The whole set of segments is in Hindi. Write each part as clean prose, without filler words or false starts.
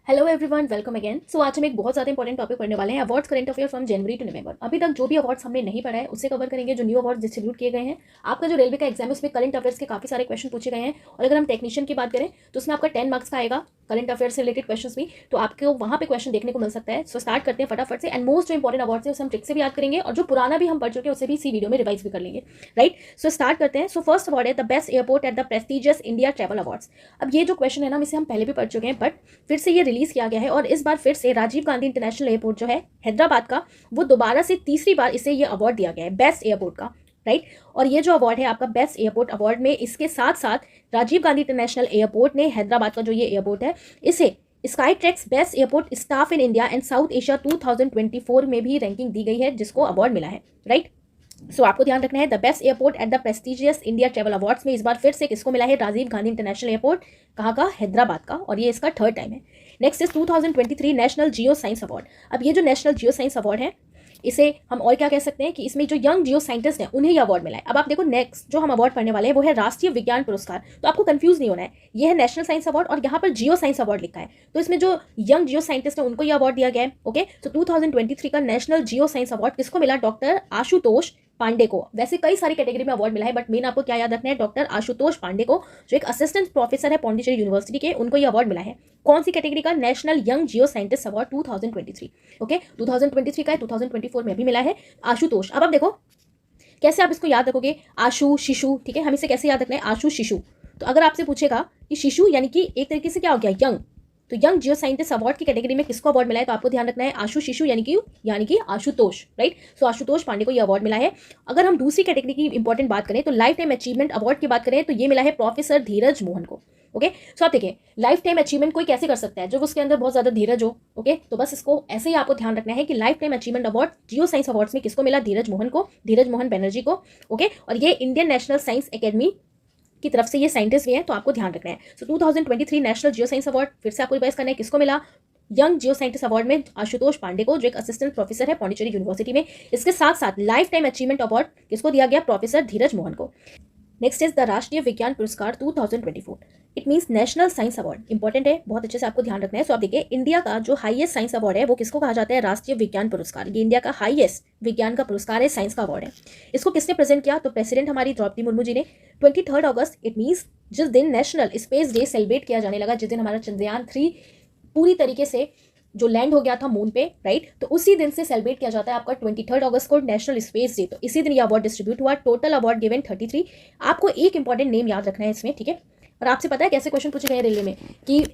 Hello everyone, welcome again. So आज हम एक बहुत ज़्यादा इंपॉर्टेंट टॉपिक पढ़ने वाले हैं, awards current affair from January to November. अभी तक जो भी अवार्ड्स हमने नहीं पढ़ा है उससे कवर करेंगे, जो न्यू अवार्ड्स डिस्ट्रीब्यूट किए गए हैं। आपका जो रेलवे का एग्जाम है उसमें करंट अफेयर्स के काफ़ी सारे क्वेश्चन पूछे गए हैं, और अगर हम टेक्नीशियन की बात करें तो उसमें आपका 10 मार्क्स का आएगा करंट अफेयर से रिलेटेड क्वेश्चन भी, तो आपको वहाँ पे क्वेश्चन देखने को मिल सकता है। सो स्टार्ट करते हैं फटाफट से। एंड मोस्ट जो इंपॉर्टेंट अवार्ड्स है उसे हम ट्रिक से भी याद करेंगे, और जो पुराना भी हम पढ़ चुके हैं उसे भी इसी वीडियो में रिवाइज भी कर लेंगे, राइट। सो स्टार्ट करते हैं। सो फर्स्ट अवार्ड है the best airport at the prestigious India travel awards. अब ये जो क्वेश्चन है ना, इसे हम पहले भी पढ़ चुके हैं, बट फिर से ये रिलीज किया गया है, और इस बार फिर से राजीव गांधी इंटरनेशनल एयरपोर्ट जो है हैदराबाद का, वो दोबारा से तीसरी बार इसे ये अवार्ड दिया गया है बेस्ट एयरपोर्ट का, राइट। और ये जो अवार्ड है आपका बेस्ट एयरपोर्ट अवार्ड में, इसके साथ साथ राजीव गांधी इंटरनेशनल एयरपोर्ट ने हैदराबाद का जो ये एयरपोर्ट है इसे sky tracks best airport staff in India and south Asia 2024 में भी रैंकिंग दी गई है, जिसको अवार्ड मिला है, राइट। सो आपको ध्यान रखना है the best airport at the prestigious India travel awards में इस बार फिर से किसको मिला है? राजीव गांधी इंटरनेशनल एयरपोर्ट, कहाँ का? हैदराबाद का, और ये इसका थर्ड टाइम है। Next is 2023 national geo science award. अब ये जो नेशनल जियो साइंस अवार्ड है, इसे हम और क्या कह सकते हैं कि इसमें जो यंग जियो साइंटिस्ट हैं उन्हें ये अवार्ड मिला है। अब आप देखो, नेक्स्ट जो हम अवार्ड पढ़ने वाले हैं वो है राष्ट्रीय विज्ञान पुरस्कार। तो आपको कंफ्यूज नहीं होना है, ये है नेशनल साइंस अवार्ड और यहाँ पर जियो साइंस अवार्ड लिखा है, तो इसमें जो यंग जियो साइंटिस्ट है उनको ये अवार्ड दिया गया है। ओके, तो 2023 का नेशनल जियो साइंस अवार्ड किसको मिला? डॉक्टर आशुतोष पांडे को। वैसे कई सारी कैटेगरी में अवार्ड मिला है, बट मेन आपको क्या याद रखना है? डॉक्टर आशुतोष पांडे को, जो एक असिस्टेंट प्रोफेसर है पौंडीचेरी यूनिवर्सिटी के, उनको ये अवार्ड मिला है। कौन सी कैटेगरी का? नेशनल यंग जियो साइंटिस्ट अवार्ड 2023। ओके, 2023 का है, 2024 में भी मिला है आशुतोष। अब आप देखो कैसे आप इसको याद रखोगे, आशु शिशु, ठीक है। हम इसे कैसे याद रखना है? आशु शिशु। तो अगर आपसे पूछेगा कि शिशु यानी कि एक तरीके से क्या हो गया? यंग, तो यंग जियो साइंटिस्ट अवार्ड की कैटेगरी में किसको अवार्ड मिला है? तो आपको ध्यान रखना है आशु शिशु यानी कि आशुतोष, राइट। सो आशुतोष पांडे को ये अवार्ड मिला है। अगर हम दूसरी कैटेगरी की इंपॉर्टेंट बात करें तो लाइफ टाइम अचीवमेंट अवार्ड की बात करें तो ये मिला है प्रोफेसर धीरज मोहन को। ओके, सो आप देखिए, लाइफ टाइम अचीवमेंट कोई कैसे कर सकता है? जब उसके अंदर बहुत ज्यादा धीरज हो। ओके, तो बस इसको ऐसे ही आपको ध्यान रखना है कि life time achievement award geo science awards में किसको मिला? धीरज मोहन को, धीरज मोहन बनर्जी को। ओके, और ये इंडियन नेशनल साइंस एकेडमी की तरफ से ये साइंटिस्ट भी हैं, तो आपको ध्यान रखना है। सो 2023 नेशनल जियो साइंस अवार्ड फिर से आपको रिवाइज करना है, किसको मिला? यंग जियो साइंटिस्ट अवार्ड में आशुतोष पांडे को, जो एक असिस्टेंट प्रोफेसर है पौंडीचेरी यूनिवर्सिटी में। इसके साथ साथ लाइफ टाइम अचीवमेंट अवार्ड किसको दिया गया? प्रोफेसर धीरज मोहन को। नेक्स्ट इज द राष्ट्रीय विज्ञान पुरस्कार 2024। It means national science award. Important है, बहुत अच्छे से आपको ध्यान रखना है। सो आप देखिए, इंडिया का जो हाईएस्ट साइंस अवार्ड है वो किसको कहा जाता है? राष्ट्रीय विज्ञान पुरस्कार। ये इंडिया का हाईएस्ट विज्ञान का पुरस्कार है, साइंस का अवार्ड है। इसको किसने प्रेजेंट किया? तो प्रेसिडेंट हमारी द्रौपदी मुर्मू जी ने। 23 अगस्त, इट मीन्स जिस दिन नेशनल स्पेस डे सेलिब्रेट किया जाने लगा, जिस दिन हमारा चंद्रयान 3 पूरी तरीके से जो लैंड हो गया था मून पे, राइट, तो उसी दिन से सेलिब्रेट किया जाता है आपका 23 अगस्त को नेशनल स्पेस डे। तो इसी दिन ये अवार्ड डिस्ट्रीब्यूट हुआ। Total award given 33। आपको एक इंपॉर्टेंट नेम याद रखना है इसमें, ठीक है। और आपसे पता है कैसे क्वेश्चन पूछे गए रेलवे में कि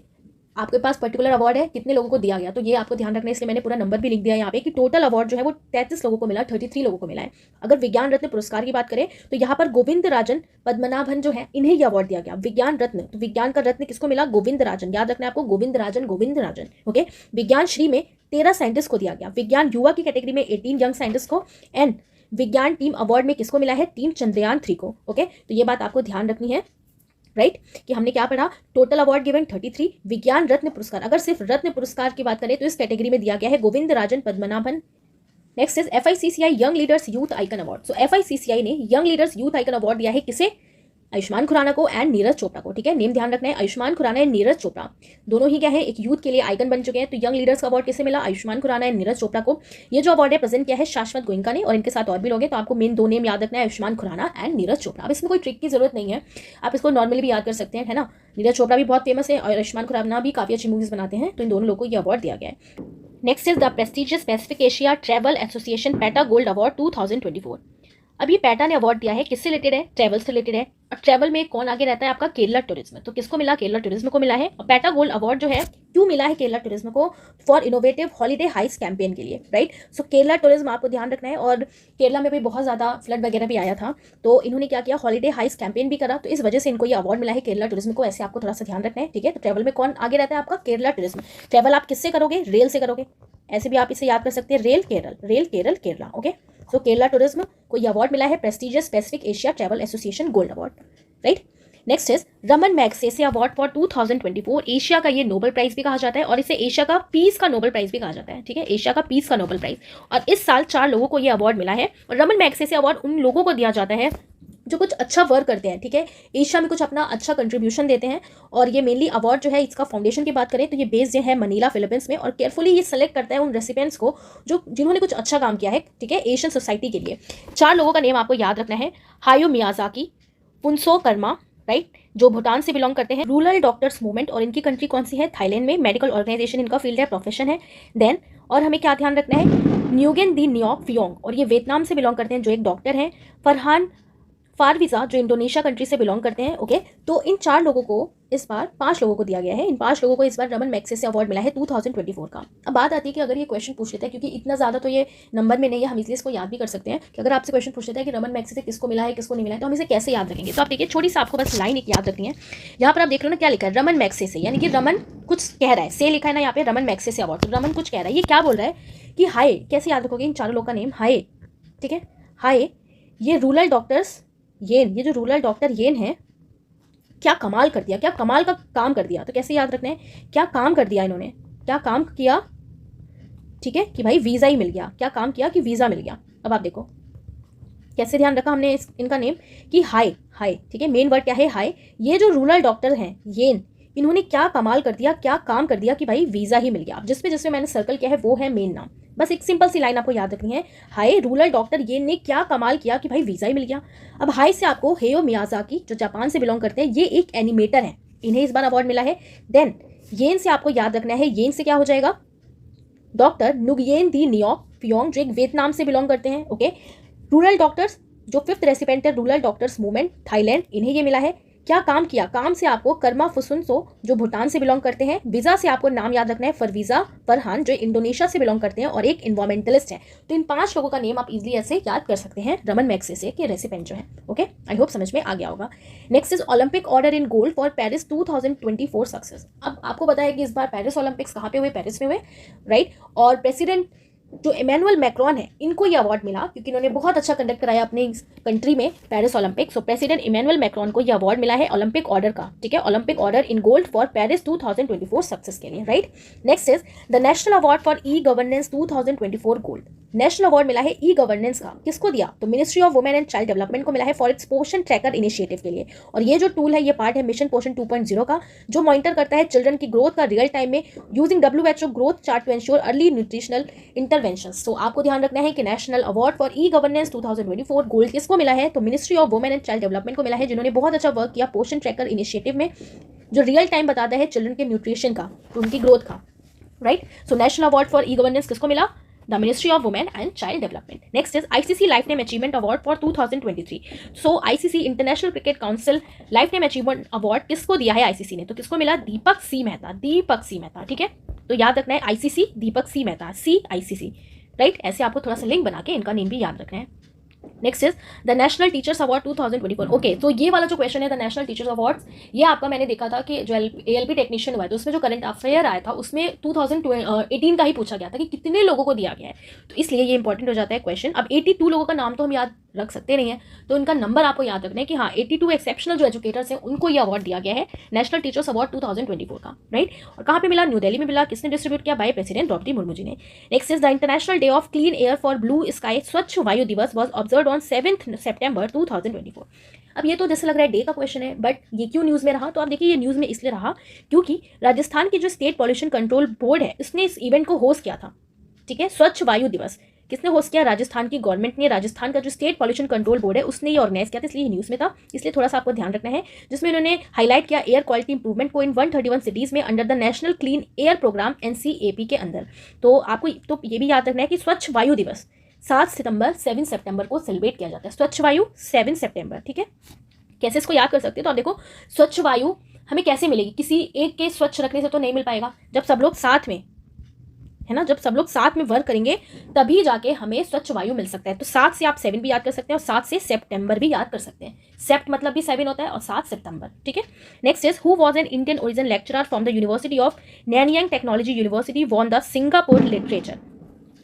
आपके पास पर्टिकुलर अवार्ड है, कितने लोगों को दिया गया, तो ये आपको ध्यान रखना है। इसलिए मैंने पूरा नंबर भी लिख दिया यहाँ पे कि टोटल अवार्ड जो है वो 33 लोगों को मिला, 33 लोगों को मिला है। अगर विज्ञान रत्न पुरस्कार की बात करें तो यहाँ पर गोविंद राजन पद्मनाभन जो है, इन्हें यह अवार्ड दिया गया विज्ञान रत्न। तो विज्ञान का रत्न किसको मिला? गोविंद राजन। याद रखना है आपको, गोविंद राजन, गोविंद राजन। ओके, विज्ञान श्री में 13 साइंटिस्ट को दिया गया। विज्ञान युवा की कैटेगरी में 18 यंग साइंटिस्ट को, एंड विज्ञान टीम अवार्ड में किसको मिला है? टीम चंद्रयान 3 को। ओके, तो ये बात आपको ध्यान रखनी है, राइट, कि हमने क्या पढ़ा? Total award given 33। विज्ञान रत्न पुरस्कार, अगर सिर्फ रत्न पुरस्कार की बात करें तो इस कैटेगरी में दिया गया है Govind Rajan Padmanabhan. Next is FICCI young leaders youth icon award. So FICCI ने young leaders youth icon award दिया है किसे? आयुष्मान खुराना को एंड नीरज चोपड़ा को, ठीक है। नेम ध्यान रखना है, आयुष्मान खुराना एंड नीरज चोपड़ा, दोनों ही क्या है? एक यूथ के लिए आइकन बन चुके हैं। तो यंग लीडर्स का अवार्ड किसे मिला? आयुष्मान खुराना एंड नीरज चोपड़ा को। ये जो अवार्ड है प्रेजेंट किया है शाश्वत गोयनका ने, और इनके साथ और भी लोग हैं। तो आपको मेन 2 नेम याद रखना है, आयुष्मान खुराना एंड नीरज चोपड़ा। अब इसमें कोई ट्रिक की जरूरत नहीं है, आप इसको नॉर्मली भी याद कर सकते हैं, है ना। नीरज चोपड़ा भी बहुत फेमस है और आयुष्मान खुराना भी काफी अच्छी मूवीज बनाते हैं, तो इन दोनों लोगों को यह अवार्ड दिया गया है। Next is the prestigious Pacific Asia travel association PETA gold award 2024। अब ये पैटा ने अवार्ड दिया है, किससे रिलेटेड है? ट्रैवल से रिलेटेड है। और ट्रैवल में कौन आगे रहता है? आपका केरला टूरिज्म। तो किसको मिला? केरला टूरिज्म को मिला है। और पैटा गोल्ड अवार्ड जो है क्यों मिला है केरला टूरिज्म को? फॉर इनोवेटिव हॉलीडे हाइस कैंपेन के लिए, राइट। सो केरला टूरिज्म आपको ध्यान रखना है। और केरला में भी बहुत ज़्यादा फ्लड वगैरह भी आया था, तो इन्होंने क्या किया? हॉलीडे हाइस कैंपेन भी करा, तो इस वजह से इनको ये अवार्ड मिला है केरला टूरिज्म को। ऐसे आपको थोड़ा सा ध्यान रखना है, ठीक है। तो ट्रैवल में कौन आगे रहता है? आपका केरला टूरिज्म। ट्रैवल आप किससे करोगे? रेल से करोगे। ऐसे भी आप इसे याद कर सकते हैं, रेल केरल केरला। ओके, सो केरला टूरिज्म को यह अवार्ड मिला है prestigious Pacific Asia travel association gold award, right. Next is Raman Magsaysay award for 2024। Asia का ये नोबेल प्राइज भी कहा जाता है, और इसे एशिया का पीस का नोबेल प्राइज भी कहा जाता है, ठीक है। एशिया का पीस का नोबेल प्राइज, और इस साल 4 लोगों को ये अवार्ड मिला है। और रमन मैग्सेसे अवार्ड उन लोगों को दिया जाता है जो कुछ अच्छा वर्क करते हैं, ठीक है, एशिया में कुछ अपना अच्छा कंट्रीब्यूशन देते हैं। और ये मेनली अवार्ड जो है इसका फाउंडेशन की बात करें तो ये बेस्ड है मनीला फिलीपींस में, और केयरफुली ये सेलेक्ट करता है उन रेसिपिएंट्स को जिन्होंने कुछ अच्छा काम किया है, ठीक है, एशियन सोसाइटी के लिए। 4 लोगों का नेम आपको याद रखना है। हायो मियाजाकी, पुंसो कर्मा, राइट, जो भूटान से बिलोंग करते हैं। रूरल डॉक्टर्स मूवमेंट, और इनकी कंट्री कौन सी है, थाईलैंड में। मेडिकल ऑर्गेनाइजेशन इनका फील्ड है, प्रोफेशन है। देन और हमें क्या ध्यान रखना है, न्यूगेन दी न्योक फियोंग, और ये वियतनाम से बिलोंग करते हैं, जो एक डॉक्टर हैं। फरहान फारविजा, जो इंडोनेशिया कंट्री से बिलोंग करते हैं। ओके, तो इन 4 लोगों को इस बार 5 लोगों को दिया गया है। इन 5 लोगों को इस बार रमन मैग्सेसे अवार्ड मिला है 2024 का। अब बात आती है कि अगर ये क्वेश्चन पूछ लेता है, क्योंकि इतना ज़्यादा तो ये नंबर में नहीं है, हम इसलिए इसको याद भी कर सकते हैं कि अगर आपसे क्वेश्चन पूछ लेता है कि रमन मैग्सेसे किसको मिला है किसको नहीं मिला है, तो हम इसे कैसे याद रखेंगे। तो आप देखिए, छोटी सी आपको बस लाइन एक याद रखनी है। यहाँ पर आप देख रहे हो ना क्या लिखा है, रमन मैग्सेसे, यानी कि रमन कुछ कह रहा है, से लिखा है ना यहाँ पे, रमन मैग्सेसे अवार्ड, तो रमन कुछ कह रहा है। ये क्या बोल रहा है कि हाय, कैसे याद रखोगे इन 4 लोगों का नेम, हाय, ठीक है, हाय, ये रूरल डॉक्टर्स येन, ये जो रूरल डॉक्टर येन है, क्या कमाल कर दिया, क्या कमाल का काम कर दिया। तो कैसे याद रखना है, क्या काम कर दिया इन्होंने, क्या काम किया, ठीक है, कि भाई वीज़ा ही मिल गया, क्या काम किया कि वीज़ा मिल गया। अब आप देखो कैसे ध्यान रखा हमने इनका नेम कि हाय, हाय, ठीक है, मेन वर्ड क्या है, हाय। ये जो रूरल डॉक्टर हैं येन, इन्होंने क्या कमाल कर दिया, क्या काम कर दिया कि भाई वीज़ा ही मिल गया। अब जिसमें जिसमें मैंने सर्कल किया है वो है मेन नाम। बस एक सिंपल सी लाइन आपको याद रखनी है, हाय रूरल डॉक्टर येन ने क्या कमाल किया कि भाई वीज़ा ही मिल गया। अब हाय से आपको हेयो मियाजाकी, जो जापान से बिलोंग करते हैं, ये एक एनिमेटर है, इन्हें इस बार अवार्ड मिला है। देन येन से आपको याद रखना है, येन से क्या हो जाएगा, डॉक्टर नुगयेन दी न्योक फियोंग, जो एक वियतनाम से बिलोंग करते हैं। ओके, रूरल डॉक्टर्स, जो 5th रेसिपेंट है रूरल डॉक्टर्स मूवमेंट, थाईलैंड, इन्हें ये मिला है। क्या काम किया, काम से आपको कर्मा फुसुनसो, जो भूटान से बिलोंग करते हैं। वीज़ा से आपको नाम याद रखना है, फरवीजा फरहान, जो इंडोनेशिया से बिलोंग करते हैं और एक इन्वायरमेंटलिस्ट है। तो इन 5 लोगों का नेम आप इजीली ऐसे याद कर सकते हैं, रमन मैग्सेसे के रेसिपेंट जो है। ओके, आई होप समझ में आ गया होगा। Next is Olympic order in gold for Paris 2024 success. अब आपको पता है कि इस बार पेरिस ओलंपिक्स कहाँ पे हुए, पेरिस में हुए, राइट। और प्रेसिडेंट जो इमैनुअल मैक्रोन है, इनको ये अवार्ड मिला क्योंकि इन्होंने बहुत अच्छा कंडक्ट कराया अपने कंट्री में Paris Olympics. So president Emmanuel Macron को ये अवार्ड मिला है ओलंपिक ऑर्डर का, ठीक है, Olympic order in gold for Paris 2024 success के लिए, right. Next is the national award for e governance 2024 gold. National award मिला है ई गवर्नेंस का, किसको दिया, तो ministry of women and child development को मिला है फॉर इट्स पोषण ट्रैकर इनिशिएटिव के लिए। और ये जो टूल है ये पार्ट है मिशन पोषण 2.0 का, जो मॉनिटर करता है चिल्ड्रन की ग्रोथ का रियल टाइम में using WHO growth chart to ensure early nutritional interventions. तो आपको ध्यान रखना है कि national award for e governance 2024 gold किसको मिला है, तो ministry of women and child development को मिला है, जिन्होंने बहुत अच्छा वर्क किया पोषण ट्रैकर इनिशिएटिव में, जो रियल टाइम बताता है चिल्ड्रन के न्यूट्रिशन का, उनकी ग्रोथ का, right. So national award for e governance किसको मिला, the ministry of women and child development. Next is ICC life time achievement award for 2023। So ICC international cricket council life time achievement award किसको दिया है ICC ने, तो किसको मिला, दीपक सी मेहता, दीपक सी मेहता, ठीक है। तो याद रखना है ICC दीपक सी मेहता, CICC, राइट। ऐसे आपको थोड़ा सा लिंक बना के इनका नेम भी याद रखना है। Next is the national teachers award 2024। Okay, तो ये वाला जो क्वेश्चन है द नेशनल टीचर्स अवार्ड्स, ये आपका मैंने देखा था कि जो ALP टेक्नीशियन हुआ है तो उसमें जो करंट अफेयर आया था उसमें 2018 का ही पूछा गया था कि कितने लोगों को दिया गया है, तो इसलिए ये इंपॉर्टेंट हो जाता है क्वेश्चन। अब 82 लोगों का नाम तो हम याद रख सकते नहीं है, तो इनका नंबर आपको याद रखना है कि हाँ 82 एक्सेप्शनल जो एजुकेटर्स हैं उनको ये अवार्ड दिया गया है नेशनल टीचर्स अवार्ड 2024 का, राइट। और कहाँ पे मिला, न्यू दिल्ली में मिला। किसने डिस्ट्रीब्यूट किया, बाय प्रेसिडेंट द्रौपदी मुर्मू जी ने। Next is the international day of clean air for blue sky, स्वच्छ वायु दिवस वॉज ऑब्जर्व ऑन 7 सितंबर 2024। अब ये तो जैसे लग रहा है डे का क्वेश्चन है, बट ये क्यों न्यूज़ में रहा, तो आप देखिए ये न्यूज़ में इसलिए रहा क्योंकि राजस्थान की जो स्टेट पॉल्यूशन कंट्रोल बोर्ड है उसने इस इवेंट को होस्ट किया था, ठीक है। स्वच्छ वायु दिवस किसने होस्ट किया, राजस्थान की गवर्नमेंट ने, राजस्थान का जो स्टेट पॉल्यूशन कंट्रोल बोर्ड है उसने ये ऑर्गेनाइज किया था, इसलिए न्यूज़ में था, इसलिए थोड़ा सा आपको ध्यान रखना है। जिसमें उन्होंने हाईलाइट किया एयर क्वालिटी इंप्रूवमेंट को इन 131 सिटीज़ में under the national clean air program NCAP के अंदर। तो आपको तो ये भी याद रखना है कि स्वच्छ वायु दिवस 7 सितंबर को सेलिब्रेट किया जाता है, स्वच्छ वायु 7 सितंबर, ठीक है। कैसे इसको याद कर सकते हैं, तो आप देखो स्वच्छ वायु हमें कैसे मिलेगी, किसी एक के स्वच्छ रखने से तो नहीं मिल पाएगा, जब सब लोग साथ में, है ना, जब सब लोग साथ में वर्क करेंगे तभी जाके हमें स्वच्छ वायु मिल सकता है। तो 7 से आप 7 भी याद कर सकते हैं और 7 से सितंबर भी याद कर सकते हैं, सेप्ट मतलब भी 7 होता है और 7 सितंबर, ठीक है। Next is who was an Indian origin lecturer from the university of Nanyang technology university won the Singapore literature.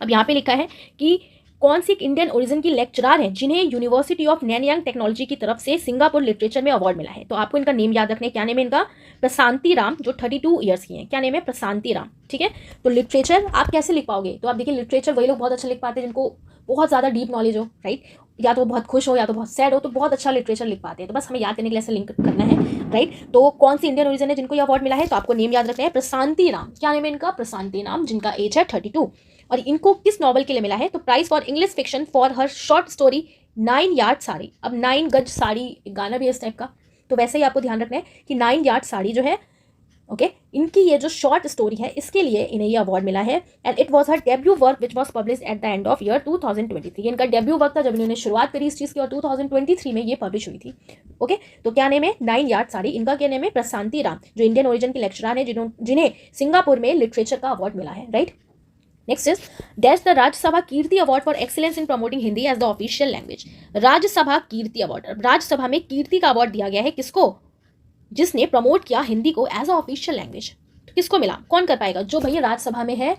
अब यहाँ पे लिखा है कि कौन सी इंडियन ओरिजिन की लेक्चरर हैं जिन्हें यूनिवर्सिटी ऑफ नैनयांग टेक्नोलॉजी की तरफ से सिंगापुर लिटरेचर में अवार्ड मिला है। तो आपको इनका नेम याद रखना है, क्या नेम है इनका, प्रशांति राम, जो 32 ईयर्स की हैं, क्या नेम है, प्रशांति राम, ठीक है। तो लिटरेचर आप कैसे लिख पाओगे, तो आप देखिए लिटरेचर वही लोग बहुत अच्छा लिख पाते हैं जिनको बहुत ज़्यादा डीप नॉलेज हो, राइट। या तो बहुत खुश हो या तो बहुत सैड हो, तो बहुत अच्छा लिटरेचर लिख पाते हैं। तो बस हमें याद करने के लिए ऐसे लिंक करना है, राइट। तो कौन सी इंडियन ओरिजिन है जिनको ये अवार्ड मिला है, तो आपको नेम याद रखना है, प्रशांति राम। क्या नेम है इनका, प्रशांति राम, जिनका एज है 32। और इनको किस नॉवल के लिए मिला है, तो prize for English fiction for her short story 9 yard sari. अब 9 गज साड़ी गाना भी है इस टाइप का, तो वैसे ही आपको ध्यान रखना है कि 9 यार्ड साड़ी जो है, ओके, इनकी ये जो शॉर्ट स्टोरी है इसके लिए इन्हें ये अवार्ड मिला है। And it was her debut work which was publish at the end of year 2023। इनका डेब्यू वर्क था जब इन्होंने शुरुआत करी इस चीज़ की, और 2023 में ये पब्लिश हुई थी। ओके, तो क्या नेम है, 9 यार्ड साड़ी। इनका क्या नेम है, प्रशांति राम, जो इंडियन ओरिजिन के लेक्चरर हैं, जिन्हें सिंगापुर में लिटरेचर का अवार्ड मिला है, right. Next is that's the Rajya Sabha Kirti award for excellence in promoting Hindi as the official language. Rajya Sabha Kirti award, Rajya Sabha में कीर्ति का अवार्ड दिया गया है किसको, जिसने प्रमोट किया हिंदी को एज अ ऑफिशियल लैंग्वेज। तो किसको मिला, कौन कर पाएगा, जो भैया राज्यसभा में है,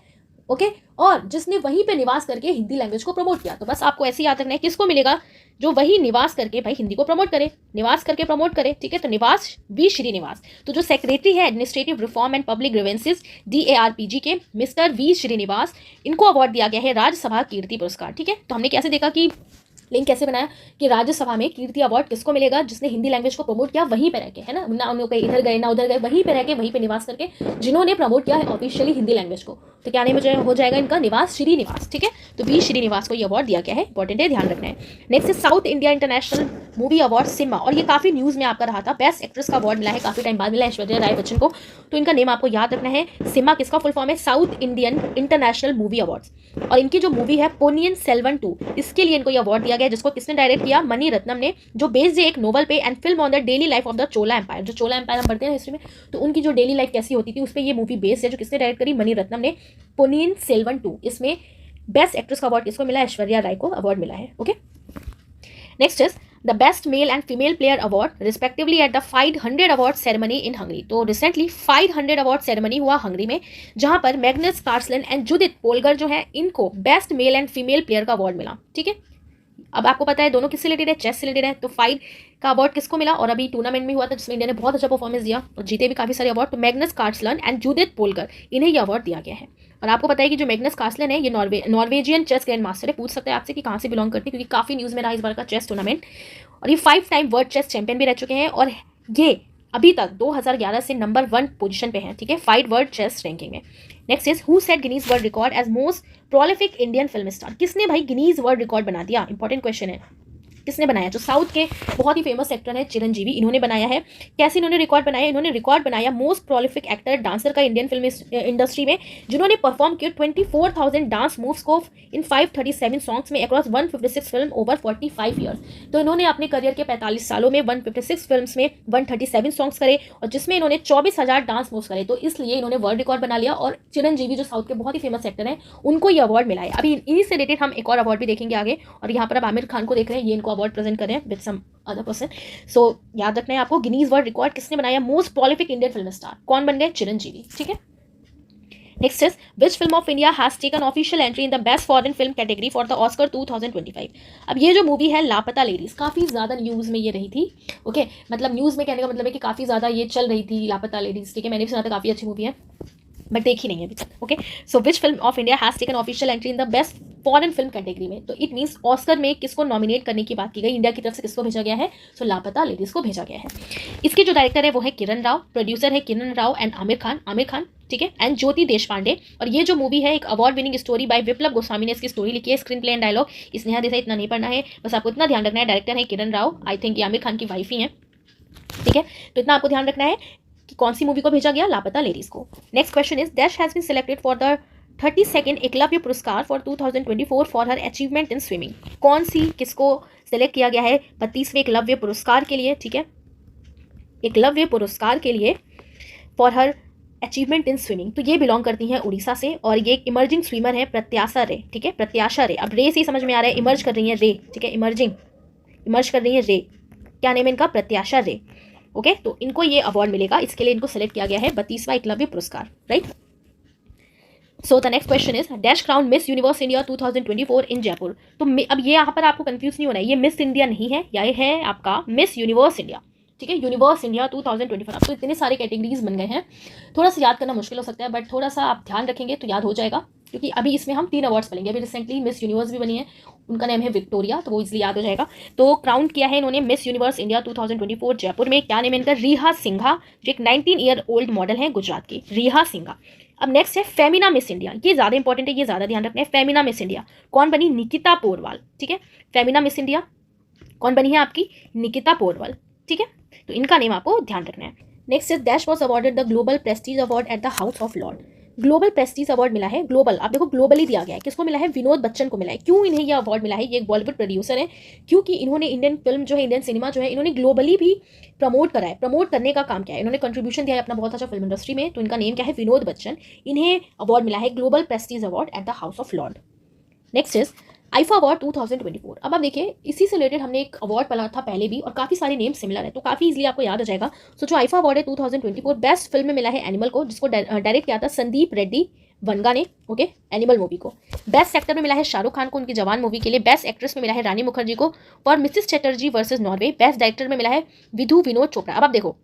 ओके, और जिसने वहीं पे निवास करके हिंदी लैंग्वेज को प्रमोट किया। तो बस आपको ऐसे याद रखना है किसको मिलेगा, जो वही निवास करके भाई हिंदी को प्रमोट करे, निवास करके प्रमोट करे, ठीक है। तो निवास वी श्रीनिवास, तो जो सेक्रेटरी है administrative reform and public grievances DARPG के मिस्टर वी श्रीनिवास, इनको अवार्ड दिया गया है राज्यसभा कीर्ति पुरस्कार, ठीक है। तो हमने कैसे देखा कि लिंक कैसे बनाया कि राज्यसभा में कीर्ति अवार्ड किसको मिलेगा, जिसने हिंदी लैंग्वेज को प्रमोट किया वहीं पे रह के, है ना, ना उन्होंने कहीं इधर गए ना उधर गए, वहीं पे रह के वहीं पे निवास करके जिन्होंने प्रमोट किया है ऑफिशियली हिंदी लैंग्वेज को। तो क्या नेम हो जाएगा इनका, निवास श्रीनिवास, ठीक है। तो बी श्रीनिवास को ये अवार्ड दिया गया है, इंपॉर्टेंट है, ध्यान रखना है। Next is south India international movie award Simmba, और ये काफी न्यूज में आपका रहा था, बेस्ट एक्ट्रेस का अवार्ड मिला है, काफी टाइम बाद मिला है ऐश्वर्या राय बच्चन को। तो इनका नेम आपको याद रखना है, सिम्मा किसका फुल फॉर्म है, south Indian international movie awards. और इनकी जो मूवी है पोनियन सेल्वन 2, इसके लिए इनको ये अवार्ड दिया गया, जिसको किसने डायरेक्ट किया, मणि रत्नम ने, जो बेस्ड है एक नोवेल पे and film on the daily life of the Chola empire. जो चोला एम्पायर हम पढ़ते हैं हिस्ट्री में, तो उनकी जो डेली लाइफ कैसी होती थी उस पर ये मूवी बेस्ड है, जो किसने डायरेक्ट करी, मणि रत्नम ने, पोनियन सेल्वन 2। इसमें बेस्ट एक्ट्रेस का अवार्ड किसको मिला, ऐश्वर्या राय को अवार्ड मिला है, okay. Next is the best male and female player award respectively at the 500 award ceremony in Hungary. तो रिसेंटली 500 अवार्ड सेरेमनी हुआ हंगरी में, जहां पर Magnus Carlsen and Judith Polgar जो है, इनको best male and female player का अवार्ड मिला, ठीक है। अब आपको पता है दोनों किससे रिलेटेड है, चेस से रिलेटेड है। तो फाइट का अवार्ड किसको मिला, और अभी टूर्नामेंट में हुआ था जिसमें इंडिया ने बहुत अच्छा परफॉर्मेंस दिया और जीते भी काफी सारे अवार्ड। तो Magnus Carlsen and Judith Polgar, इन्हें यह अवार्ड दिया गया है। और आपको पता है कि जो मैग्नस कार्लसन है ये नॉर्वेजियन चेस ग्रैंड मास्टर है। पूछ सकते हैं आपसे कि कहाँ से बिलोंग करते हैं, क्योंकि काफी न्यूज में रहा इस बार का चेस टूर्नामेंट। और ये 5 टाइम वर्ल्ड चेस चैंपियन भी रह चुके हैं, और ये अभी तक 2011 से नंबर 1 पोजीशन पे हैं, ठीक है, 5 वर्ल्ड चेस रैंकिंग में। Next is who set Guinness world record as most prolific Indian film star. किसने भाई गिनीज वर्ल्ड रिकॉर्ड बना दिया, इंपॉर्टेंट क्वेश्चन है, किसने बनाया। जो साउथ के बहुत ही फेमस एक्टर है चिरंजीवी, इन्होंने बनाया है। कैसे इन्होंने रिकॉर्ड बनाया, इन्होंने रिकॉर्ड बनाया मोस्ट प्रोलिफिक एक्टर डांसर का इंडियन फिल्म इंडस्ट्री में, जिन्होंने परफॉर्म किया 24,000 डांस मूव्स को इन 537 सॉन्ग्स में अक्रॉस 156 फिल्म ओवर 45 ईयर्स। तो इन्होंने अपने करियर के 45 सालों में 156 फिल्म्स में 137 सॉन्ग्स करे, और जिसमें इन्होंने 24,000 डांस मूव्स करे। तो इसलिए इन्होंने वर्ल्ड रिकॉर्ड बना लिया, और चिरंजीवी जो साउथ के बहुत ही फेमस एक्टर हैं उनको ये अवार्ड मिला है। अभी इन्हीं से रिलेटेड हम एक और अवार्ड भी देखेंगे आगे, और यहाँ पर अब आमिर खान को देख रहे हैं, ये इनको अवार्ड प्रेजेंट कर रहे हैं विद सम अदर पर्सन। सो याद रखना है आपको, गिनीज वर्ल्ड रिकॉर्ड किसने बनाया, most prolific Indian film star, कौन बन गए, चिरंजीवी, ठीक है। Next is which film of India has taken official entry in the best foreign film category for the Oscar 2025। अब ये जो मूवी है लापता लेडीज, काफी ज्यादा न्यूज में ये रही थी, ओके, मतलब न्यूज में कहने का मतलब है कि काफी ज्यादा ये चल रही थी लापता लेडीज, ठीक है। मैंने भी सुना था काफी अच्छी मूवी है, बट देखी नहीं है अभी तक, okay. So which film of India has taken official entry in the best foreign film category में। तो इट मीन्स ऑस्कर में किसको नॉमिनेट करने की बात की गई, इंडिया की तरफ से किसको भेजा गया है, सो लापता लेडीज को भेजा गया है। इसके जो डायरेक्टर है वो है किरण राव, प्रोड्यूसर है किरण राव एंड आमिर खान, ठीक है, एंड ज्योति देशपांडे। और ये जो मूवी है एक award winning story by Viplav Goswami ने इसकी स्टोरी लिखी है, screenplay and dialogue Sneha Desai, इतना नहीं पढ़ना है, बस आपको इतना ध्यान रखना है, डायरेक्टर है किरण राव, आई थिंक ये आमिर खान की वाइफ ही है, ठीक है। तो इतना आपको ध्यान रखना है कि कौन सी मूवी को भेजा गया, लापता लेडीज को। Next question is dash has been selected for the 32nd Eklavya Puraskar for 2024 for her achievement in swimming. कौन सी किसको सेलेक्ट किया गया है 32वें एकलव्य पुरस्कार के लिए, ठीक है, एकलव्य पुरस्कार के लिए for her achievement in swimming. तो ये बिलोंग करती हैं उड़ीसा से, और ये एक इमर्जिंग स्विमर है प्रत्याशा रे, ठीक है, प्रत्याशा रे। अब रे से ही समझ में आ रहा है, इमर्ज कर रही है रे, ठीक है, इमर्ज कर रही है रे। क्या नेम है इनका, प्रत्याशा रे, ओके। तो इनको ये अवार्ड मिलेगा, इसके लिए इनको सेलेक्ट किया गया है 32वां एकलव्य पुरस्कार, right. So the next question is dash crown miss universe India 2024 इन जयपुर। तो अब ये यहाँ पर आपको कंफ्यूज नहीं होना है, ये मिस इंडिया नहीं है, यह है आपका मिस यूनिवर्स इंडिया, ठीक है, यूनिवर्स इंडिया 2024। अब तो इतने सारे कैटेगरीज बन गए हैं, थोड़ा सा याद करना मुश्किल हो सकता है, बट थोड़ा सा आप ध्यान रखेंगे तो याद हो जाएगा। क्योंकि अभी इसमें हम 3 अवार्ड्स पढ़ेंगे। अभी रिसेंटली मिस यूनिवर्स भी बनी है, उनका नाम है विक्टोरिया, तो वो इसलिए याद हो जाएगा। तो क्राउन किया है इन्होंने मिस यूनिवर्स इंडिया 2024 जयपुर में। क्या नेम है इनका? रिहा सिंघा, जो एक 19 ईयर ओल्ड मॉडल है गुजरात की, रिहा सिंघा। अब नेक्स्ट है फेमिना मिस इंडिया, ये ज़्यादा इंपॉर्टेंट है, ये ज़्यादा ध्यान रखना है। फेमिना मिस इंडिया कौन बनी? निकिता पोरवाल, ठीक है। फेमिना मिस इंडिया कौन बनी है आपकी? निकिता पोरवाल, ठीक है। तो इनका नेम आपको ध्यान रखना है। Next is dash was awarded the global Prestige award at the house of Lord. Global Prestige award मिला है, ग्लोबल, आप देखो ग्लोबली दिया गया है। किसको मिला है? विनोद बच्चन को मिला है। क्यों इन्हें यह अवार्ड मिला है? ये एक बॉलीवुड प्रोड्यूसर है, क्योंकि इन्होंने इंडियन फिल्म जो है, इंडियन सिनेमा जो है, इन्होंने ग्लोबली भी प्रमोट करा है। प्रमोट करने का काम क्या है, इन्होंने कंट्रीब्यूशन दिया है अपना बहुत अच्छा फिल्म इंडस्ट्री में। तो इनका नेम क्या है? विनोद बच्चन। इन्हें अवार्ड मिला है global Prestige award at the house of Lord. Next is IIFA award 2024। अब आप देखिए, इसी से रिलेटेड हमने एक अवार्ड पढ़ा था पहले भी, और काफ़ी सारे नेम सिमिलर है, तो काफ़ी इजीली आपको याद हो जाएगा। सो जो आईफा अवार्ड है 2024, बेस्ट फिल्म में मिला है एनिमल को, जिसको डायरेक्ट किया था संदीप रेड्डी वनगा ने, ओके, एनिमल मूवी को। बेस्ट एक्टर में मिला है शाहरुख खान को उनकी जवान मूवी के लिए। बेस्ट एक्ट्रेस में मिला है रानी मुखर्जी को for Mrs Chatterjee versus Norway. Best director में मिला है विधु विनोद चोपड़ा। अब आप देखो,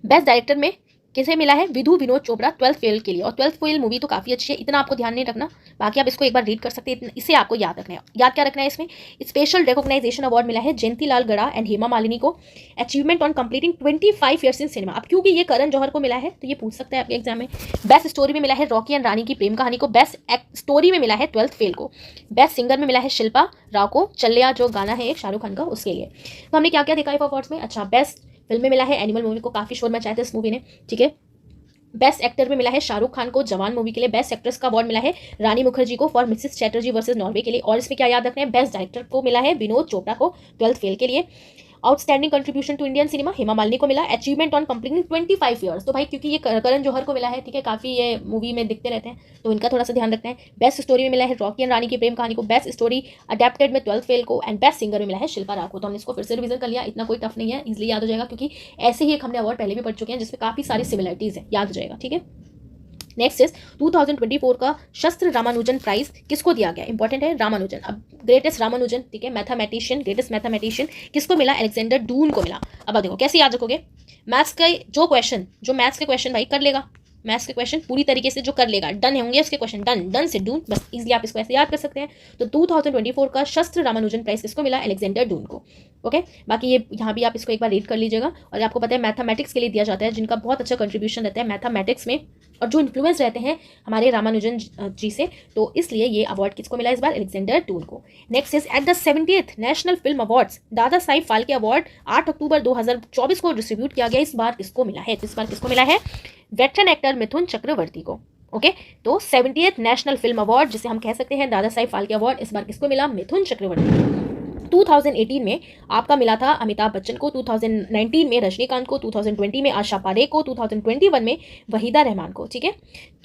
बेस्ट डायरेक्टर में किसे मिला है? विधु विनोद चोपड़ा 12th फेल के लिए। और 12th फेल मूवी तो काफ़ी अच्छी है, इतना आपको ध्यान नहीं रखना, बाकी आप इसको एक बार रीड कर सकते हैं। इसे आपको याद रखना है। याद क्या रखना है इसमें? स्पेशल रिकॉग्नाइजेशन अवार्ड मिला है जयंती लाल गड़ा एंड हेमा मालिनी को। Achievement on completing 25 years in cinema. अब क्योंकि ये करण जौहर को मिला है, तो ये पूछ सकता है आपके एग्जाम में। बेस्ट स्टोरी में मिला है रॉकी एंड रानी की प्रेम कहानी को। बेस्ट स्टोरी में मिला है 12th फेल को। बेस्ट सिंगर में मिला है शिल्पा राव को, चलिया जो गाना है एक शाहरुख खान का, उसके लिए। तो हमने क्या क्या देखा है अवार्ड्स में? अच्छा, बेस्ट फिल्म में मिला है एनिमल मूवी को, काफ़ी शोर मचाया था इस मूवी ने, ठीक है। बेस्ट एक्टर में मिला है शाहरुख खान को जवान मूवी के लिए। बेस्ट एक्ट्रेस का अवार्ड मिला है रानी मुखर्जी को for Mrs Chatterjee versus Norway के लिए। और इसमें क्या याद रखना है? बेस्ट डायरेक्टर को मिला है विनोद चोपड़ा को 12th फेल के लिए। Outstanding contribution to Indian cinema Hema Malini को मिला। अचीवमेंट ऑन कंप्लीटिंग 25 ईयर्स, तो भाई क्योंकि ये करण जौहर को मिला है, ठीक है, काफ़ी ये मूवी में दिखते रहते हैं, तो इनका थोड़ा सा ध्यान रखना है। बेस्ट स्टोरी में मिला है रॉकी एंड रानी की प्रेम कहानी को। बेस्ट स्टोरी अडेप्टेड में 12th फेल को। एंड बेस्ट सिंगर में मिला है शिल्पा राव को। तो हमने इसको फिर से रिवीजन कर लिया, इतना कोई टफ नहीं है, इजिली याद हो जाएगा, क्योंकि ऐसे ही एक हमने अवार्ड पहले भी पढ़ चुके हैं जिसमें काफ़ी सारी सिमिलरिटीज़ है, याद हो जाएगा, ठीक है। नेक्स्ट इज 2024 का शस्त्र रामानुजन प्राइज किसको दिया गया? इंपॉर्टेंट है, रामानुजन। अब ग्रेटेस्ट रामानुजन, ठीक है, मैथमेटिशियन, ग्रेटेस्ट मैथमेटिशियन किसको मिला? अलेक्जेंडर डून को मिला। अब देखो कैसे याद रखोगे? मैथ्स का जो मैथ्स के क्वेश्चन भाई कर लेगा, मैथ्स के क्वेश्चन पूरी तरीके से जो कर लेगा, डन होंगे उसके क्वेश्चन, डन से डून, बस इजीली आप इसको ऐसे याद कर सकते हैं। तो 2024 का शस्त्र रामानुजन प्राइज किसको मिला? अलेक्जेंडर डून को, ओके। बाकी ये यहाँ भी आप इसको एक बार रीड कर लीजिएगा। और आपको पता है मैथमेटिक्स के लिए दिया जाता है, जिनका बहुत अच्छा कंट्रीब्यूशन रहता है मैथमेटिक्स में, और जो इन्फ्लुएंस रहते हैं हमारे रामानुजन जी से, तो इसलिए ये अवार्ड किसको मिला इस बार? अलेक्जेंडर डून को। Next is at the 70th national film awards दादा साहिब फाल्के अवार्ड 8 अक्टूबर 2024 को डिस्ट्रीब्यूट किया गया। इस बार किसको मिला है? इस बार किसको मिला है? वेटरन एक्टर मिथुन चक्रवर्ती को, ओके। तो 70th नेशनल फिल्म अवार्ड, जिसे हम कह सकते हैं दादा साहिब फाल्के अवार्ड, इस बार किसको मिला? मिथुन चक्रवर्ती को। 2018 में आपका मिला था अमिताभ बच्चन को, 2019 में रजनीकांत को, 2020 में आशा पारेख को, 2021 में वहीदा रहमान को, ठीक है।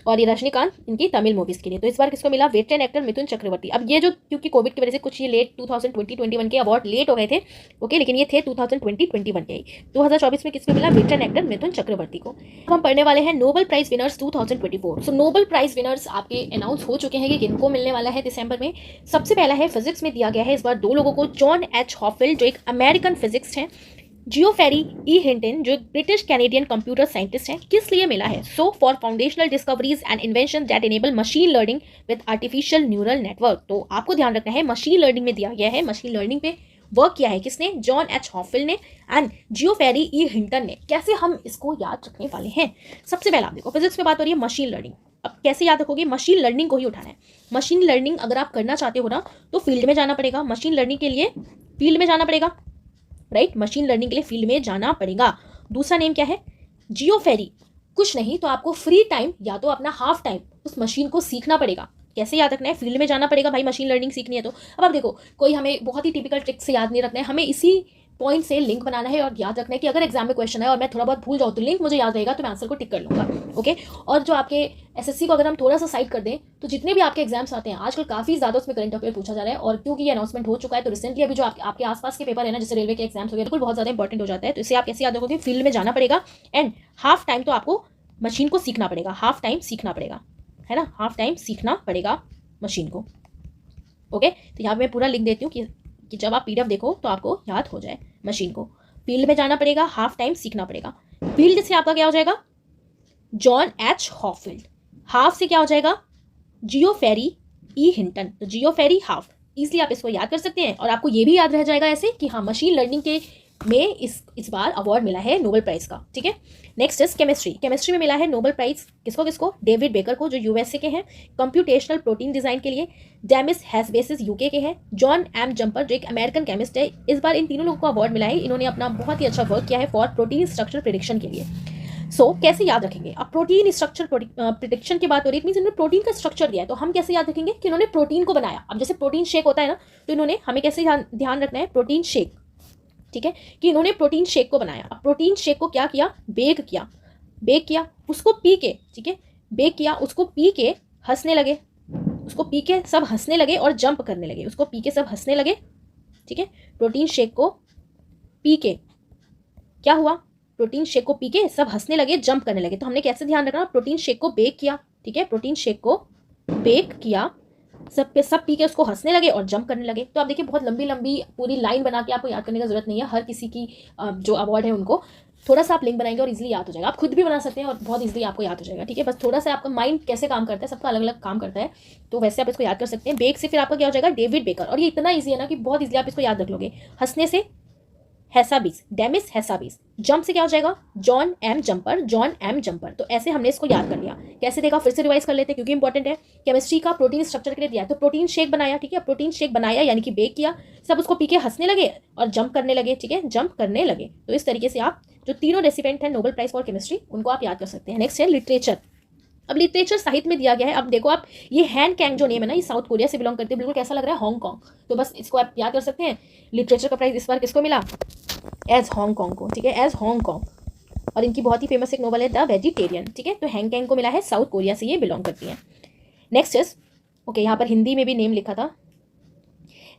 और ये रजनीकांत इनकी तमिल मूवीज के लिए। तो इस बार किसको मिला? Veteran actor Mithun Chakraborty. अब ये जो क्योंकि कोविड की वजह से कुछ ये लेट 2020-21 के अवार्ड लेट हो गए थे, ओके, लेकिन ये थे 2020-21 के। 2024 में किसको मिला? वेटरन एक्टर मिथुन चक्रवर्ती को। अब हम पढ़ने वाले हैं नोबेल प्राइज विनर्स 2024। सो नोबेल प्राइज विनर्स आपके अनाउंस हो चुके हैं कि किनको मिलने वाला है दिसंबर में। सबसे पहला है फिजिक्स में दिया गया है इस बार 2 लोगों को। जॉन एच हॉफिल्ड जो एक अमेरिकन फिजिक्स हैं, जियोफेरी ई हिंटन जो एक ब्रिटिश कैनेडियन कंप्यूटर साइंटिस्ट हैं। किस लिए मिला है? So for foundational discoveries and invention that enable machine learning with artificial neural network. तो आपको ध्यान रखना है, मशीन लर्निंग में दिया गया है, मशीन लर्निंग पे वर्क किया है किसने? जॉन एच हॉफिल्ड ने एंड जियोफेरी ई हिंटन ने। कैसे हम इसको याद रखने वाले हैं? सबसे पहला आप देखो, फिजिक्स में बात हो रही है मशीन लर्निंग। अब कैसे याद रखोगे? मशीन लर्निंग को ही उठाना है। मशीन लर्निंग अगर आप करना चाहते हो ना, तो फील्ड में जाना पड़ेगा। मशीन लर्निंग के लिए फील्ड में जाना पड़ेगा, राइट। मशीन लर्निंग के लिए फील्ड में जाना पड़ेगा। दूसरा नेम क्या है? जियोफेरी। कुछ नहीं तो आपको फ्री टाइम या तो अपना हाफ टाइम उस मशीन को सीखना पड़ेगा। कैसे याद रखना है? फील्ड में जाना पड़ेगा भाई, मशीन लर्निंग सीखनी है तो। अब आप देखो, कोई हमें बहुत ही टिपिकल ट्रिक से याद नहीं रखना है, हमें इसी पॉइंट से लिंक बनाना है और याद रखना है कि अगर एग्जाम में क्वेश्चन है और मैं थोड़ा बहुत भूल जाऊँ तो लिंक मुझे याद रहेगा, तो मैं आंसर को टिक कर लूँगा, ओके। और जो आपके एसएससी को अगर हम थोड़ा सा साइड कर दें, तो जितने भी आपके एग्जाम्स आते हैं आजकल काफ़ी ज़्यादा उसमें करंट अफेयर पूछा जा रहा है। और क्योंकि ये अनाउंसमेंट हो चुका है, तो रिसेंटली अभी जो आपके आसपास के पेपर है ना, जैसे रेलवे के एग्जाम्स वगैरह, बिल्कुल बहुत ज़्यादा इंपॉर्टेंट हो जाता है। तो इसे आप कैसे याद रखोगे? फील्ड में जाना पड़ेगा एंड हाफ टाइम तो आपको मशीन को सीखना पड़ेगा, हाफ टाइम सीखना पड़ेगा, है ना, हाफ टाइम सीखना पड़ेगा मशीन को, ओके। तो यहाँ मैं पूरा लिख देती हूँ कि जब आप पीडीएफ देखो तो आपको याद हो जाए। मशीन को फील्ड में जाना पड़ेगा, हाफ टाइम सीखना पड़ेगा। फील्ड से आपका क्या हो जाएगा? John H हॉफिल्ड। हाफ से क्या हो जाएगा? जियोफेरी ई हिंटन। तो जियोफेरी हाफ, ईजिली आप इसको याद कर सकते हैं और आपको ये भी याद रह जाएगा ऐसे कि हाँ मशीन लर्निंग के में इस बार अवार्ड मिला है नोबेल प्राइज़ का, ठीक है। Next is chemistry. केमिस्ट्री में मिला है नोबेल प्राइज़ किसको डेविड बेकर को, जो यूएसए के हैं, कंप्यूटेशनल प्रोटीन डिज़ाइन के लिए। डेमिस हैसबेसिस यूके के हैं। जॉन एम जंपर जो एक अमेरिकन केमिस्ट है। इस बार इन तीनों लोगों को अवार्ड मिला है, इन्होंने अपना बहुत ही अच्छा वर्क किया है फॉर प्रोटीन स्ट्रक्चर प्रिडिक्शन के लिए। कैसे याद रखेंगे? अब प्रोटीन स्ट्रक्चर प्रिडिक्शन की बात हो रही है, मीन्स इन्होंने प्रोटीन का स्ट्रक्चर दिया है, तो हम कैसे याद रखेंगे कि इन्होंने प्रोटीन को बनाया। अब जैसे प्रोटीन शेक होता है ना, तो इन्होंने हमें कैसे ध्यान रखना है, प्रोटीन शेक, ठीक है, कि इन्होंने प्रोटीन शेक को बनाया। अब प्रोटीन शेक को क्या किया, बेक किया, उसको पी के, ठीक है, बेक किया, उसको पी के हंसने लगे, उसको पी के सब हंसने लगे और जंप करने लगे, उसको पी के सब हंसने लगे, ठीक है। प्रोटीन शेक को पी के क्या हुआ, प्रोटीन शेक को पी के सब हंसने लगे, जंप करने लगे। तो हमने कैसे ध्यान रखना, प्रोटीन शेक को बेक किया, ठीक है, प्रोटीन शेक को बेक किया, सब पी के उसको हंसने लगे और जंप करने लगे। तो आप देखिए बहुत लंबी लंबी पूरी लाइन बना के आपको याद करने की जरूरत नहीं है। हर किसी की जो अवार्ड है उनको थोड़ा सा आप लिंक बनाएंगे और इजीली याद हो जाएगा। आप खुद भी बना सकते हैं और बहुत इजीली आपको याद हो जाएगा, ठीक है। बस थोड़ा सा आपका माइंड कैसे काम करता है, सबका अलग अलग काम करता है, तो वैसे आप इसको याद कर सकते हैं। बेक से फिर आपका क्या हो जाएगा, डेविड बेकर, और ये इतना ईजी है ना कि बहुत ईजिली आप इसको याद रख लोगे। हंसने से हैसाबीस, डेमिस हैसाबीस। जंप से क्या हो जाएगा, जॉन एम जंपर। तो ऐसे हमने इसको याद कर लिया। कैसे देखा, फिर से रिवाइज कर लेते हैं क्योंकि इंपॉर्टेंट है। केमिस्ट्री का प्रोटीन स्ट्रक्चर के लिए दिया है, तो प्रोटीन शेक बनाया, ठीक है, प्रोटीन शेक बनाया यानी कि बेक किया, सब उसको पी के हंसने लगे और जंप करने लगे, ठीक है, जंप करने लगे। तो इस तरीके से आप जो तीनों रेसिपेंट हैं नोबेल प्राइज फॉर केमिस्ट्री, उनको आप याद कर सकते हैं। नेक्स्ट है लिटरेचर। अब लिटरेचर साहित्य में दिया गया है। अब देखो आप, ये हैन कैंग जो नेम है ना, ये साउथ कोरिया से बिलोंग करते हैं, बिल्कुल कैसा लग रहा है, हांगकांग। तो बस इसको आप याद कर सकते हैं। लिटरेचर का प्राइज इस बार किसको मिला, एज हांगकांग को, ठीक है, एज हांगकांग। और इनकी बहुत ही फेमस एक नोवेल है द वेजिटेरियन, ठीक है। तो हैंग कैंग को मिला है, साउथ कोरिया से ये बिलोंग करती हैं। नेक्स्ट इज ओके, यहाँ पर हिंदी में भी नेम लिखा था।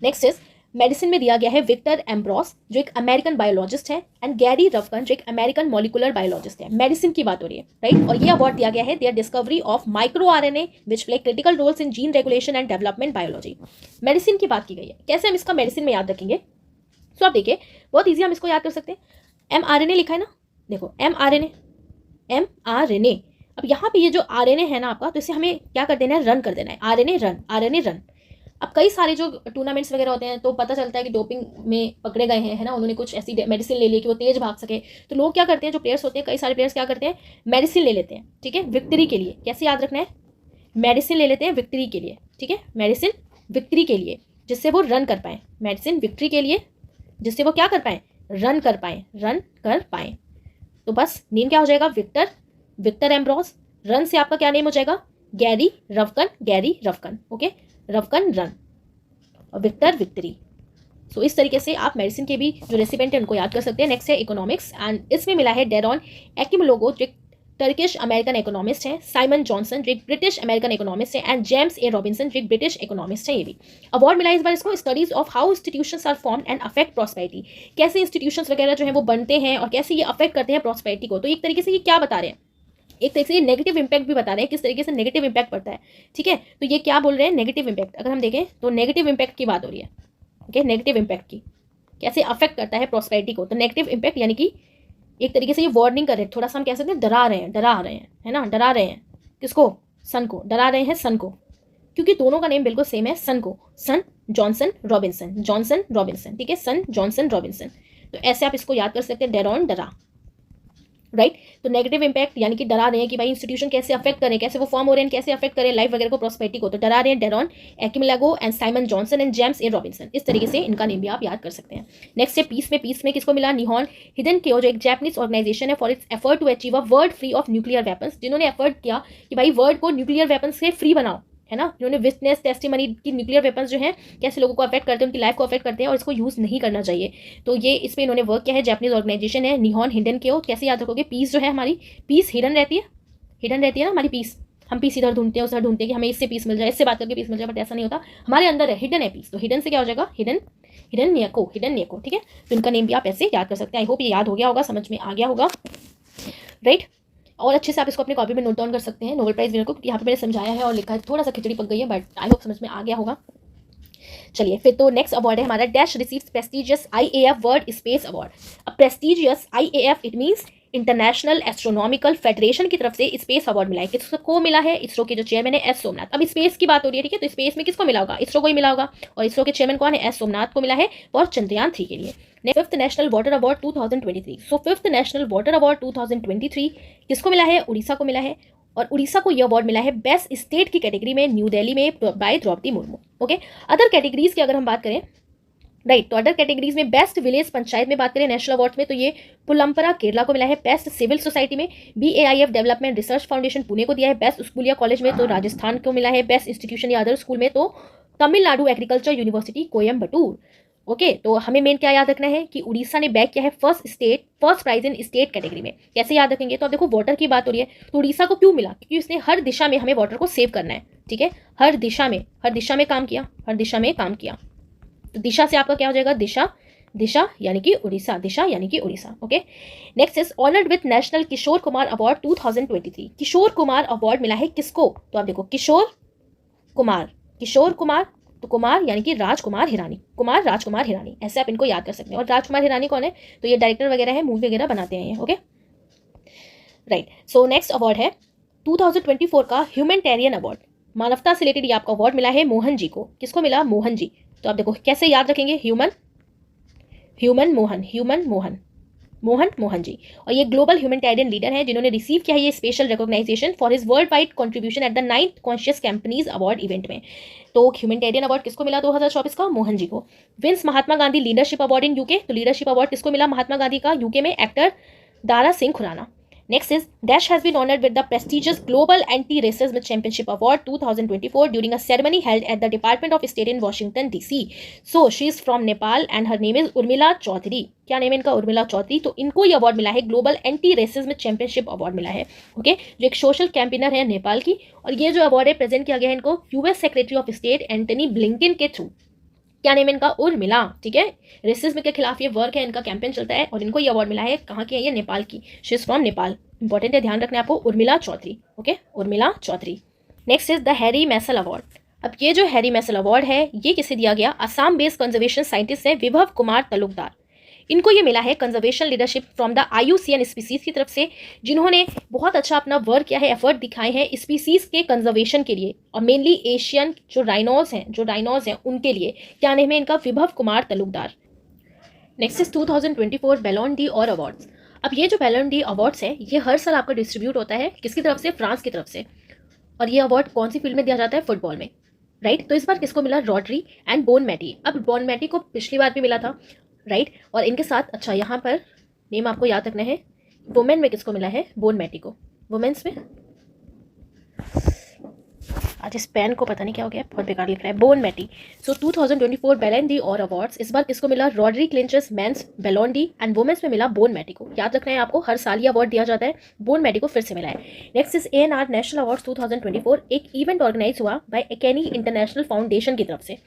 नेक्स्ट इज मेडिसिन में दिया गया है विक्टर एम्ब्रोस जो एक अमेरिकन बायोलॉजिस्ट है, एंड गैरी रफकन जो एक अमेरिकन मॉलिकुलर बायोलॉजिस्ट है। मेडिसिन की बात हो रही है, राइट। और ये अवार्ड दिया गया है their discovery of micro RNA which play critical roles in gene regulation and development biology. Medicine की बात की गई है, कैसे हम इसका मेडिसिन में याद रखेंगे। तो आप देखिए बहुत ईजी हम इसको याद कर सकते हैं। mRNA लिखा है ना, देखो mRNA। अब यहाँ पे ये जो RNA है ना आपका, तो इसे हमें क्या कर देना है, रन कर देना है, RNA रन। अब कई सारे जो टूर्नामेंट्स वगैरह होते हैं तो पता चलता है कि डोपिंग में पकड़े गए हैं, है ना, उन्होंने कुछ ऐसी मेडिसिन ले ली कि वो तेज भाग सके। तो लोग क्या करते हैं, जो प्लेयर्स होते हैं, कई सारे प्लेयर्स क्या करते हैं, मेडिसिन ले लेते हैं, ठीक है, विक्ट्री के लिए। कैसे याद रखना है, मेडिसिन ले लेते हैं विक्ट्री के लिए, ठीक है, मेडिसिन विक्ट्री के लिए, जिससे वो रन कर पाएँ, मेडिसिन विक्ट्री के लिए, जिससे वो क्या कर पाएँ, रन कर पाएँ। तो बस नेम क्या हो जाएगा, विक्टर एम्ब्रोस। रन से आपका क्या नेम हो जाएगा, गैरी रफकन, ओके, रफकन रन और विक्टर विक्ट्री। सो इस तरीके से आप मेडिसिन के भी जो रेसिपेंट है उनको याद कर सकते हैं। नेक्स्ट है इकोनॉमिक्स, एंड इसमें मिला है डेरॉन एक्टिमोलोगो जो एक टर्किश अमेरिकन इकोनॉमिस्ट है, साइमन जॉनसन जो एक ब्रिटिश अमेरिकन इकोनॉमिस्ट है, एंड जेम्स ए रॉबिन्सन जो एक ब्रिटिश इकोनॉमिस्ट है। ये भी अवार्ड मिला है इस बार इसको, studies of how institutions are formed and affect prosperity. कैसे इंस्टीट्यूशंस वगैरह जो है वो बनते हैं और कैसे ये अफेक्ट करते हैं प्रॉस्पेरिटी को। तो एक तरीके से ये क्या बता रहे हैं, एक तरीके से नेगेटिव इंपैक्ट भी बता रहे हैं, किस तरीके से नेगेटिव इंपैक्ट पड़ता है, ठीक है। तो ये क्या बोल रहे हैं, नेगेटिव इंपैक्ट। अगर हम देखें तो नेगेटिव इंपैक्ट की बात हो रही है, ओके, नेगेटिव इंपैक्ट की, कैसे अफेक्ट करता है प्रॉस्पेरिटी को। तो नेगेटिव इंपैक्ट यानी कि एक तरीके से ये वार्निंग कर रहे हैं, थोड़ा सा हम कह सकते हैं डरा रहे हैं, है ना, डरा रहे हैं किसको, सन को, डरा रहे हैं सन को, क्योंकि दोनों का नेम बिल्कुल सेम है, सन को, सन जॉनसन रॉबिन्सन, ठीक है, सन जॉनसन रॉबिन्सन। तो ऐसे आप इसको याद कर सकते हैं, डेरॉन डरा, राइट। तो नेगेटिव इंपैक्ट यानी कि डरा रहे हैं कि भाई इंस्टीट्यूशन कैसे अफेक्ट करें, कैसे वो फॉर्म हो रहे हैं, कैसे अफेक्ट करें लाइफ वगैरह को, प्रॉस्पेरिटी को। तो डरा रहे हैं डेरॉन एक्टिमोलोगो and Simon Johnson and James A Robinson. इस तरीके से इनका नेम भी आप याद कर सकते हैं। नेक्स्ट है पीस में किसको मिला, निहॉन हिडेनकेओ जो एक जैपनीज ऑर्गेनाइजेशन है for its effort to achieve a world free of nuclear weapons, जिन्होंने एफर्ट किया कि भाई वर्ल्ड को न्यूक्लियर वेपन्स से फ्री बनाओ, है ना। जिन्होंने विटनेस टेस्टिमनी की न्यूक्लियर वेपन्स जो हैं कैसे लोगों को अफेक्ट करते हैं, उनकी लाइफ को अफेक्ट करते हैं और इसको यूज़ नहीं करना चाहिए। तो ये इस पर इन्होंने वर्क किया है, जापानीज ऑर्गेनाइजेशन है निहॉन हिडेनकेओ। कैसे याद रखोगे, पीस जो है हमारी, पीस हिडन रहती है ना हमारी पीस। हम पीस इधर ढूंढते हैं उधर ढूंढते हैं कि हमें इससे पीस मिल जाए, इससे बात करके पीस मिल जाए, बट ऐसा नहीं होता, हमारे अंदर है, हिडन है पीस। तो हिडन से क्या हो जाएगा, हिडननिएको, ठीक है। तो इनका नेम भी आप ऐसे याद कर सकते हैं। आई होप ये याद हो गया होगा, समझ में आ गया होगा, राइट। और अच्छे से आप इसको अपने कॉपी में नोट डाउन कर सकते हैं नोबेल प्राइज विनर को, क्योंकि यहाँ पे मैंने समझाया है और लिखा है, थोड़ा सा खिचड़ी पक गई है, बट आई होप समझ में आ गया होगा। चलिए फिर तो नेक्स्ट अवार्ड है हमारा, dash receives prestigious IAF world space award. अब prestigious IAF it means international astronomical federation की तरफ से स्पेस अवार्ड मिला है। किसको मिला है? इसरो के जो चेयरमैन है एस सोमनाथ। अब स्पेस की बात हो रही है, ठीक है, तो स्पेस में किसको मिला होगा? इसरो को ही मिला होगा। और इसरो के चेयरमैन कौन है? एस सोमनाथ को मिला है फॉर चंद्रयान 3 के लिए। Fifth national water award 2023। So fifth national water award 2023 किसको मिला है? उड़ीसा को मिला है। और उड़ीसा को यह अवार्ड मिला है बेस्ट स्टेट की कैटेगरी में न्यू दिल्ली में by Droupadi Murmu. Okay, other categories की अगर हम बात करें, राइट, तो अदर कैटेगरीज में बेस्ट विलेज पंचायत में बात करें नेशनल अवार्ड्स में, तो ये पुलम्परा केरला को मिला है। बेस्ट सिविल सोसाइटी में BAIF development research foundation Pune को दिया है। बेस्ट स्कूल या कॉलेज में तो राजस्थान को मिला है। बेस्ट इंस्टीट्यूशन या अदर स्कूल में तो Tamil Nadu agriculture university Coimbatore. Okay, तो हमें मेन क्या याद रखना है कि उड़ीसा ने बैक किया है first prize in state category में। कैसे याद रखेंगे? तो अब देखो वाटर की बात हो रही है, तो उड़ीसा को क्यों मिला? क्योंकि उसने हर दिशा में हमें वाटर को सेव करना है, ठीक है, हर दिशा में काम किया, हर दिशा में काम किया। तो दिशा से आपका क्या हो जाएगा? दिशा यानी कि उड़ीसा, दिशा यानी कि Orissa. Okay, next is honoured with national Kishore Kumar award 2023। Kishore Kumar award मिला है किसको? तो आप देखो किशोर कुमार, तो कुमार यानी कि राजकुमार हिरानी, कुमार राजकुमार हिरानी, ऐसे आप इनको याद कर सकते हैं। और राजकुमार हिरानी कौन है? तो ये डायरेक्टर वगैरह है, मूवी वगैरह बनाते हैं ये। Okay, right. So next award है 2024 का ह्यूमैनिटेरियन अवार्ड, मानवता से रिलेटेड ये आपका अवार्ड मिला है मोहन जी को। किसको मिला? मोहन जी। तो आप देखो कैसे याद रखेंगे? मोहन जी। और ये ग्लोबल ह्यूमैनिटेरियन लीडर हैं जिन्होंने रिसीव किया है ये special recognition for his worldwide contribution at the 9th conscious companies award event में। तो ह्यूमैनिटेरियन अवार्ड किसको मिला 2024 का? मोहन जी को। Wins Mahatma Gandhi leadership award in UK, तो लीडरशिप अवार्ड किसको मिला महात्मा गांधी का? यूके में actor Dara Singh Khurana. Next is Dash has been honored with the prestigious Global Anti-Racism Championship Award 2024 during a ceremony held at the Department of State in Washington DC. So she is from Nepal and her name is Urmila Chaudhary. क्या नेम है इनका? उर्मिला चौधरी। तो इनको ये अवार्ड मिला है, global anti racism championship award मिला है। ओके, जो एक सोशल कैंपेनर है नेपाल की। और ये जो अवार्ड है प्रेजेंट किया गया है इनको US secretary of state Antony Blinken के थ्रू। क्या नेम है इनका? उर्मिला, ठीक है। रेसिज्म के खिलाफ ये वर्क है, इनका कैंपेन चलता है और इनको ये अवार्ड मिला है। कहाँ की है ये? नेपाल की। She is from Nepal. Important है, ध्यान रखना है आपको, Urmila Chaudhary. Okay, Urmila Chaudhary. Next is the Harry Messel award. अब ये जो हैरी मैसल अवार्ड है ये किसे दिया गया? असम बेस्ड कंजर्वेशन साइंटिस्ट है विभव कुमार तलुकदार। इनको ये मिला है conservation leadership from the IUCN species की तरफ से, जिन्होंने बहुत अच्छा अपना वर्क किया है, एफर्ट दिखाए हैं स्पीसीज के कंजर्वेशन के लिए, और मेनली एशियन जो राइनोज हैं उनके लिए। क्या नेम है इनका? Vibhav Kumar Talukdar. Next is 2024 Ballon d'Or awards. अब ये जो बैलोन डी अवार्ड्स है ये हर साल आपका डिस्ट्रीब्यूट होता है, किसकी तरफ से? फ्रांस की तरफ से। और ये अवार्ड कौन सी फील्ड में दिया जाता है? फुटबॉल में, राइट। तो इस बार किसको मिला? Rodri and Bonmati. अब बोनमैटी को पिछली बार भी मिला था, राइट। और इनके साथ, अच्छा यहाँ पर नेम आपको याद रखना है, वुमेन में किसको मिला है? बोनमैटी को। वुमेन्स में आज इस पेन को पता नहीं क्या हो गया, बहुत बेकार लिख रहा है, Bonmati. So 2024 Ballon d'Or awards इस बार किसको मिला? Rodri clinches men's Ballon d and women's में मिला बोनमैटी को। याद रखना है आपको, हर साल ये अवार्ड दिया जाता है, बोनमैटी को फिर से मिला है। Next is ANR national awards 2024। एक इवेंट ऑर्गेनाइज हुआ बाय एकेनी इंटरनेशनल फाउंडेशन की तरफ से,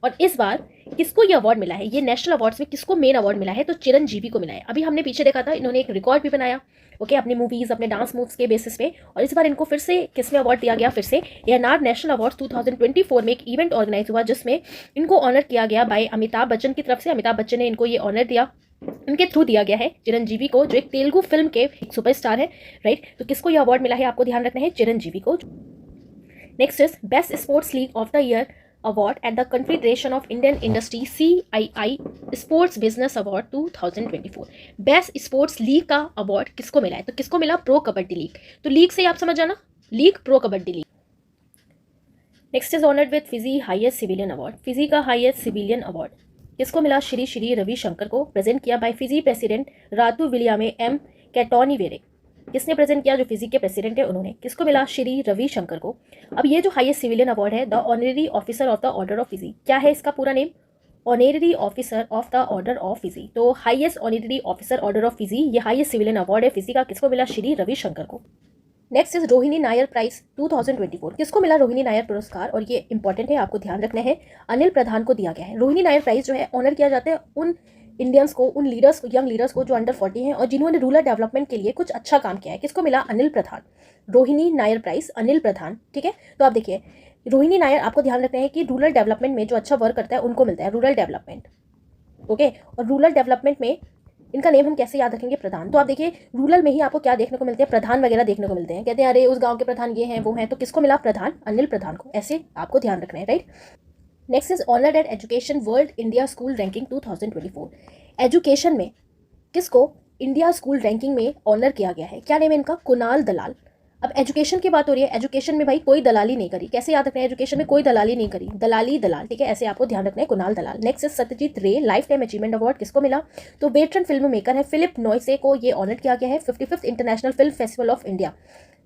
और इस बार किसको ये अवार्ड मिला है? ये नेशनल अवार्ड्स में किसको मेन अवार्ड मिला है? तो चिरंजीवी को मिला है। अभी हमने पीछे देखा था इन्होंने एक रिकॉर्ड भी बनाया, ओके, अपनी मूवीज, अपने डांस मूव्स के बेसिस पे, और इस बार इनको फिर से किसमें अवार्ड दिया गया? फिर से ANR नेशनल अवार्ड्स 2024 में एक इवेंट ऑर्गेनाइज हुआ जिसमें इनको ऑनर किया गया बाय अमिताभ बच्चन की तरफ से। अमिताभ बच्चन ने इनको ये ऑनर दिया, उनके थ्रू दिया गया है चिरंजीवी को, जो एक तेलुगु फिल्म के सुपरस्टार है, राइट। तो किसको ये अवार्ड मिला है? आपको ध्यान रखना है, चिरंजीवी को। Next is best sports league of the year award at the confederation of Indian industry CII sports business award 2024। Best sports league का अवार्ड किसको मिला है? तो किसको मिला? Pro kabaddi league. तो लीग से आप समझ जाना, league pro kabaddi league. Next is honoured with Fiji highest civilian award. Fiji का हाईएस्ट सिविलियन अवार्ड किसको मिला? श्री रविशंकर को, प्रेजेंट किया bye Fiji president Ratu Wiliame M Katonivere. किसने प्रेजेंट किया? जो फिजी के प्रेसिडेंट है उन्होंने। किसको मिला? श्री रविशंकर को। अब ये जो हाईएस्ट सिविलियन अवार्ड है, the honorary officer of the order of Fiji, क्या है इसका पूरा name? Honorary officer of the order of Fiji. तो highest honorary officer order of Fiji, ये हाईएस्ट सिविलियन अवार्ड है फिजी का। किसको मिला? श्री रविशंकर को। Next is Rohini Nayyar prize 2024। किसको मिला रोहिणी नायर पुरस्कार? और ये इंपॉर्टेंट है, आपको ध्यान रखना है, अनिल प्रधान को दिया गया है। रोहिणी नायर प्राइज जो है ऑनर किया जाता है उन इंडियंस को, उन लीडर्स को, यंग लीडर्स को जो अंडर 40 हैं और जिन्होंने रूरल डेवलपमेंट के लिए कुछ अच्छा काम किया है। किसको मिला? अनिल प्रधान। रोहिणी नायर प्राइज, अनिल प्रधान, ठीक है। तो आप देखिए रोहिणी नायर, आपको ध्यान रखना है कि रूरल डेवलपमेंट में जो अच्छा वर्क करता है उनको मिलता है रूरल डेवलपमेंट, ओके। और रूरल डेवलपमेंट में इनका नेम हम कैसे याद रखेंगे? प्रधान। तो आप देखिए रूरल में ही आपको क्या देखने को मिलते हैं? प्रधान वगैरह देखने को मिलते हैं। कहते हैं अरे उस गांव के प्रधान ये हैं वो हैं, तो किसको मिला? प्रधान, अनिल प्रधान को। ऐसे आपको ध्यान रखना है, right. Next is honoured at education world India school ranking 2024। Education में किसको इंडिया स्कूल रैंकिंग में ऑनर किया गया है? क्या नेम है इनका? कुणाल दलाल। अब एजुकेशन की बात हो रही है, एजुकेशन में भाई कोई दलाली नहीं करी। कैसे याद रखना है? एजुकेशन में कोई दलाली नहीं करी, दलाली दलाल, ठीक है, ऐसे आपको ध्यान रखना है, कुणाल दलाल। नेक्स्ट इज सत्यजीत रे लाइफ टाइम अचीवमेंट अवार्ड किसको मिला? तो वेटरन फिल्म मेकर है फिलिप नॉइसे को ये ऑनर किया गया है 55th international film festival of India.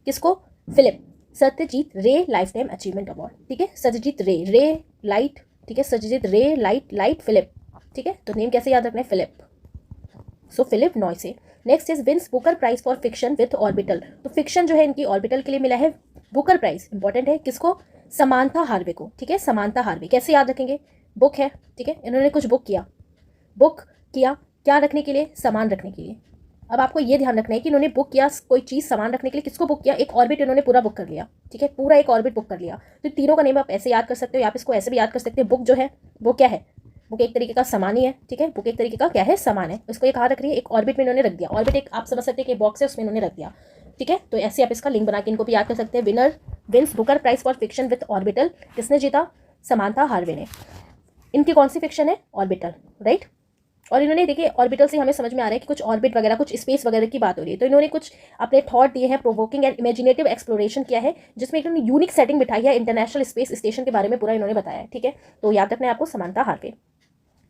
किसको? फिलिप सत्यजीत रे लाइफ टाइम अचीवमेंट अवार्ड, ठीक है। सत्यजीत रे लाइट, ठीक है, सत्यजीत रे लाइट फिलिप, ठीक है। तो नेम कैसे याद रखना है? Philip, so Philip Noise. Next is wins Booker prize for fiction with Orbital. तो फिक्शन जो है इनकी ऑर्बिटल के लिए मिला है बुकर प्राइज, इंपॉर्टेंट है। किसको? समांथा हार्वे को, ठीक है, समांथा हार्वे। कैसे याद रखेंगे? बुक है, ठीक है, इन्होंने कुछ बुक किया क्या रखने के लिए? सामान रखने के लिए। अब आपको ये ध्यान रखना है कि इन्होंने बुक किया कोई चीज़ सामान रखने के लिए। किसको बुक किया? एक ऑर्बिट इन्होंने पूरा बुक कर लिया, ठीक है, पूरा एक ऑर्बिट बुक कर लिया। तो तीनों का नेम आप ऐसे याद कर सकते हो, आप इसको ऐसे भी याद कर सकते हैं। बुक जो है वो क्या है? बुक एक तरीके का सामान ही है, ठीक है, बुक एक तरीके का क्या है? सामान है। इसको ये कहाँ रख रही है? एक ऑर्बिट में इन्होंने रख दिया। ऑर्बिट एक आप समझ सकते हैं कि बॉक्स है, उसमें इन्होंने रख दिया, ठीक है। तो ऐसे आप इसका लिंक बना के इनको भी याद कर सकते हैं। Winner wins Booker prize for fiction with Orbital, किसने जीता? समांथा हार्वे ने। इनकी कौन सी फिक्शन है? Orbital, right. और इन्होंने देखिए ऑर्बिटल से हमें समझ में आ रहा है कि कुछ ऑर्बिट वगैरह कुछ स्पेस वगैरह की बात हो रही है। तो इन्होंने कुछ अपने थॉट दिए हैं, प्रोवोकिंग एंड इमेजिनेटिव एक्सप्लोरेशन किया है, जिसमें इन्होंने यूनिक सेटिंग बिठाई है, इंटरनेशनल स्पेस स्टेशन के बारे में पूरा इन्होंने बताया है, ठीक है। तो याद रखना है आपको Samantha Harvey.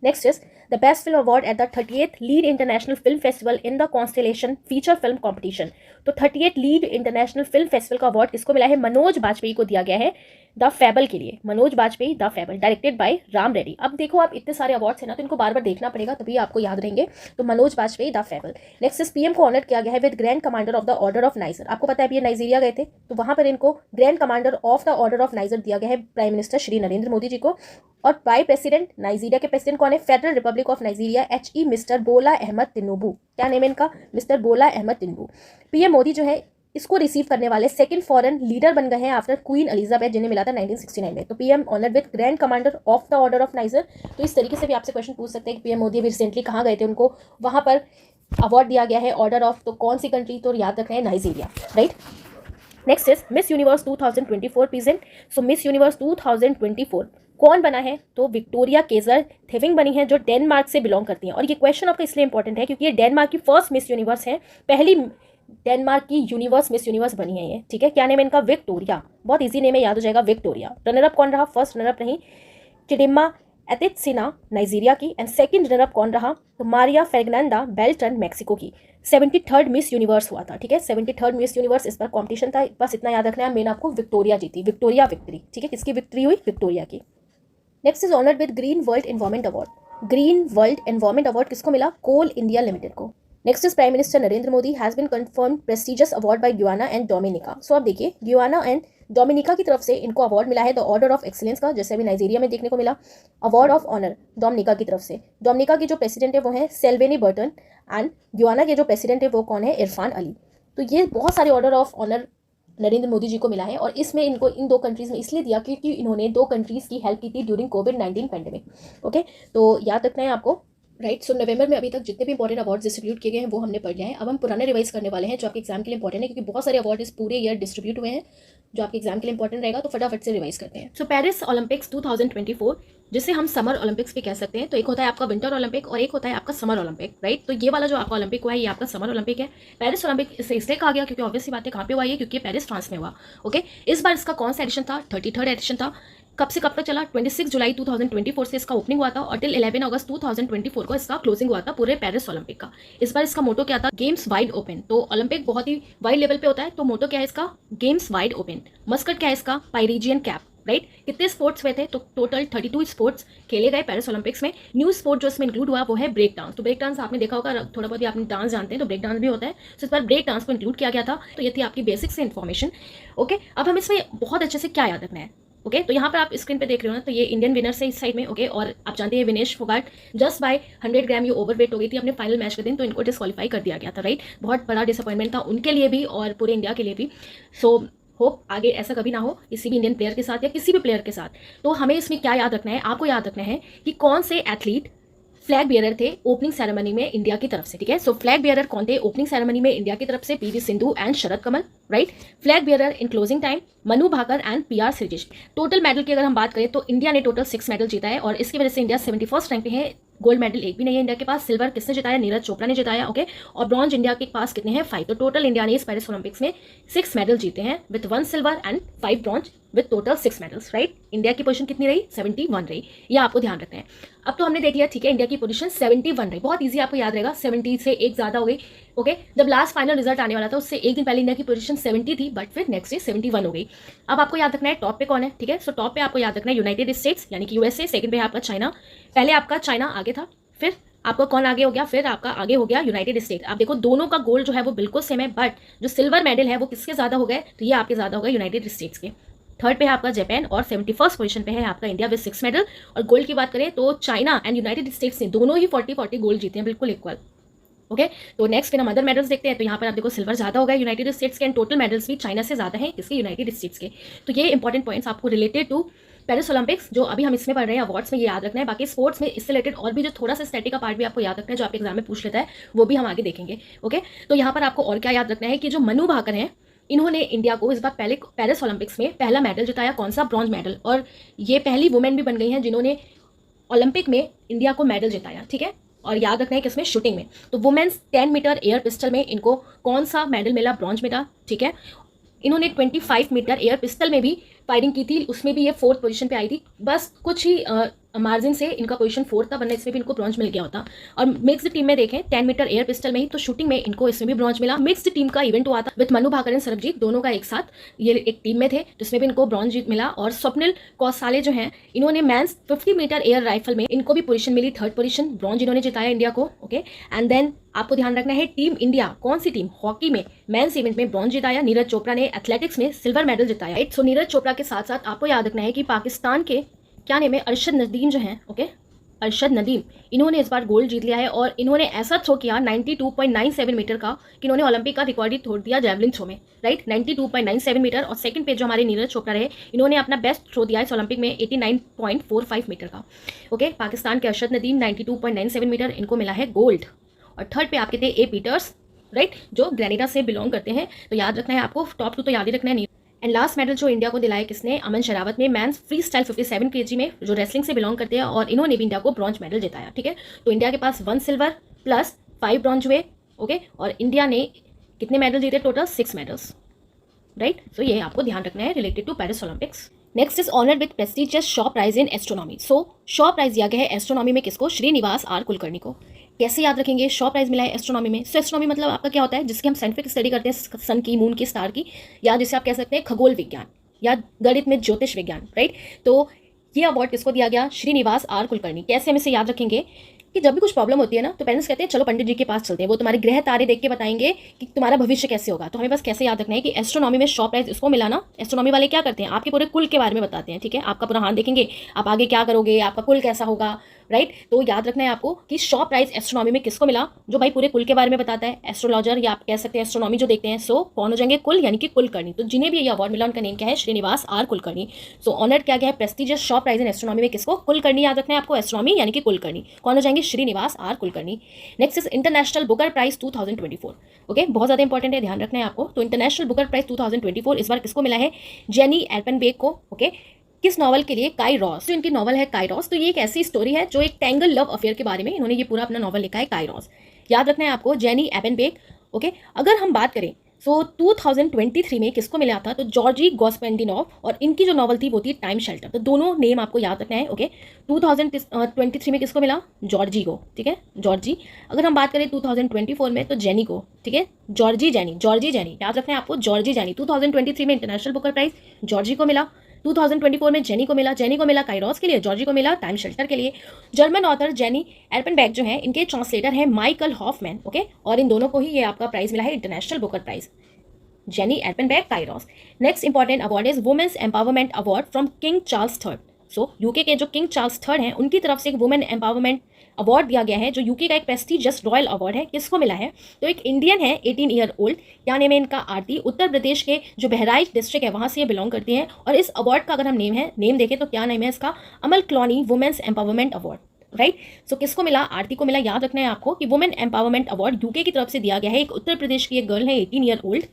Next is the Best Film Award at the 38th Lead International Film Festival in the Constellation Feature Film Competition। तो 38th lead international film festival का अवार्ड किसको मिला है? मनोज बाजपेयी को दिया गया है द फेबल के लिए। Manoj Bajpayee the fable, directed by Ram Reddy. अब देखो आप इतने सारे अवार्ड्स हैं ना, तो इनको बार बार देखना पड़ेगा तभी आपको याद रहेंगे। तो Manoj Bajpayee the fable. Next is PM को ऑनर किया गया है with grand commander of the order of Niger. आपको पता है ये नाइजीरिया गए थे, तो वहां पर इनको grand commander of the order of niger दिया गया है प्राइम मिनिस्टर श्री नरेंद्र मोदी जी को। और बाय प्रेसिडेंट, नाइजीरिया के प्रेसिडेंट कौन है? Federal Republic of Nigeria HE mister बोला अहमद तिनुबू। क्या नेम है इनका? मिस्टर बोला अहमद तिनुबू। पीएम मोदी जो है इसको रिसीव करने वाले सेकंड फॉरेन लीडर बन गए हैं आफ्टर क्वीन एलिजाबेथ, जिन्हें मिला था 1969 में। तो PM honour with grand commander of the order of Niger. तो इस तरीके से भी आपसे क्वेश्चन पूछ सकते हैं कि पीएम मोदी अभी रिसेंटली कहाँ गए थे, उनको वहां पर अवार्ड दिया गया है ऑर्डर ऑफ, तो कौन सी कंट्री? तो याद रखना है Nigeria, right. Next is miss universe 2024 present. So miss universe 2024 कौन बना है? तो विक्टोरिया केजर थेविंग बनी है, जो डेनमार्क से बिलोंग करती हैं। और ये क्वेश्चन आपका इसलिए इंपॉर्टेंट है क्योंकि ये डेनमार्क की फर्स्ट मिस यूनिवर्स है, पहली डेनमार्क की मिस यूनिवर्स बनी है ये, ठीक है। क्या नेम है इनका? विक्टोरिया। बहुत इजी नेम है, याद हो जाएगा, विक्टोरिया। रनरअप कौन रहा? फर्स्ट रनरअप रही चिडिम्मा एतित्सिना नाइजीरिया की, एंड सेकंड रनरअप कौन रहा? तो मारिया फेर्नांडा बेल्ट्रन मैक्सिको की। 73rd मिस यूनिवर्स हुआ था, ठीक है, 73rd मिस यूनिवर्स इस बार कॉम्पिटिशन था। बस इतना याद रखना है, मेन आपको विक्टोरिया जीती, विक्टोरिया विक्ट्री, ठीक है। किसकी विक्ट्री हुई? विक्टोरिया की। Next is honoured with green world environment award. Green world environment award किसको मिला? कोल इंडिया लिमिटेड को। Next is prime minister Narendra Modi has been confirm prestigious award by Guyana and Dominica. So आप देखिए गुयाना एंड डोमिनिका की तरफ से इनको अवार्ड मिला है द ऑर्डर ऑफ एक्सीलेंस का, जैसे अभी नाइजीरिया में देखने को मिला अवार्ड ऑफ ऑनर डोमिनिका की तरफ से। डोमिनिका की जो प्रेसिडेंट है वो है सेल्वेनी बर्टन, एंड गुयाना के जो प्रेसिडेंट है वो कौन है? इरफान अली। तो ये बहुत सारे order of honour Narendra Modi ji को मिला है, और इसमें इनको इन दो कंट्रीज़ में इसलिए दिया क्योंकि इन्होंने दो कंट्रीज़ की हेल्प की थी ड्यूरिंग कोविड-19 पैंडेमिक। ओके, तो याद रखना है आपको, राइट। सो नवंबर में अभी तक जितने भी इंपॉर्टेंट अवार्ड डिस्ट्रीब्यूट किए गए हैं वो हमने पढ़ लिया है। अब हम पुराने रिवाइज करने वाले हैं जो आपके एग्जाम के लिए इंपॉर्टेंट है, क्योंकि बहुत सारे अवार्ड इस पूरे ईयर डिस्ट्रीब्यूट हुए हैं जो आपके एग्जाम के लिए इंपॉर्टेंट रहेगा। तो फटाफट से रिवाइज करते हैं। सो पेरिस ओलंपिक्स 2024, जिसे हम समर ओलंपिक्स भी कह सकते हैं। तो एक होता है आपका विंटर ओलंपिक और एक होता है आपका समर ओलंपिक, राइट। तो ये वाला जो आपका ओलंपिक हुआ है ये आपका समर ओलंपिक है। पेरिस ओलंपिक इसे इसलिए कहा गया क्योंकि ऑब्वियसली बात है कहाँ पे हुआ है, क्योंकि पेरिस फ्रांस में हुआ। ओके, इस बार इसका कौन सा एडिशन था? 33rd एडिशन था। कब से कब तक चला? 26 जुलाई 2024 से इसका ओपनिंग हुआ था और टिल 11 अगस्त 2024 को इसका क्लोजिंग हुआ था पूरे पेरिस ओलंपिक का। इस बार इसका मोटो क्या था? Games wide open. तो ओलंपिक बहुत ही वाइड लेवल पे होता है, तो मोटो क्या है इसका? Games wide open. मस्कट क्या है इसका? पाइरीजियन कैप, राइट। कितने स्पोर्ट्स हुए थे? तो टोटल 32 स्पोर्ट्स खेले गए पेरिस ओलंपिक्स में। न्यू स्पोर्ट जो इसमें इंक्लूड हुआ वो है ब्रेक डांस। तो ब्रेक डांस आपने देखा होगा, थोड़ा बहुत ही आपने डांस जानते हैं, तो ब्रेक डांस भी होता है। तो इस बार ब्रेक डांस को इंक्लूड किया गया था। तो ये थी आपकी बेसिक से इन्फॉर्मेशन। ओके, अब हम इसमें बहुत अच्छे से क्या याद रखना है। ओके, तो यहाँ पर आप स्क्रीन पे देख रहे हो ना, तो ये इंडियन विनर्स है इस साइड में। ओके, और आप जानते हैं विनेश फोगाट जस्ट बाय 100 ग्राम ये ओवरवेट हो गई थी अपने फाइनल मैच के दिन, तो इनको डिस्क्वालीफाई कर दिया गया था, राइट। बहुत बड़ा डिसअपॉइंटमेंट था उनके लिए भी और पूरे इंडिया के लिए भी। सो होप आगे ऐसा कभी ना हो किसी भी इंडियन प्लेयर के साथ या किसी भी प्लेयर के साथ। तो हमें इसमें क्या याद रखना है? आपको याद रखना है कि कौन से एथलीट फ्लैग बियरर थे ओपनिंग सेरेमनी में इंडिया की तरफ से, ठीक है। सो फ्लैग बियरर कौन थे ओपनिंग सेरेमनी में इंडिया की तरफ से? PV Sindhu and Sharath Kamal, right. Flag bearer in closing time Manu Bhaker and PR Sreejesh. Total medal की अगर हम बात करें तो इंडिया ने टोटल 6 मेडल जीता है और इसकी वजह से इंडिया 71st रैंक पे है। गोल्ड मेडल एक भी नहीं है इंडिया के पास। सिल्वर किसने जिताया? नीरज चोपड़ा ने जिताया, ओके। और ब्रॉन्ज इंडिया के पास कितने हैं? 5। तो टोटल इंडिया ने इस पेरिस ओलंपिक्स में 6 मेडल जीते हैं with 1 silver and 5 bronze with total 6 medals, right. India की पोजीशन कितनी रही? 71 रही, ये आपको ध्यान रखना है। अब तो हमने देख लिया, ठीक है, इंडिया की पोजीशन 71 रही, बहुत ईजी आपको याद रहेगा, 70 से एक ज़्यादा हो गई, ओके। जब लास्ट फाइनल रिजल्ट आने वाला था उससे एक दिन पहले इंडिया की पोजीशन 70 थी, बट फिर नेक्स्ट डे 71 हो गई। अब आपको याद रखना है टॉप पे कौन है, ठीक है। सो टॉप पे आपको याद रखना है यूनाइटेड स्टेट्स यानी कि यूएसए, सेकंड पे है आपका चाइना। पहले आपका चाइना आगे था, फिर आपका कौन आगे हो गया? फिर आपका आगे हो गया यूनाइटेड स्टेट। आप देखो दोनों का गोल जो है वो बिल्कुल सेम है, बट जो सिल्वर मेडल है वो किसके ज़्यादा हो गए? तो ये आपके ज़्यादा हो गए यूनाइटेड स्टेट्स के। थर्ड पे है आपका जापान और 71st पोजीशन पे है आपका इंडिया विद 6 मेडल। और गोल्ड की बात करें तो चाइना एंड यूनाइटेड स्टेट्स ने दोनों ही 40-40 गोल्ड जीते हैं, बिल्कुल इक्वल, ओके। तो नेक्स्ट फिर हम अदर मेडल्स देखते हैं। तो यहाँ पर आप देखो सिल्वर ज़्यादा होगा यूनाइटेड स्टेट्स के एंड टोटल मेडल्स भी चाइना से ज़्यादा हैं किसके? यूनाइटेड स्टेट्स के। तो ये इंपॉर्टेंट पॉइंट्स आपको रिलेटेड टू पेरिस ओलंपिक्स जो अभी हम इसमें पढ़ रहे हैं अवार्ड्स में ये याद रखना है। बाकी स्पोर्ट्स में इससे रिलेटेड और भी जो थोड़ा सा स्टैटिक का पार्ट भी आपको याद रखना है जो आपके एग्जाम में पूछ लेता है, वो भी हम आगे देखेंगे, ओके। तो यहाँ पर आपको और क्या याद रखना है कि जो मनु भाकर हैं इन्होंने इंडिया को इस बार पहले पेरिस ओलंपिक्स में पहला मेडल जिताया। कौन सा? Bronze medal. और ये पहली वुमेन भी बन गई हैं जिन्होंने ओलंपिक में इंडिया को मेडल जिताया, ठीक है। और याद रखना है किसमें? शूटिंग में। तो वुमेन्स 10 मीटर एयर पिस्टल में इनको कौन सा मेडल मिला? ब्रॉन्ज मिला, ठीक है। इन्होंने 25 मीटर एयर पिस्टल में भी फायरिंग की थी, उसमें भी ये 4th पोजीशन पे आई थी, बस कुछ ही मार्जिन से इनका पोजीशन 4th था, वरना इसमें भी इनको ब्रॉन्ज मिल गया होता। और मिक्स्ड टीम में देखें 10 मीटर एयर पिस्टल में ही, तो शूटिंग में इनको इसमें भी ब्रॉन्ज मिला। मिक्स्ड टीम का इवेंट हुआ था विद मनु भाकर एंड सरबजीत, दोनों का एक साथ ये एक टीम में थे, जिसमें भी इनको ब्रॉन्ज मिला। और स्वप्निल कौसाले जो हैं इन्होंने मैंस 50 मीटर एयर राइफल में इनको भी पोजीशन मिली, 3rd पोजीशन, ब्रॉन्ज इन्होंने जिताया इंडिया को, ओके। एंड देन आपको ध्यान रखना है टीम इंडिया, कौन सी टीम? हॉकी में मेंस इवेंट में ब्रॉन्ज जिताया। नीरज चोपड़ा ने एथलेटिक्स में सिल्वर मेडल जिताया, राइट। सो नीरज चोपड़ा के साथ साथ आपको याद रखना है कि पाकिस्तान के क्या नेम है? अरशद नदीम जो हैं, ओके, अरशद नदीम, इन्होंने इस बार गोल्ड जीत लिया है। और इन्होंने ऐसा थ्रो किया 92.97 मीटर का कि इन्होंने ओलंपिक का रिकॉर्ड ही तोड़ दिया जेवलिन थ्रो में, राइट। 92.97 मीटर। और सेकंड पे जो हमारे नीरज चोपड़ा रहे इन्होंने अपना बेस्ट थ्रो दिया इस ओलंपिक में 89.45 मीटर का, ओके। पाकिस्तान के अरशद नदीम 92.97 मीटर, इनको मिला है गोल्ड। और थर्ड पे आपके थे ए पीटर्स, राइट, जो ग्रेनेडा से बिलोंग करते हैं। तो याद रखना है आपको, टॉप 2 तो याद ही रखना है। एंड लास्ट मेडल जो इंडिया को दिलाया किसने? अमन शरावत ने मैंस फ्री स्टाइल 57 kg में, जो रेसलिंग से बिलोंग करते हैं, और इन्होंने भी इंडिया को ब्रॉन्ज मेडल जिताया, ठीक है। तो इंडिया के पास 1 सिल्वर प्लस 5 ब्रॉन्ज हुए, ओके। और इंडिया ने कितने मेडल जीते? Total 6 medals, right. सो ये आपको ध्यान रखना है related to Paris Olympics. Next is honoured with prestigious Shaw prize in astronomy. So Shaw prize दिया गया है एस्ट्रोनॉमी में किसको? श्रीनिवास आर कुलकर्णी को। कैसे याद रखेंगे? शॉ प्राइज मिला है एस्ट्रोनॉमी में। सो एस्ट्रोनॉमी मतलब आपका क्या होता है? जिसकी हम साइंटिफिक स्टडी करते हैं सन की, मून की, स्टार की, या जिसे आप कह सकते हैं खगोल विज्ञान या गणित में ज्योतिष विज्ञान, राइट। तो ये अवार्ड किसको दिया गया? श्रीनिवास आर कुलकर्णी। कैसे हम इसे याद रखेंगे कि जब भी कुछ प्रॉब्लम होती है ना तो पेरेंट्स कहते हैं चलो पंडित जी के पास चलते हैं, वो तुम्हारे ग्रह तारे देख के बताएंगे कि तुम्हारा भविष्य कैसे होगा। तो हमें बस कैसे याद रखना है कि एस्ट्रोनॉमी में शॉ प्राइज इसको मिला ना। एस्ट्रोनॉमी वाले क्या करते हैं? आपके पूरे कुल के बारे में बताते हैं, ठीक है। आपका पूरा हाथ देखेंगे, आप आगे क्या करोगे, आपका कुल कैसा होगा, राइट। तो याद रखना है आपको कि शॉ प्राइज एस्ट्रोनॉमी में किसको मिला? जो भाई पूरे कुल के बारे में बताता है, एस्ट्रोलॉजर, या आप कह सकते हैं एस्ट्रोनॉमी जो देखते हैं। सो कौन हो जाएंगे? कुल, यानी कि कुलकर्णी। तो जिन्हें भी ये अवार्ड मिला उनका नेम क्या है? Shrinivas R Kulkarni. So honoured क्या गया है? Prestigious Shaw prize in astronomy में किसको? कुलकर्णी। याद रखना है आपको, एस्ट्रोनॉमी यानी कि कुलकर्णी। कौन हो जाएंगे? Shrinivas R Kulkarni. Next is international Booker prize 2024, okay. बहुत ज्यादा इंपॉर्टेंट है, ध्यान रखना है आपको। तो इंटरनेशनल बुकर प्राइज 2024 इस बार किसको मिला है? जेनी एल्पेनबेक को, ओके। किस नॉवल के लिए? काइरॉस। तो इनकी नॉवल है काइरॉस। तो ये एक ऐसी स्टोरी है जो एक टैंगल लव अफेयर के बारे में इन्होंने ये पूरा अपना नॉवल लिखा है, काइरॉस। याद रखना है आपको, जेनी एल्पेनबेक, ओके। अगर हम बात करें सो 2023 में किसको मिला था? तो जॉर्जी गॉस्पेंडिनोव, और इनकी जो नॉवल थी वो थी टाइम शेल्टर। तो दोनों नेम आपको याद रखना है, ओके। 2023 में किसको मिला? जॉर्जी को, ठीक है, जॉर्जी। अगर हम बात करें 2024 में तो जेनी को, ठीक है, जॉर्जी जेनी, जॉर्जी जेनी, याद रखना है आपको, जॉर्जी जेनी। 2023 में इंटरनेशनल बुकर प्राइज जॉर्जी को मिला, 2024 में जेनी को मिला। जेनी को मिला काइरॉस के लिए, जॉर्जी को मिला टाइम शेल्टर के लिए। जर्मन ऑथर जेनी एल्पेनबेक जो है, इनके ट्रांसलेटर हैं माइकल हॉफमैन, ओके। और इन दोनों को ही ये आपका प्राइज मिला है, international Booker prize, Jenny Erpenbeck, Kairos. Next important award is women's empowerment award from King Charles III। So UK के जो किंग चार्ल्स III हैं उनकी तरफ से एक वुमेन एम्पावरमेंट अवार्ड दिया गया है, जो यूके का एक प्रेस्टिजियस रॉयल अवार्ड है। किसको मिला है? तो एक इंडियन है, 18 ईयर ओल्ड, क्या नेम है इनका? आरती। उत्तर प्रदेश के जो बहराइच डिस्ट्रिक्ट है वहाँ से ये बिलोंग करती हैं। और इस अवार्ड का अगर हम नेम देखें तो क्या नेम है इसका? अमल Clooney women's empowerment award, right. सो किसको मिला, आरती को मिला। याद रखना है आपको कि वुमेन एम्पावरमेंट अवार्ड यूके की तरफ से दिया गया है। एक उत्तर प्रदेश की एक गर्ल है 18 ईयर ओल्ड,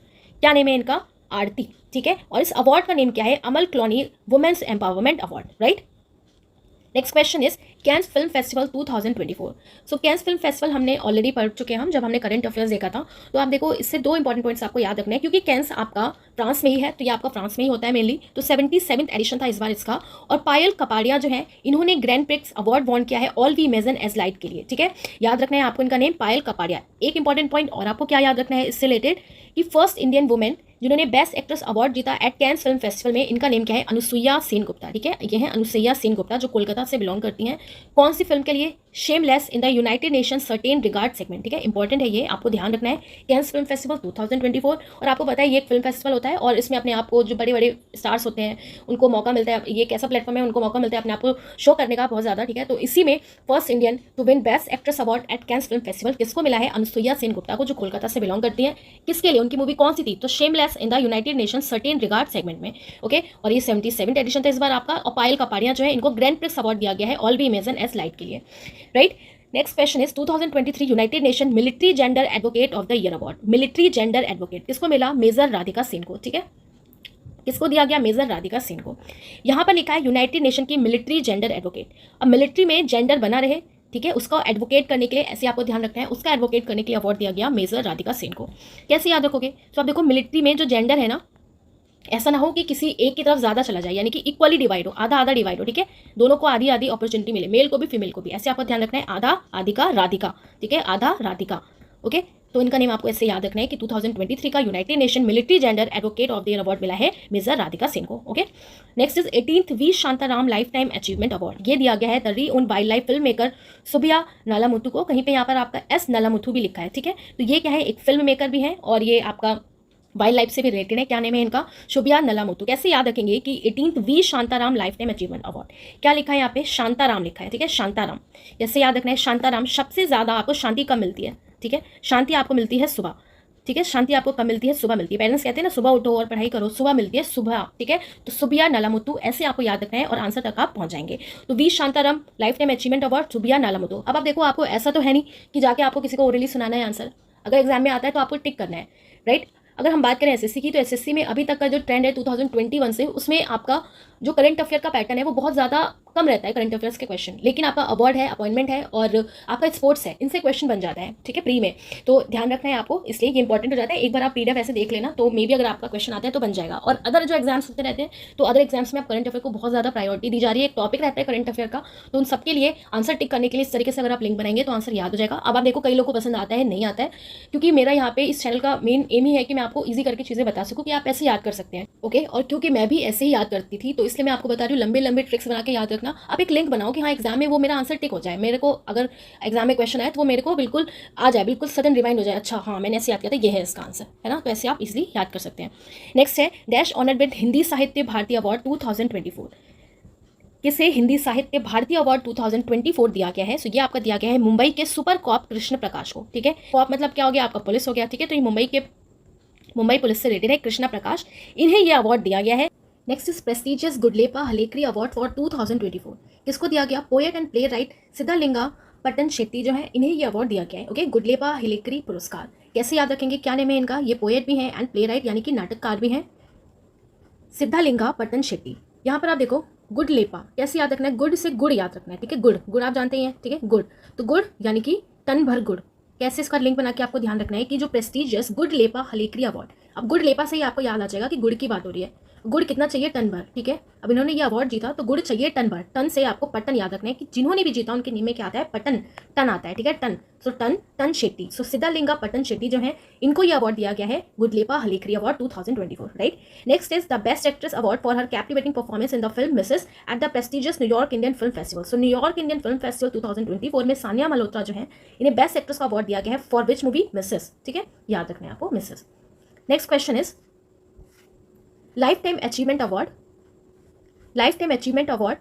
क्या नेम है इनका, आरती, ठीक है। और इस अवार्ड का नेम क्या है, Amal Clooney women's empowerment award, right. Next question is Cannes film festival 2024। So Cannes film festival हमने ऑलरेडी पढ़ चुके हैं हम, जब हमने करंट अफेयर्स देखा था। तो आप देखो, इससे दो इंपॉर्टेंट पॉइंट्स आपको याद रखने हैं, क्योंकि कैंस आपका फ्रांस में ही है, तो ये आपका फ्रांस में ही होता है मेनली। तो 77th एडिशन था इस बार इसका। और पायल कपाड़िया जो है, इन्होंने ग्रैंड प्रिक्स अवार्ड वॉन किया है all we imagine as light के लिए, ठीक है। याद रखना है आपको इनका नेम, पायल कपाड़िया। एक इंपॉर्टेंट पॉइंट और आपको क्या याद रखना है इससे रिलेटेड, कि फर्स्ट इंडियन वुमेन जिन्होंने बेस्ट एक्ट्रेस अवार्ड जीता एट कैंस फिल्म फेस्टिवल में, इनका नेम क्या है, अनुसुईया सेन गुप्ता, ठीक है। ये है अनुसुईया सेन गुप्ता, जो कोलकाता से बिलोंग करती हैं। कौन सी फिल्म के लिए, shameless in the United nation certain regard segment, ठीक है। इंपॉर्टेंट है ये, आपको ध्यान रखना है। कैंस फिल्म फेस्टिवल 2024, और आपको पता है ये एक फिल्म फेस्टिवल होता है, और इसमें अपने आप को जो बड़े बड़े स्टार्स होते हैं उनको मौका मिलता है, ये एक ऐसा प्लेटफॉर्म है, उनको मौका मिलता है अपने आप को शो करने का बहुत ज़्यादा, ठीक है। तो इसी में first Indian to win best actress award at Cannes film festival किसको मिला है, अनुसुईया सेन गुप्ता को, जो कोलकाता से बिलोंग करती है। किसके लिए, उनकी मूवी कौन सी थी, तो shameless in the United nation certain regard segment में, ओके। और ये 77th एडिशन था इस बार आपका। और पायल कपाड़िया जो है, इनको ग्रैंड प्रिक्स अवार्ड दिया गया है all we imagine as light के लिए, right. Next question is 2023 united nation military gender advocate of the year award. Military gender advocate किसको मिला, मेजर राधिका सिंह को, ठीक है। किसको दिया गया, मेजर राधिका सिंह को। यहाँ पर लिखा है यूनाइटेड नेशन की मिलिट्री जेंडर एडवोकेट। अब मिलिट्री में जेंडर बना रहे, ठीक है, उसका एडवोकेट करने के लिए, ऐसे आपको ध्यान रखना है, उसका एडवोकेट करने के लिए अवार्ड दिया गया मेजर राधिका सिंह को। कैसे याद रखोगे, तो आप देखो मिलिट्री में जो जेंडर है ना, ऐसा ना हो कि किसी एक की तरफ ज़्यादा चला जाए, यानी कि इक्वली डिवाइड हो, आधा आधा डिवाइड हो, ठीक है। दोनों को आधी आधी अपॉर्चुनिटी मिले, मेल को भी फीमेल को भी, ऐसे आपको ध्यान रखना है। आधा आधिका राधिका, ठीक है, आधा राधिका, ओके। तो इनका नेम आपको ऐसे याद रखना है कि 2023 का United nation military gender advocate of the year award मिला है मेजर राधिका सिंह को, okay. Next is 18th V Shantaram life time achievement award. ये दिया गया है the renowned wildlife filmmaker Subbiah Nallamuthu को। कहीं पे यहाँ पर आपका एस नालामुथु भी लिखा है, ठीक है। तो ये क्या है, एक फिल्म मेकर भी है, और ये आपका वाइल्ड लाइफ से भी रिलेटेड है। क्या नेम है इनका, शुभिया नलामुथु। कैसे याद रखेंगे कि 18th V Shantaram life time achievement award, क्या लिखा है यहाँ पे, शांताराम लिखा है, ठीक है, शांताराम। जैसे याद रखना है, शांताराम सबसे ज़्यादा आपको शांति कब मिलती है, ठीक है। शांति आपको मिलती है सुबह, ठीक है। शांति आपको कब मिलती है, सुबह मिलती है। पेरेंट्स कहते हैं ना सुबह उठो और पढ़ाई करो, सुबह मिलती है सुबह, ठीक है। तो सुबिया नालामुथु ऐसे आपको याद रखना है, और आंसर तक आप पहुंच जाएंगे। तो V Shantaram life time achievement award Subbiah Nallamuthu. अब आप देखो, आपको ऐसा तो है नहीं कि जाके आपको किसी को ओरली सुनाना है आंसर, अगर एग्जाम में आता है तो आपको टिक करना है, राइट। अगर हम बात करें एसएससी की, तो एसएससी में अभी तक का जो ट्रेंड है 2021 से, उसमें आपका जो करंट अफेयर का पैटर्न है वो बहुत ज़्यादा कम रहता है करंट अफेयर्स के क्वेश्चन, लेकिन आपका अवार्ड है, अपॉइंटमेंट है, और आपका स्पोर्ट्स है, इनसे क्वेश्चन बन जाता है, ठीक है, प्री में। तो ध्यान रखना है आपको, इसलिए ये इंपॉर्टेंट हो जाता है। एक बार आप पीडीएफ ऐसे देख लेना, तो मे भी अगर आपका क्वेश्चन आता है तो बन जाएगा। और अदर जो एग्जाम्स होते रहते हैं, तो अदर एग्जाम्स में आप करंट अफेयर को बहुत ज़्यादा प्रायोरिटी दी जा रही है, एक टॉपिक रहता है करंट अफेयर का, तो उन सबके लिए आंसर टिक करने के लिए इस तरीके से अगर आप लिंक बनाएंगे तो आंसर याद हो जाएगा। अब आप देखो, कई लोगों को पसंद आता है, नहीं आता है, क्योंकि मेरा यहाँ पे इस चैनल का मेन एम ही है कि मैं आपको ईजी करके चीज़ें बता सकूँ कि आप ऐसे याद कर सकते हैं, ओके। और क्योंकि मैं भी ऐसे ही याद करती थी, तो इसलिए मैं आपको बता रही हूँ, लंबे लंबे ट्रिक्स बना के याद रखना। आप एक लिंक बनाओ कि हाँ एग्जाम में वो मेरा आंसर टिक हो जाए, मेरे को अगर एग्जाम में क्वेश्चन आए तो वो मेरे को बिल्कुल आ जाए, बिल्कुल सडन रिमाइंड हो जाए, अच्छा हाँ मैंने ऐसे याद किया था, ये है इसका आंसर, है ना। तो ऐसे आप इजिली याद कर सकते हैं। नेक्स्ट है डैश ऑनर्ड विद हिंदी साहित्य भारती अवार्ड 2024। किसे हिंदी साहित्य भारती अवार्ड 2024 दिया गया है। सो ये आपका दिया गया है मुंबई के सुपर कॉप कृष्ण प्रकाश को, ठीक है। कॉप मतलब क्या हो गया, आपका पुलिस हो गया, ठीक है। तो ये मुंबई पुलिस से रिलेटेड है, कृष्णा प्रकाश, इन्हें ये अवार्ड दिया गया है। Next is prestigious Gudleppa Hallikeri award for 2024। किसको दिया गया, poet and playwright Siddhalinga Pattan Shetty जो है, इन्हें ये अवार्ड दिया गया है, ओके। गुडलेपा हलेकरी पुरस्कार कैसे याद रखेंगे, क्या नेम है इनका, ये पोएट भी हैं एंड प्ले राइट यानी कि नाटककार भी हैं, सिद्धालिंगा पट्टन शेट्टी। यहाँ पर आप देखो गुडलेपा कैसे याद रखना है, गुड से गुड़ याद रखना है, ठीक है। गुड़ आप जानते हैं, ठीक है, गुड़, तो गुड़ यानी कि टन भर गुड़। कैसे इसका लिंक बना के आपको ध्यान रखना है कि जो प्रेस्टिजियस गुडलेपा हलेकरी अवार्ड, अब गुडलेपा से ही आपको याद आ जाएगा कि गुड़ की बात हो रही है, गुड़ कितना चाहिए, टन भर, ठीक है। अब इन्होंने ये अवार्ड जीता तो गुड़ चाहिए टन भर, टन से आपको पट्टन याद रखना है कि जिन्होंने भी जीता उनके नेम में क्या आता है, पट्टन, टन आता है, ठीक है, टन। सो टन शेट्टी, सो सिद्धालिंगा पट्टन शेट्टी जो है, इनको ये अवार्ड दिया गया है Gudleppa Hallikeri award 2024, right. Next is the best actress award for her captivating performance in the film Mrs at the prestigious New York Indian film festival. So New York Indian film festival 2024 में सानिया मल्होत्रा जो है, इन्हें बेस्ट एक्ट्रेस का अवार्ड दिया गया है फॉर विच मूवी, मिसेस, ठीक है, याद रखना है आपको, Mrs. Next question is life time achievement award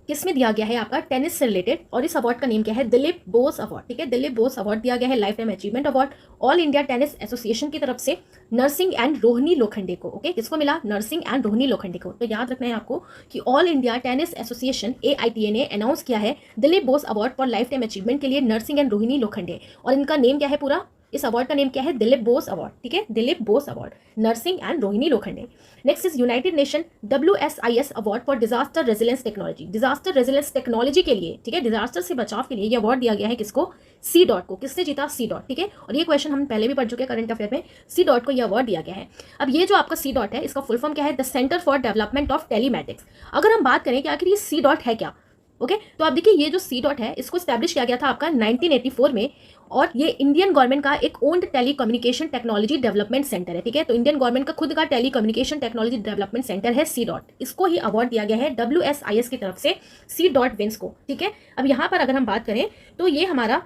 किसमें दिया गया है आपका टेनिस से रिलेटेड, और इस अवार्ड का नेम क्या है, दिलीप बोस अवार्ड, ठीक है। दिलीप बोस अवार्ड दिया गया है life time achievement award all India tennis association की तरफ से नरसिंह एंड रोहिणी लोखंडे को। ओके, किसको मिला, नरसिंह एंड रोहिणी लोखंडे को। तो याद रखना है आपको कि all India tennis association AITA ने अनाउंस किया है Dilip Bose award for life time achievement के लिए नरसिंह एंड रोहिणी लोखंडे, और इनका नेम क्या है पूरा, इस अवार्ड का नेम क्या है, दिलीप बोस अवार्ड, ठीक है, Dilip Bose award, Narasimha and Rohini Lokhande. Next is united nation WSIS award for disaster resilience technology, disaster resilience technology के लिए, ठीक है, डिजास्टर से बचाव के लिए ये अवार्ड दिया गया है किसको, C डॉट को। किसने जीता, C डॉट, ठीक है। और ये क्वेश्चन हम पहले भी पढ़ चुके हैं करंट अफेयर में, C डॉट को ये अवार्ड दिया गया है। अब ये जो आपका C डॉट है, इसका फुल फॉर्म क्या है, the centre for development of telematics. अगर हम बात करें कि आखिर ये C डॉट है क्या, ओके तो आप देखिए ये जो C डॉट है इसको स्टैब्लिश किया गया था आपका 1984 में, और ये इंडियन गवर्नमेंट का एक owned telecommunication technology development centre है, ठीक है। तो इंडियन गवर्नमेंट का खुद का telecommunication technology development centre है C डॉट, इसको ही अवार्ड दिया गया है WSIS की तरफ से C डॉट विंस को, ठीक है। अब यहाँ पर अगर हम बात करें तो ये हमारा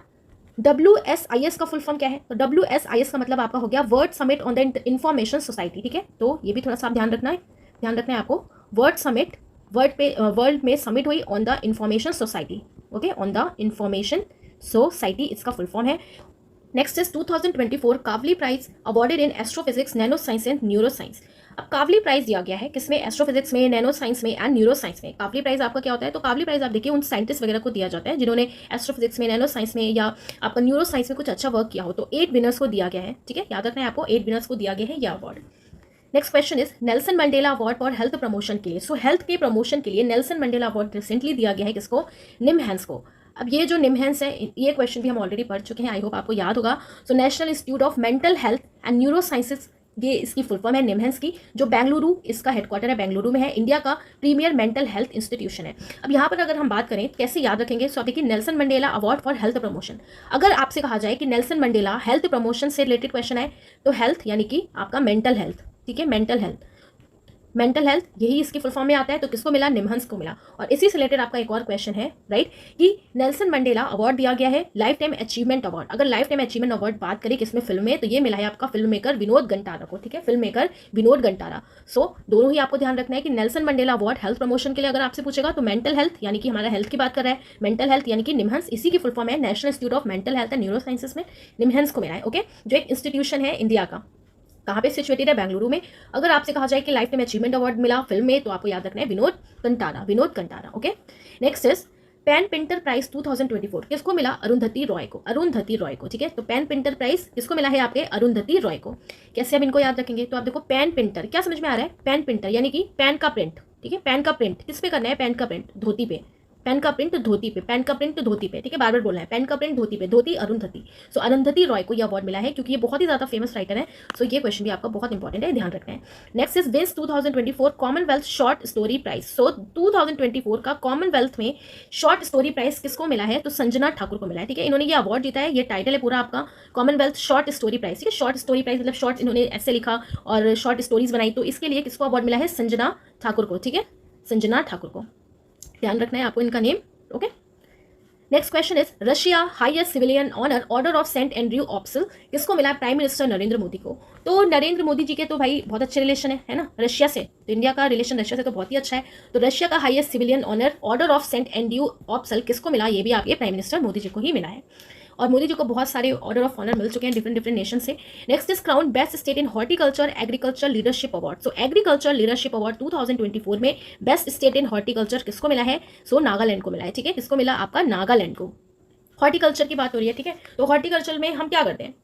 WSIS का फुल फॉर्म क्या है, तो WSIS का मतलब आपका हो गया world summit on the information society, ठीक है। तो ये भी थोड़ा सा ध्यान रखना है आपको, वर्ल्ड समिट, वर्ल्ड में समिट हुई on the information society, okay, on the information society इसका फुल फॉर्म है। Next is 2024 Kavli prize awarded in astrophysics, nanoscience and neuroscience. अब कावली प्राइज दिया गया है किसमें, एस्ट्रोफिजिक्स में, नैनो साइंस में एंड न्यूरो साइंस में। कावली प्राइज आपका क्या होता है, तो कावली प्राइज आप देखिए उन साइंटिस्ट वगैरह को दिया जाता है जिन्होंने एस्ट्रोफिजिक्स में, नैनो साइंस में या आपका न्यूरो साइंस में कुछ अच्छा वर्क किया हो। तो 8 विनर्स को दिया गया है, ठीक है, याद रखना है आपको 8 विनर्स को दिया गया है यह award. Next question is Nelson Mandela award for health promotion के लिए। सो हेल्थ के प्रमोशन के लिए नेल्सन मंडेला अवार्ड रिसेंटली दिया गया है किसको, निमहैंस को। अब ये जो निमहैंस है ये क्वेश्चन भी हम ऑलरेडी पढ़ चुके हैं, आई होप आपको याद होगा। So national institute of mental health and neuro sciences, ये इसकी फुल फॉर्म है निमहैंस की, जो बेंगलुरु, इसका हेडक्वार्टर है बेंगलुरु में है, इंडिया का प्रीमियर मेंटल हेल्थ इंस्टीट्यूशन है। अब यहाँ पर अगर हम बात करें कैसे याद रखेंगे, सो देखिए Nelson Mandela award for health promotion. अगर आपसे कहा जाए कि नेल्सन मंडेला हेल्थ प्रमोशन से रिलेटेड क्वेश्चन है, तो हेल्थ यानी कि आपका मेंटल हेल्थ, ठीक है, मेंटल हेल्थ, मेंटल हेल्थ यही इसकी फुल फॉर्म में आता है। तो किसको मिला, निमहंस को मिला। और इसी से रिलेटेड आपका एक और क्वेश्चन है, राइट, कि नेल्सन मंडेला अवार्ड दिया गया है लाइफ टाइम अचीवमेंट अवार्ड। अगर लाइफ टाइम अचीवमेंट अवार्ड बात करें किसमें, फिल्म में, तो ये मिला है आपका फिल्म मेकर विनोद गंटारा को, ठीक है, फिल्म मेकर विनोद गंटारा। सो दोनों ही आपको ध्यान रखना है कि Nelson Mandela award health promotion के लिए अगर आपसे पूछेगा तो मेंटल हेल्थ यानी कि हमारा हेल्थ की बात कर रहा है, मेंटल हेल्थ यानी कि निमहंस, इसी की फुल फॉर्म है national institute of mental health and neuro sciences में निमहंस को मिला है, ओके, जो एक इंस्टीट्यूशन है इंडिया का। कहाँ पे सिचुएटेड है, बेंगलुरु में। अगर आपसे कहा जाए कि लाइफ टाइम अचीवमेंट अवार्ड मिला फिल्म में, तो आपको याद रखना है Vinod Gantara, Vinod Gantara, okay. Next is PEN Pinter prize 2024 किसको मिला, अरुंधति रॉय को, अरुंधति रॉय को, ठीक है। तो पेन पिंटर प्राइज किसको मिला है आपके, अरुंधति रॉय को। कैसे आप इनको याद रखेंगे, तो आप देखो पेन पिंटर क्या समझ में आ रहा है, पेन पिंटर यानी कि पेन का प्रिंट, ठीक है, पेन का प्रिंट किस पे करना है, पेन का प्रिंट धोती पे, पेन का प्रिंट धोती पे, पेन का प्रिंट धोती पे, ठीक है, बार बार बोलना है, पेन का प्रिंट धोती पे, धोती अरुंधति। सो अरुंधति रॉय को यह अवार्ड मिला है क्योंकि ये बहुत ही ज्यादा फेमस राइटर है। सो ये क्वेश्चन भी आपका बहुत इंपॉर्टेंट है, ध्यान रखना है। Next is wins 2024 Commonwealth short story prize. So 2024 का कॉमनवेल्थ में शॉर्ट स्टोरी प्राइज किसको मिला है, तो संजना ठाकुर को मिला है, ठीक है। इन्होंने ये अवार्ड जीता है, ये टाइटल है पूरा आपका कॉमनवेल्थ शॉर्ट स्टोरी प्राइज, ठीक है। शॉर्ट स्टोरी प्राइज मतलब शॉर्ट इन्होंने ऐसे लिखा और शॉर्ट स्टोरीज बनाई, तो इसके लिए किसको अवार्ड मिला है, संजना ठाकुर को, ठीक है, संजना ठाकुर को, ध्यान रखना है आपको इनका name, okay. Next question is Russia highest civilian honour order of Saint Andrew Apostle किसको मिला, प्राइम मिनिस्टर नरेंद्र मोदी को। तो नरेंद्र मोदी जी के तो भाई बहुत अच्छे रिलेशन है ना रशिया से, तो इंडिया का रिलेशन रशिया से तो बहुत ही अच्छा है। तो रशिया का highest civilian honour order of Saint Andrew Apostle किसको मिला, ये भी आपके प्राइम मिनिस्टर मोदी जी को ही मिला है। और मोदी जी को बहुत सारे ऑर्डर ऑफ ऑनर मिल चुके हैं डिफरेंट नेशन से। Next is crown best state in horticulture agriculture leadership award. So agriculture leadership award 2024 में बेस्ट स्टेट इन हॉर्टिकल्चर किसको मिला है, सो नागालैंड को मिला है, ठीक है। किसको मिला, आपका नागालैंड को। हॉर्टिकल्चर की बात हो रही है, ठीक है। तो हॉर्टिकल्चर में हम क्या करते हैं,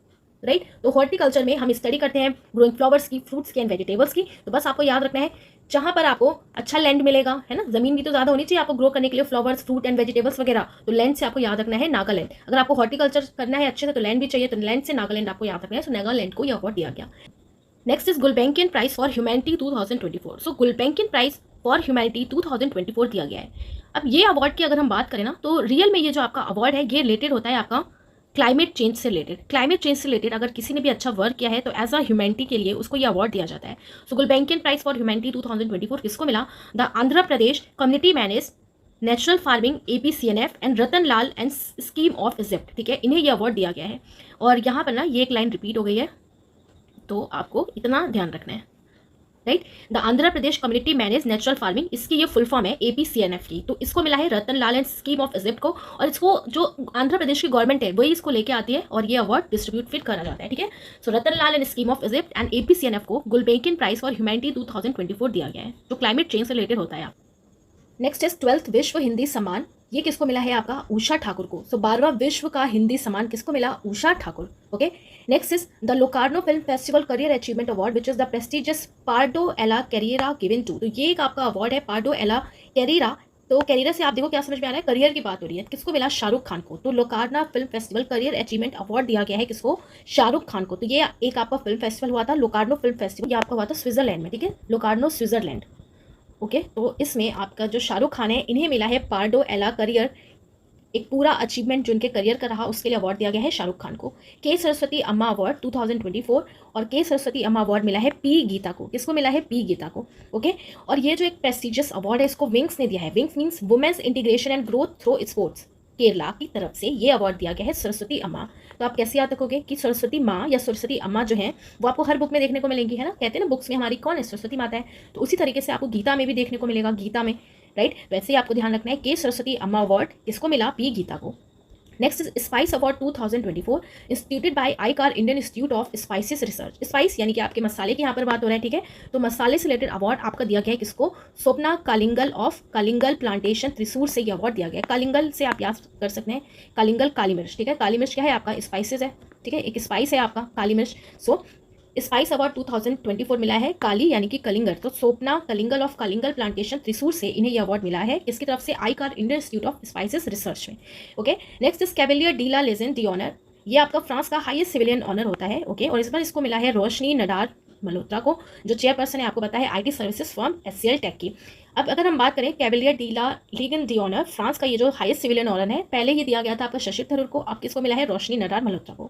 राइट, तो हॉर्टिकल्चर में हम स्टडी करते हैं ग्रोइंग फ्लावर्स की, फ्रूट्स की एंड वेजिटेबल्स की। तो बस आपको याद रखना है जहां पर आपको अच्छा लैंड मिलेगा, है ना, जमीन भी तो ज्यादा होनी चाहिए आपको ग्रो करने के लिए फ्लावर्स, फ्रूट एंड वेजिटेबल्स वगैरह। तो लैंड से आपको याद रखना है नागालैंड। अगर आपको हॉर्टिकल्चर करना है अच्छे से तो लैंड भी चाहिए, तो लैंड से नागालैंड आपको याद रखना है। सो नागालैंड को यह अवार्ड दिया गया। Next is Gulbenkian prize for humanity 2024। So Gulbenkian prize for humanity 2024 दिया गया है। अब ये अवार्ड की अगर हम बात करें ना, तो रियल में ये जो आपका अवार्ड है ये रिलेटेड होता है आपका क्लाइमेट चेंज से रिलेटेड। क्लाइमेट चेंज से रिलेटेड अगर किसी ने भी अच्छा वर्क किया है तो एज अ ह्यूमैनिटी के लिए उसको ये अवार्ड दिया जाता है। सो गुलबैंकियन प्राइज फॉर ह्यूमैनिटी 2024 किसको मिला, the Andhra Pradesh community manage natural farming APCNF and Ratan Lal and SEKEM of Egypt, ठीक है, इन्हें यह अवार्ड दिया गया है। और यहाँ पर ना ये एक लाइन रिपीट हो गई है, तो आपको इतना ध्यान रखना है, right. The Andhra Pradesh community manage natural farming, इसकी ये फुल फॉर्म है APCNF की। तो इसको मिला है रतन Lal and SEKEM of Egypt को, और इसको जो आंध्र प्रदेश की गवर्नमेंट है वही इसको लेके आती है और ये अवार्ड डिस्ट्रीब्यूट फिर करा जाता है, ठीक है। So Ratan Lal and SEKEM of Egypt and APCNF को गुलबेकिन प्राइज फॉर ह्यूमैनिटी 2024 दिया गया है, जो क्लाइमेट चेंज से रिलेटेड होता है। नेक्स्ट इज 12th विश्व हिंदी सम्मान, ये किसको मिला है आपका उषा ठाकुर को। सो 12वां विश्व का हिंदी सम्मान किसको मिला, Usha Thakur. Okay, next is the Locarno film festival career achievement award which is the prestigious Pardo alla Carriera given to. तो ये एक आपका अवार्ड है पार्डो एला कैरियरा। तो कैरियर से आप देखो क्या समझ में आ रहा है, करियर की बात हो रही है। किसको मिला, शाहरुख खान को। तो Locarno film festival career achievement award दिया गया है किसको, शाहरुख खान को। तो ये एक आपका फिल्म फेस्टिवल हुआ था लोकार्नो फिल्म फेस्टिवल, ये आपका हुआ था स्विट्जरलैंड में, ठीक है, लोकार्नो स्विट्जरलैंड। ओके, तो इसमें आपका जो शाहरुख खान है इन्हें मिला है पार्डो एला करियर, एक पूरा अचीवमेंट जो इनके करियर का रहा उसके लिए अवार्ड दिया गया है शाहरुख खान को। के सरस्वती अम्मा अवार्ड 2024 और के सरस्वती अम्मा अवार्ड मिला है पी गीता को। किसको मिला है, पी गीता को। ओके, और ये जो एक प्रेस्टिजियस अवार्ड है इसको विंग्स ने दिया है। Wings means women's integration and growth through sports, Kerala की तरफ से ये अवार्ड दिया गया है सरस्वती अम्मा। तो आप कैसे याद रखोगे कि सरस्वती माँ या सरस्वती अम्मा जो है वो आपको हर बुक में देखने को मिलेंगी, है ना। कहते हैं ना बुक्स में हमारी कौन है, सरस्वती माता है। तो उसी तरीके से आपको गीता में भी देखने को मिलेगा, गीता में, राइट। वैसे ही आपको ध्यान रखना है कि सरस्वती अम्मा अवार्ड किसको मिला, पी गीता को। Next is spice award 2024 instituted by ICAR Indian institute of spices Research. Spice यानी कि आपके मसाले की यहाँ पर बात हो रहा है, ठीक है। तो मसाले से रिलेटेड अवार्ड आपका दिया गया है किसको, स्वप्ना कालिंगल ऑफ कालिंगल प्लांटेशन त्रिशूर से ये अवार्ड दिया गया है। कालिंगल से आप याद कर सकते हैं, कालिंगल काली मिर्च, ठीक है। काली मिर्च क्या है आपका, स्पाइसेस है, ठीक है, एक स्पाइस है आपका काली मिर्च। सो स्पाइस अवार्ड 2024 मिला है काली यानी कि कलिंगर। तो सोपना कलिंगल ऑफ कलिंगल प्लांटेशन त्रिशूर से इन्हें यह अवार्ड मिला है, किसकी तरफ से, ICAR Indian institute of spices research में। Okay, next is Chevalier de la Legion d'honneur, ये आपका फ्रांस का हाईएस्ट सिविलियन ऑनर होता है। ओके, और इस बार इसको मिला है रोशनी नडार मल्होत्रा को, जो चेयरपर्सन है आपको पता है IT services firm HCL tech की। अब अगर हम बात करें Chevalier de la Legion de honour, France का ये जो हाईएस्ट सिविलियन ऑनर है, पहले ये दिया गया था आपका शशि थरूर को, अब किसको मिला है, रोशनी नडार मल्होत्रा को।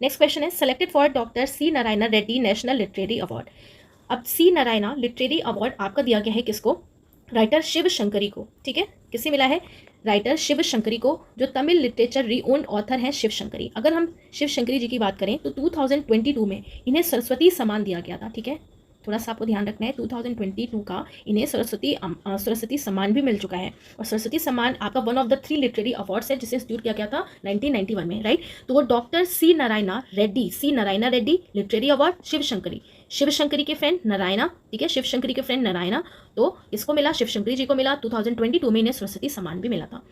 नेक्स्ट क्वेश्चन है selected for doctor C Narayana Reddy national literary award. अब C नारायण लिटरेरी अवार्ड आपका दिया गया है किसको, राइटर शिव शंकरी को, ठीक है। किसे मिला है, राइटर शिव शंकरी को, जो तमिल लिटरेचर रीओन्ड ऑथर हैं शिव शंकरी। अगर हम शिव शंकरी जी की बात करें तो 2022 में इन्हें सरस्वती सम्मान दिया गया था, ठीक है। थोड़ा सा आपको ध्यान रखना है, 2022 का इन्हें सरस्वती सम्मान भी मिल चुका है। और सरस्वती सम्मान आपका one of the 3 literary awards है जिसे इंस्टीट्यूट किया गया था 1991 में, राइट। तो वो doctor C Narayana Reddy literary award Shiva Shankari के फ्रेंड नारायणा, ठीक है, शिव शंकरी के फ्रेंड नारायणा। तो इसको मिला, शिव शंकरी जी को मिला, 2022 में इन्हें सरस्वती सम्मान भी मिला था,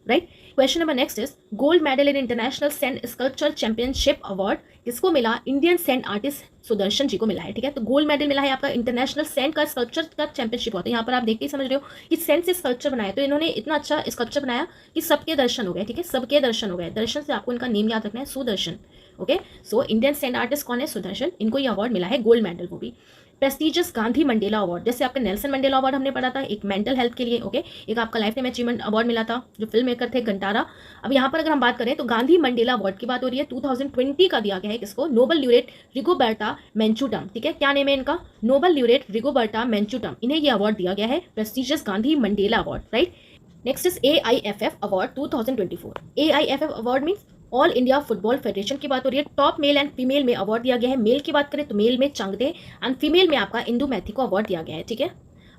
right. Question number next is gold medal in international sand sculpture championship award किसको मिला, Indian sand artist Sudarshan ji को मिला है, ठीक है। तो गोल्ड मेडल मिला है आपका इंटरनेशनल सैंड का स्कल्पचर का चैंपियनशिप होता है। यहाँ पर आप देख के समझ रहे हो कि सैंड से स्कल्पचर बनाया, तो इन्होंने इतना अच्छा स्कल्पचर बनाया कि सबके दर्शन हो गए, ठीक है, सबके दर्शन हो गए। दर्शन से आपको इनका नेम याद रखना है, Sudarshan. Okay, so Indian sand artist कौन है, सुदर्शन, इनको ये अवार्ड मिला है, गोल्ड मेडल वो भी। प्रेस्टिजियस गांधी मंडेला अवार्ड, जैसे आपका नेल्सन मंडेला अवार्ड हमने पढ़ा था, एक मेंटल हेल्थ के लिए, ओके, एक आपका लाइफ टाइम अचीवमेंट अवार्ड मिला था जो फिल्म मेकर थे गंटारा। अब यहाँ पर अगर हम बात करें तो गांधी मंडेला अवार्ड की बात हो रही है, 2020 का दिया गया है किसको, नोबल ल्यूरेट रिगोबर्टा मेंचूटम, ठीक है। क्या नेम है इनका, नोबल ल्यूरेट रिगोबर्टा मेंचूटम, इन्हें यह अवार्ड दिया गया है, prestigious Gandhi Mandela award, right. Next is AIFF award 2024। AIFF award means all India football federation की बात हो रही है। टॉप मेल एंड फीमेल में अवार्ड दिया गया है। मेल की बात करें तो मेल में चांगदे एंड फीमेल में आपका इंदु मैथी को अवार्ड दिया गया है, ठीक है।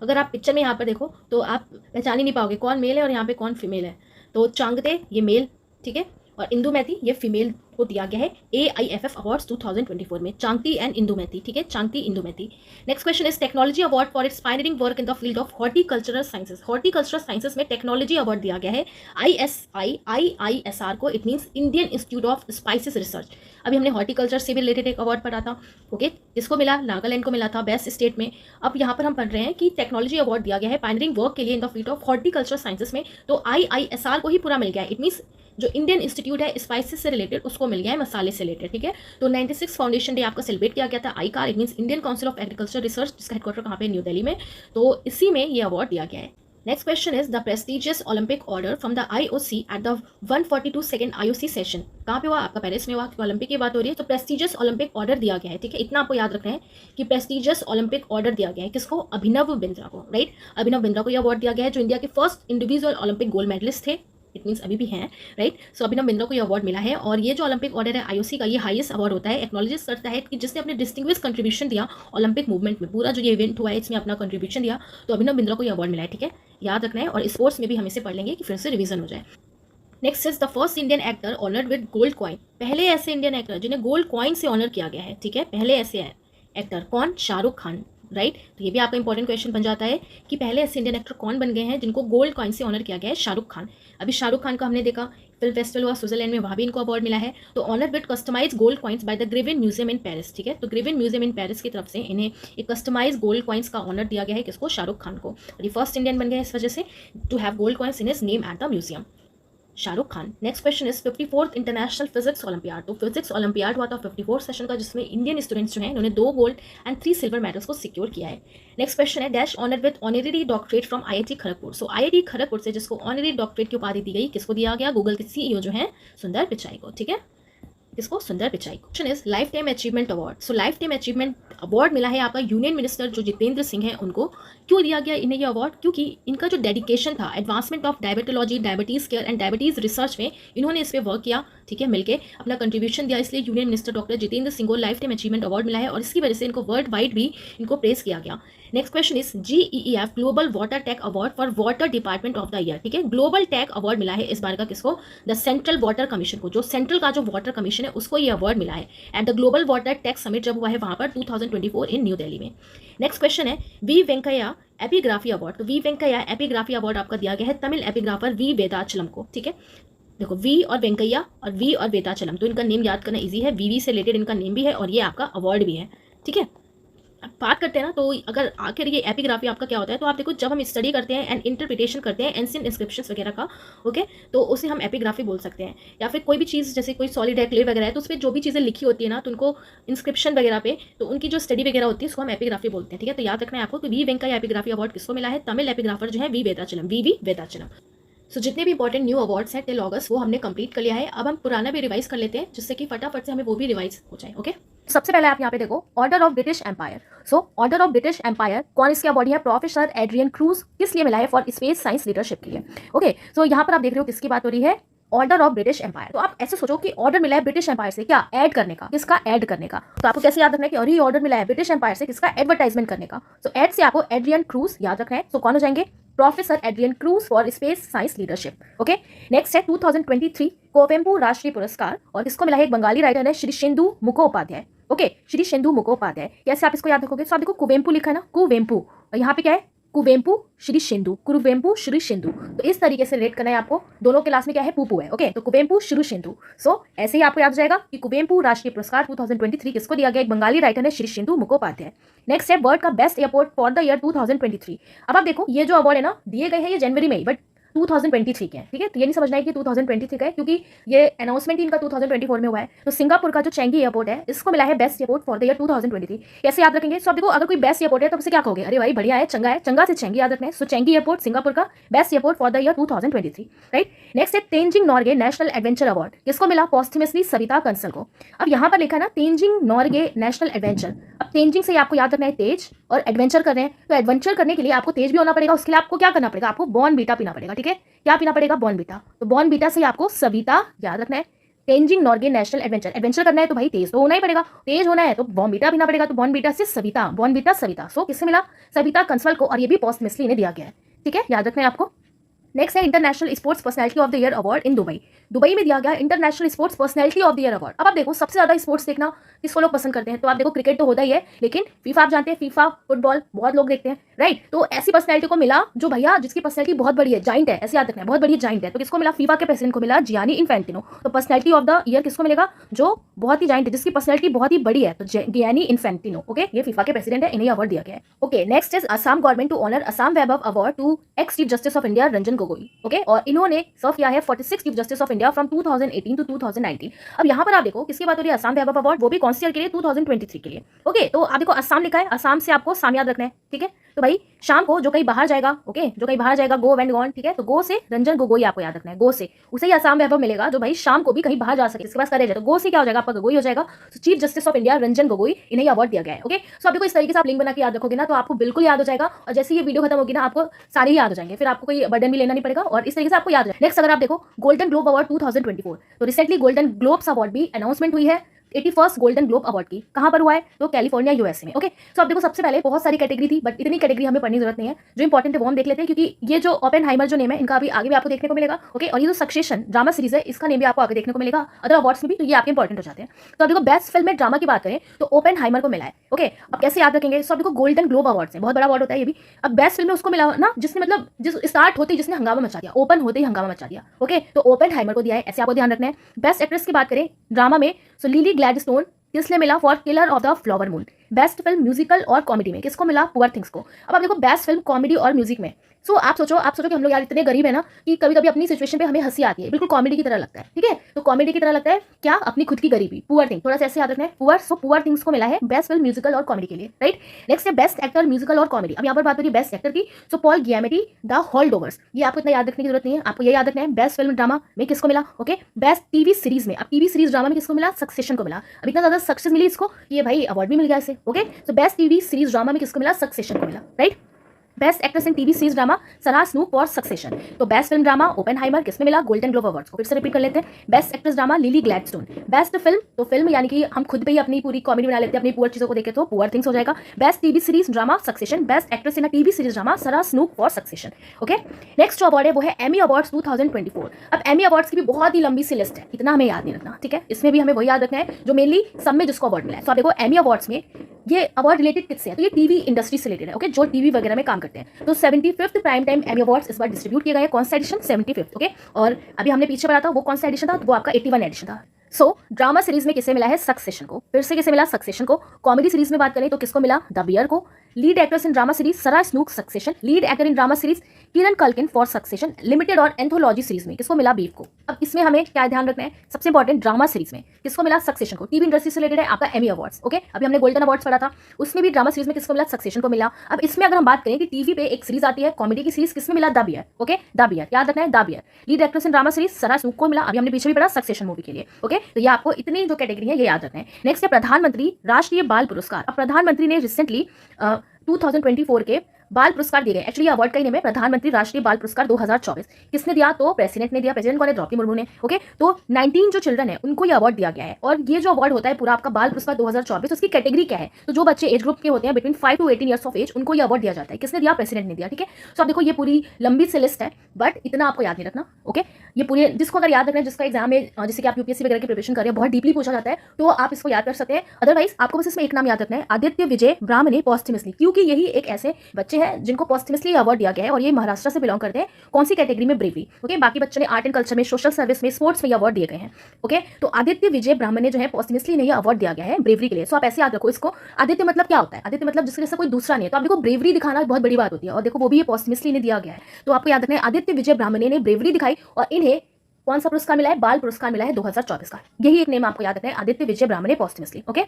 अगर आप पिक्चर में यहाँ पर देखो तो आप पहचान ही नहीं पाओगे कौन मेल है और यहाँ पे कौन फीमेल है। तो चांगदे ये मेल, ठीक है, और इंदु मैथी ये फीमेल को दिया गया है AIFF अवार्ड्स 2024 में, चांगती एंड इंदु मैथी, ठीक है, चांगती इंदु मैथी। Next question is technology award for its pioneering work in the field of horticultural sciences. Horticultural sciences में टेक्नोलॉजी अवार्ड दिया गया है IISR को, it means Indian institute of spices research. अभी हमने हॉर्टिकल्चर से भी रिलेटेड एक अवार्ड पढ़ा था, ओके, किसको मिला, नागालैंड को मिला था, बेस्ट स्टेट में। अब यहाँ पर हम पढ़ रहे हैं कि टेक्नोलॉजी अवार्ड दिया गया है पायनियरिंग वर्क के लिए in the field of horticultural sciences में, तो IISR को ही पूरा मिल गया है। इट मीन्स जो इंडियन इंस्टीट्यूट है स्पाइसेस से रिलेटेड उसको मिल गया है, मसाले से रिलेटेड, ठीक है। तो 96 फाउंडेशन डे आपका सेलिब्रेट किया गया था। आईकार it means Indian council of agriculture research, जिसका हेडक्वार्टर कहाँ पे, न्यू दिल्ली में। तो इसी में ये अवार्ड दिया गया है। Next question is the prestigious Olympic order from the IOC at the 142nd IOC session. कहाँ पे हुआ, आपका पेरिस में हुआ, क्योंकि ओलंपिक की बात हो रही है। तो प्रेस्टिजियस ओलंपिक ऑर्डर दिया गया है, ठीक है, इतना आपको याद रखना है कि प्रेस्टिजियस ओलंपिक ऑर्डर दिया गया है किसको, अभिनव बिंद्रा को, राइट। अभिनव बिंद्रा को यह अवार्ड दिया गया है जो इंडिया के first individual Olympic gold medallist थे, इट मीन्स अभी भी हैं, राइट। सो अभिनव बिंद्रा को ये अवार्ड मिला है और ये जो ओलंपिक ऑर्डर है आईओसी का, ये हाईएस्ट अवार्ड होता है, एक्नॉलेज करता है कि जिसने अपने डिस्टिंग्विश कंट्रीब्यूशन दिया ओलंपिक मूवमेंट में, पूरा जो ये इवेंट हुआ है इसमें अपना कंट्रीब्यूशन दिया, तो अभिनव बिंद्रा को ये अवार्ड मिला है, ठीक है, याद रखना है। और स्पोर्ट्स में भी हम इसे पढ़ लेंगे कि फिर से रिवीजन हो जाए। Next is the first Indian actor honoured with gold coin. पहले ऐसे इंडियन एक्टर जिन्हें गोल्ड कॉइन से ऑनर किया गया है, ठीक है, पहले ऐसे एक्टर कौन? शाहरुख खान, राइट। तो ये भी आपका इंपॉर्टेंट क्वेश्चन बन जाता है कि पहले ऐसे इंडियन एक्टर कौन बन गए हैं जिनको गोल्ड कॉइन से ऑनर किया गया है? शाहरुख खान। अभी शाहरुख खान का हमने देखा फिल्म फेस्टिवल हुआ स्विट्जरलैंड में, वहाँ भी इनको अवार्ड मिला है। तो honour with customize gold coins by the Grevin museum in Paris, ठीक है। तो ग्रिविन म्यूजियम इन पेरिस की तरफ से इन्हें एक कस्टमाइज गोल्ड कॉइन्स का ऑनर दिया गया है, किसको? शाहरुख खान को। और ये फर्स्ट इंडियन बन गए इस वजह से to have gold coins in his name at the museum, Shahrukh Khan. Next question is 54th international physics Olympiad. तो फिजिक्स ओलंपियाड हुआ था 54 सेशन का, जिसमें इंडियन स्टूडेंट्स जो हैं उन्होंने 2 गोल्ड एंड 3 सिल्वर मेडल्स को सिक्योर किया है। नेक्स्ट क्वेश्चन है dash honoured with honorary doctorate from IIT Kharagpur. So IIT Kharagpur से जिसको ऑनरेरी डॉक्टरेट की उपाधि दी गई, किसको दिया गया? गूगल के सीईओ जो है सुंदर पिचाई को, ठीक है, किसको? सुंदर पिचाई को। Question is life time achievement award. So life time achievement award मिला है आपका यूनियन मिनिस्टर जो जितेंद्र सिंह है उनको। क्यों दिया गया इन्हें ये अवार्ड? क्योंकि इनका जो डेडिकेशन था advancement of diabetology, diabetes care and diabetes research में, इन्होंने इस पर वर्क किया, ठीक है, मिलकर अपना कंट्रीब्यूशन दिया, इसलिए union minister doctor Jitendra Singh को लाइफ टाइम अचीवमेंट अवार्ड मिला है और इसकी वजह से इनको वर्ल्ड वाइड भी इनको प्रेस किया गया। Next question is GEEF global water tech award for water department of the year, ठीक है, ग्लोबल टेक अवार्ड मिला है इस बार का किसको? द सेंट्रल वाटर कमीशन को। जो सेंट्रल का जो वाटर कमीशन है उसको ये अवार्ड मिला है at the global water tech summit जब हुआ है वहां पर 2024 इन न्यू दिल्ली में। नेक्स्ट क्वेश्चन है वी वेंकैया एपिग्राफी अवार्ड। तो वी वेंकैया एपिग्राफी अवार्ड आपका दिया गया है तमिल एपिग्राफर वी वेदाचलम को, ठीक है। देखो वी और वेंकैया और वी और वेदाचलम, तो इनका नेम याद करना इजी है, वीवी से रिलेटेड इनका नेम भी है और ये आपका अवार्ड भी है, ठीक है। अब बात करते हैं ना, तो अगर आखिर ये एपिग्राफी आपका क्या होता है, तो आप देखो जब हम स्टडी करते हैं एंड इंटरप्रिटेशन करते हैं एंशिएंट इंस्क्रिप्शंस वगैरह का, ओके, तो उसे हम एपिग्राफी बोल सकते हैं। या फिर कोई भी चीज़ जैसे कोई सॉलिड है, क्ले वगैरह है, तो उस पर जो भी चीज़ें लिखी होती है ना, तो उनको इंस्क्रिप्शन वगैरह पे, तो उनकी जो स्टडी वगैरह होती है उसको हम एपिग्राफी बोलते हैं, ठीक है। तो याद रखना है आपको कि वी वेंकैया एपिग्राफी अवार्ड किसको मिला है? तमिल एपिग्राफर जो है वी वेदाचलम, वी वेदाचलम। सो जितने भी इंपॉर्टेंट न्यू अवार्ड्स हैं टिल अगस्त वो हमने कंप्लीट कर लिया है। अब हम पुराना भी रिवाइज कर लेते हैं जिससे कि फटाफट से हमें वो भी रिवाइज हो जाए, ओके। सबसे पहले आप यहाँ पे देखो order of British Empire. So order of British Empire कौन इसके अवार्ड है? Professor Adrian Cruz. किस लिए मिला है? फॉर स्पेस साइंस लीडरशिप के लिए, ओके। सो यहाँ पर आप देख रहे हो किसकी बात हो रही है? Order of British Empire. तो आप ऐसे सोचो कि ऑर्डर मिला है ब्रिटिश एम्पायर से, क्या? ऐड करने का। किसका? ऐड करने का। तो आपको कैसे याद रखना है कि अरे ऑर्डर मिला है ब्रिटिश एम्पायर से, किसका? एडवर्टाइजमेंट करने का। सो ऐड से आपको एड्रियन क्रूज याद रखना है। सो कौन हो जाएंगे? Professor Adrian Cruz for space science leadership, okay. Next है 2023 कोवेम्पू राष्ट्रीय पुरस्कार और इसको मिला है एक बंगाली राइटर है श्री शेंदु मुखोपाध्याय, ओके, श्री शेंदु मुखोपाध्याय। कैसे आप इसको याद रखोगे? तो आप देखो कुवेम्पू लिखा है ना, कुवेम्पू, और यहाँ पे क्या है? कुवेम्पू श्री शेंदु, कुवेम्पू श्री शेंदु। तो इस तरीके से रिलेट करना है आपको। दोनों क्लास में क्या है? पूपू है, ओके। तो कुवेम्पू श्री शेंदु। सो ऐसे ही आपको याद हो जाएगा कि कुवेम्पू राष्ट्रीय पुरस्कार 2023 किसको दिया गया? एक बंगाली राइटर है श्री शेंदु मुखोपाध्याय। नेक्स्ट है वर्ल्ड का best airport for the year 2023। अब आप देखो ये जो अवार्ड है ना दिए गए हैं ये जनवरी में ही, बट 2023 के हैं, ठीक है। तो ये नहीं समझना है कि 2023 का है क्योंकि ये अनाउंसमेंट ही इनका 2024 में हुआ है। तो सिंगापुर का जो चेंगी एयरपोर्ट है इसको मिला है best airport for the year 2023। कैसे याद रखेंगे? सो आप देखो अगर कोई बेस्ट एयरपोर्ट है तो उसे क्या कहोगे? अरे भाई बढ़िया है, चंगा है, चंगा से चेंगी याद रखना है। सो चेंगी एयरपोर्ट सिंगापुर का best airport for the year 2023, right. Next है Tenzing Norgay national adventure award. किसको मिला? पॉस्टमसली सविता कंसल को। अब यहाँ पर लिखा है ना तेंजिंग नॉर्गे नेशनल एडवेंचर। अब तेंजिंग से आपको याद रखना है तेज, और एडवेंचर कर रहे हैं तो एडवेंचर करने के लिए आपको तेज भी होना पड़ेगा। उसके लिए आपको क्या करना पड़ेगा? आपको बॉर्नवीटा पीना पड़ेगा, ठीक है। क्या पीना पड़ेगा? बॉर्नवीटा। तो बॉर्नवीटा से आपको सविता याद रखना है। Tenzing Norgay national adventure, adventure करना है तो भाई तेज तो होना ही पड़ेगा, तेज होना है तो बॉर्नवीटा पीना पड़ेगा। तो बॉर्नवीटा से सविता, बॉर्नवीटा सविता। सो किससे मिला? सविता कंसल को, और ये भी पोस्टमसली इन्हें दिया गया है, ठीक है, याद रखना है आपको। नेक्स्ट है international sports personality of the year award in Dubai. Dubai में दिया गया international sports personality of the year award. अब आप देखो सबसे ज्यादा स्पोर्ट्स देखना किसको लोग पसंद करते हैं? तो आप देखो क्रिकेट तो होता ही है, लेकिन फीफा आप जानते हैं, फीफा फुटबॉल बहुत लोग देखते हैं, राइट। तो ऐसी पर्सनैलिटी को मिला जो भैया जिसकी पर्सनैलिटी बहुत बड़ी है, जाइंट है, ऐसे याद रखना है, बहुत बड़ी जाइंट है। तो किसको मिला? फीफा के प्रेसिडेंट को मिला, जियानी इन्फेंटिनो। तो पर्सनैलिटी ऑफ द ईयर किसको मिलेगा? जो बहुत ही जाइंट है, जिसकी पर्सनैलिटी बहुत ही बड़ी है, तो जियानी इन्फेंटिनो, ओके। ये फीफा के प्रेसिडेंट है, इन्हें अवार्ड दिया गया है, okay. Next is Assam government to honour Assam Vaibhav award to ex chief justice of India Ranjan Gogoi, okay. और इन्होंने सर्व किया है 46 chief justice of India from 2018 to 2019। अब यहाँ पर आप देखो किसकी बात हो रही है? असम वैभव अवार्ड, वो भी कौन सी ईयर के लिए? 2023 के लिए, ओके। तो आप देखो असम लिखा है, असम से आपको साम याद रखना है, ठीक है। तो भाई शाम को जो कहीं बाहर जाएगा, ओके, जो कहीं बाहर जाएगा, गो वेंट गॉन, ठीक है, तो गो से रंजन गोगोई आपको याद रखना है, गो से उसे ही असम वैभव मिलेगा जो भाई शाम को भी कहीं बाहर जा सके, इसके पास करेज है, तो गो से क्या हो जाएगा आपका गोगोई हो जाएगा। तो chief justice of India Ranjan Gogoi, इन्हें अवार्ड दिया गया है। ओके, सो आपको इस तरीके से आप लिंक बना के याद रखोगे ना तो आपको बिल्कुल याद हो जाएगा, और जैसे ये वीडियो खत्म होगी ना आपको सारे ही याद हो जाएंगे, फिर आपको कोई बर्डन भी लेना नहीं पड़ेगा और इस तरीके से आपको याद है। नेक्स्ट अगर आप देखो गोल्डन ग्लोब अवार्ड 2024, तो रिसेंटली गोल्डन ग्लोब्स अवार्ड भी अनाउंसमेंट हुई है 81st गोल्डन ग्लोब अवार्ड की। कहां पर हुआ है? तो कैलिफोर्निया यूएसए में। ओके, सो अब देखो सबसे पहले बहुत सारी कैटेगरी थी बट इतनी कैटेगरी हमें पढ़ने की जरूरत नहीं है, जो इंपॉर्टेंट है वो हम देख लेते हैं, क्योंकि ये जो ओपेनहाइमर जो नेम है इनका अभी आगे भी आपको देखने को मिलेगा। ओके, और ये जो सक्सेशन ड्रामा सीरीज है इसका नेम भी आपको आगे देखने को मिलेगा अदर अवार्ड्स में भी, तो ये आपके इंपॉर्टेंट हो जाते हैं। तो अब देखो बेस्ट फिल्म में ड्रामा की बात करें तो ओपेनहाइमर को मिला है। ओके, अब कैसे याद रखेंगे? सो अब देखो गोल्डन ग्लोब अवार्ड है, बहुत बड़ा अवार्ड होता है ये भी। अब बेस्ट फिल्म में उसको मिला ना जिसने मतलब जिस स्टार्ट होते ही जिसने हंगामा मचा दिया, ओपन होते ही हंगामा मचा दिया। ओके, तो ओपेनहाइमर को दिया है, ऐसे आपको ध्यान रखना है। बेस्ट एक्ट्रेस की बात करें ड्रामा में सो लिली ग्लैडस्टोन, किसने मिला? For killer of the flower moon. Best film musical और कॉमेडी में किसको मिला? पुअर थिंग्स को। अब आप देखो बेस्ट फिल्म कॉमेडी और म्यूजिक में, सो आप सोचो कि हम लोग यार इतने गरीब है ना कि कभी कभी अपनी सिचुएशन पे हमें हंसी आती है, बिल्कुल कॉमेडी की तरह लगता है, ठीक है, तो कॉमेडी की तरह लगता है क्या? अपनी खुद की गरीबी, पुअर थिंग, थोड़ा सा ऐसे याद रखना है पुअर। सो पुअर थिंग्स को मिला है बेस्ट फिल्म म्यूजिकल और कॉमेडी के लिए, राइट। नेक्स्ट है बेस्ट एक्टर म्यूजिकल और कॉमेडी। अब यहाँ पर बात हो रही है बेस्ट एक्टर की, सो पॉल गियामेटी द होल्डओवर्स, ये आपको इतना याद रखने की जरूरत नहीं है, आपको ये याद रखना है। बेस्ट फिल्म ड्रामा में किसको मिला? ओके, बेस्ट टीवी सीरीज में, अब टीवी सीरीज ड्रामा में किसको मिला? सक्सेशन को मिला। अब इतना ज्यादा सक्सेस मिली इसको, ये भाई अवार्ड भी मिल गया इसे। Okay, so best TV series drama में किसको मिला? सक्सेशन को मिला, right. Best actress in TV series drama Sarah Snook for succession. तो बेस्ट फिल्म ड्रामा ओपेनहाइमर किसमें मिला? गोल्डन ग्लोब अवार्ड्स को। फिर से रिपीट कर लेते हैं, best actress drama lily Gladstone. Best film, तो फिल्म यानी कि हम खुद पे ही अपनी पूरी कॉमेडी बना लेते हैं, अपनी पुअर चीजों को देखे तो पुअर थिंग्स हो जाएगा। Best TV series drama Succession. Best actress in a TV series drama Sarah Snook for Succession. Okay, next जो अवार्ड है वो है एमी अवार्ड्स 2024। अब एमी अवार्ड्स की भी बहुत ही लंबी सी लिस्ट है, इतना हमें याद नहीं रखना, ठीक है, इसमें भी हमें वही याद रखना है जो मेनली सब में जिसको अवार्ड मिला है। तो आप देखो एमी अवार्ड्स में ये अवार्ड रिलेटेड किससे है? तो ये टीवी इंडस्ट्री से रिलेटेड है। ओके, जो टीवी वगैरह में काम करते हैं। तो 75th prime time Emmy awards इस बार डिस्ट्रीब्यूट किया गया है। कौन सा एडिशन? 75th। ओके, और अभी हमने पीछे पढ़ा था वो कौन सा एडिशन था? वो आपका 81 एडिशन था। सो ड्रामा सीरीज में किसे मिला है? सक्सेशन को। फिर से किसे मिला? सक्सेशन को। कॉमेडी सीरीज में बात करें तो किसको मिला? द बियर को। Lead actress in drama series Sarah Snook Succession. Lead actor in drama series Kieran Culkin for Succession. Limited और एंथोलॉजी सीरीज में किसको मिला? बीफ को। अब इसमें हमें क्या ध्यान रखना है? सबसे इंपॉर्टेंट ड्रामा सीरीज में किसको मिला? सक्सेशन को। टीवी इंडस्ट्री से रिलेटेड है आपका एमी अवार्ड्स। ओके, अभी हमने गोल्डन अवार्ड्स पढ़ा था, उसमें भी ड्रामा सीरीज में किसको मिला? सक्सेशन को मिला। अब इसमें अगर हम बात करें कि टीवी पे एक सीरीज आती है कॉमेडी की सीरीज, किसमें मिला? The bear. Okay, the bear याद रखना है, the bear. Lead actress in drama series Sarah Snook को मिला। अभी हमने पीछे भी पढ़ा सक्सेशन मूवी के लिए। ओके, तो ये आपको इतनी जो कैटेगरी है ये याद रखना है। नेक्स्ट है प्रधानमंत्री राष्ट्रीय बाल पुरस्कार। अब प्रधानमंत्री ने रिसेंटली 2024 के बाल पुरस्कार दिए गए। एक्चुअली अवार्ड का ही नेम है प्रधानमंत्री राष्ट्रीय बाल पुरस्कार 2024। किसने दिया? तो प्रेसिडेंट ने दिया। प्रेसिडेंट कौन है? द्रौपदी मुर्मू ने। ओके, तो 19 जो चिल्ड्रन है उनको ये अवार्ड दिया गया है। और ये जो अवार्ड होता है पूरा आपका बाल पुरस्कार 2024, उसकी कैटेगरी क्या है? तो जो बच्चे एज ग्रुप के होते हैं between 5 to 18 years of age, उनको ये अवार्ड दिया जाता है। किसने दिया? प्रेसिडेंट ने दिया। ठीक है, तो आप देखो ये पूरी लंबी सी लिस्ट है बट इतना आपको याद नहीं रखना। ओके, ये पूरी जिसको अगर याद रखना है, जिसका एग्जाम में जैसे कि आप यूपीएससी वगैरह की प्रिपरेशन कर रहे हैं, बहुत डीपली पूछा जाता है तो आप इसको याद कर सकते हैं। अदरवाइज आपको बस इसमें एक नाम याद रखना है, आदित्य विजय ब्राह्मणे पोस्टमसली, क्योंकि यही एक ऐसे बच्चे हैं जिनको पोस्टमसली अवार्ड दिया गया है और ये महाराष्ट्र से बिलोंग करते हैं। कौन सी कैटेगरी में? ब्रेवरी। ओके, बाकी बच्चों ने आर्ट एंड कल्चर में, सोशल सर्विस में, स्पोर्ट्स में ये अवार्ड दिए गए हैं। ओके, तो आदित्य विजय ब्राह्मणे जो है पोस्टमसली ने ये अवार्ड दिया गया है ब्रेवरी के लिए। सो आप ऐसे याद रखो इसको। आदित्य मतलब क्या होता है? आदित्य मतलब जिसके जैसा कोई दूसरा नहीं है। तो आप देखो ब्रेवरी दिखाना बहुत बड़ी बात होती है और देखो वो भी ये पोस्टमसली ने दिया गया है। तो आपको याद रखना है आदित्य विजय ब्राह्मणे ने ब्रेवरी दिखाई और इन्हें कौन सा पुरस्कार मिला है? बाल पुरस्कार मिला है 2024 का। यही एक नेम आपको याद रखना है, आदित्य विजय ब्राह्मणे पोस्टमसली। ओके,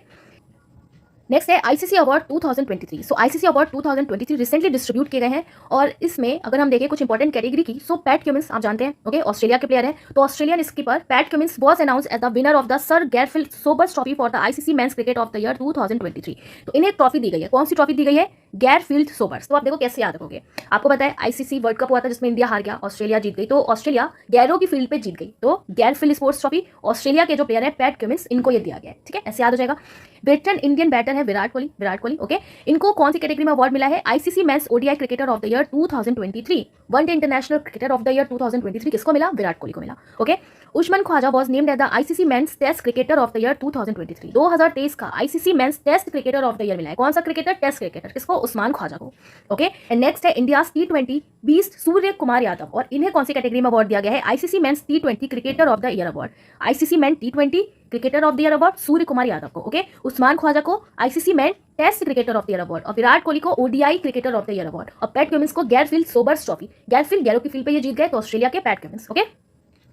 नेक्स्ट है आईसीसी अवार्ड 2023। सो आईसीसी अवार्ड 2023 रिसेंटली डिस्ट्रीब्यूट किए गए हैं और इसमें अगर हम देखें कुछ इंपॉर्टेंट कैटेगरी की, सो पैट क्यूमिंस आप जानते हैं, ओके, ऑस्ट्रेलिया के प्लेयर हैं। तो Australian skipper Pat Cummins was announced as the winner of the sir Garfield Sobers trophy for the ICC men's cricket of the year 2023। तो इन्हें ट्रॉफी दी गई है। कौन सी ट्रॉफी दी गई है? Garfield Sobers. तो आप देखो कैसे याद रखोगे। आपको पता है आईसीसी वर्ल्ड कप हुआ था जिसमें इंडिया हार गया, ऑस्ट्रेलिया जीत गई, तो ऑस्ट्रेलिया गैरों की फील्ड पे जीत गई। तो गैरफील्ड स्पोर्ट्स ट्रॉफी ऑस्ट्रेलिया के जो प्लेयर है पैट क्यूमिंस, इनको ये दिया गया है। ठीक है, ऐसे याद हो जाएगा। वेटरन इंडियन बैटर है विराट कोहली। ओके, इनको कौन सी कैटेगरी में अवार्ड मिला है? ICC men's ODI cricketer of the year 2023। One day international cricketer of the year 2023 किसको मिला? विराट कोहली को मिला। Okay, Usman Khawaja was named as the ICC men's test cricketer of the year 2023। 2023 का ICC men's test cricketer of the year मिला है। कौन सा क्रिकेटर? Test cricketer. किसको? उस्मान ख्वाजा को। ओके, एंड नेक्स्ट है इंडिया T20 बीस्ट सूर्य कुमार यादव और इन्हें कौन सी कैटेगरी में अवार्ड दिया गया है? ICC men's T20 cricketer of the year award. ICC men T20 cricketer of the year award Surya Kumar Yadav को। ओके, उस्मान ख्वाजा को ICC men test cricketer of the year award और विराट कोहली को ODI cricketer of the year award और पैट क्यूमिंस को गैरफील्ड सोबर्स ट्रॉफी। गैरफील्ड गैरो की फील्ड पे ये जीत गए तो ऑस्ट्रेलिया के पैट क्यूमिंस। ओके,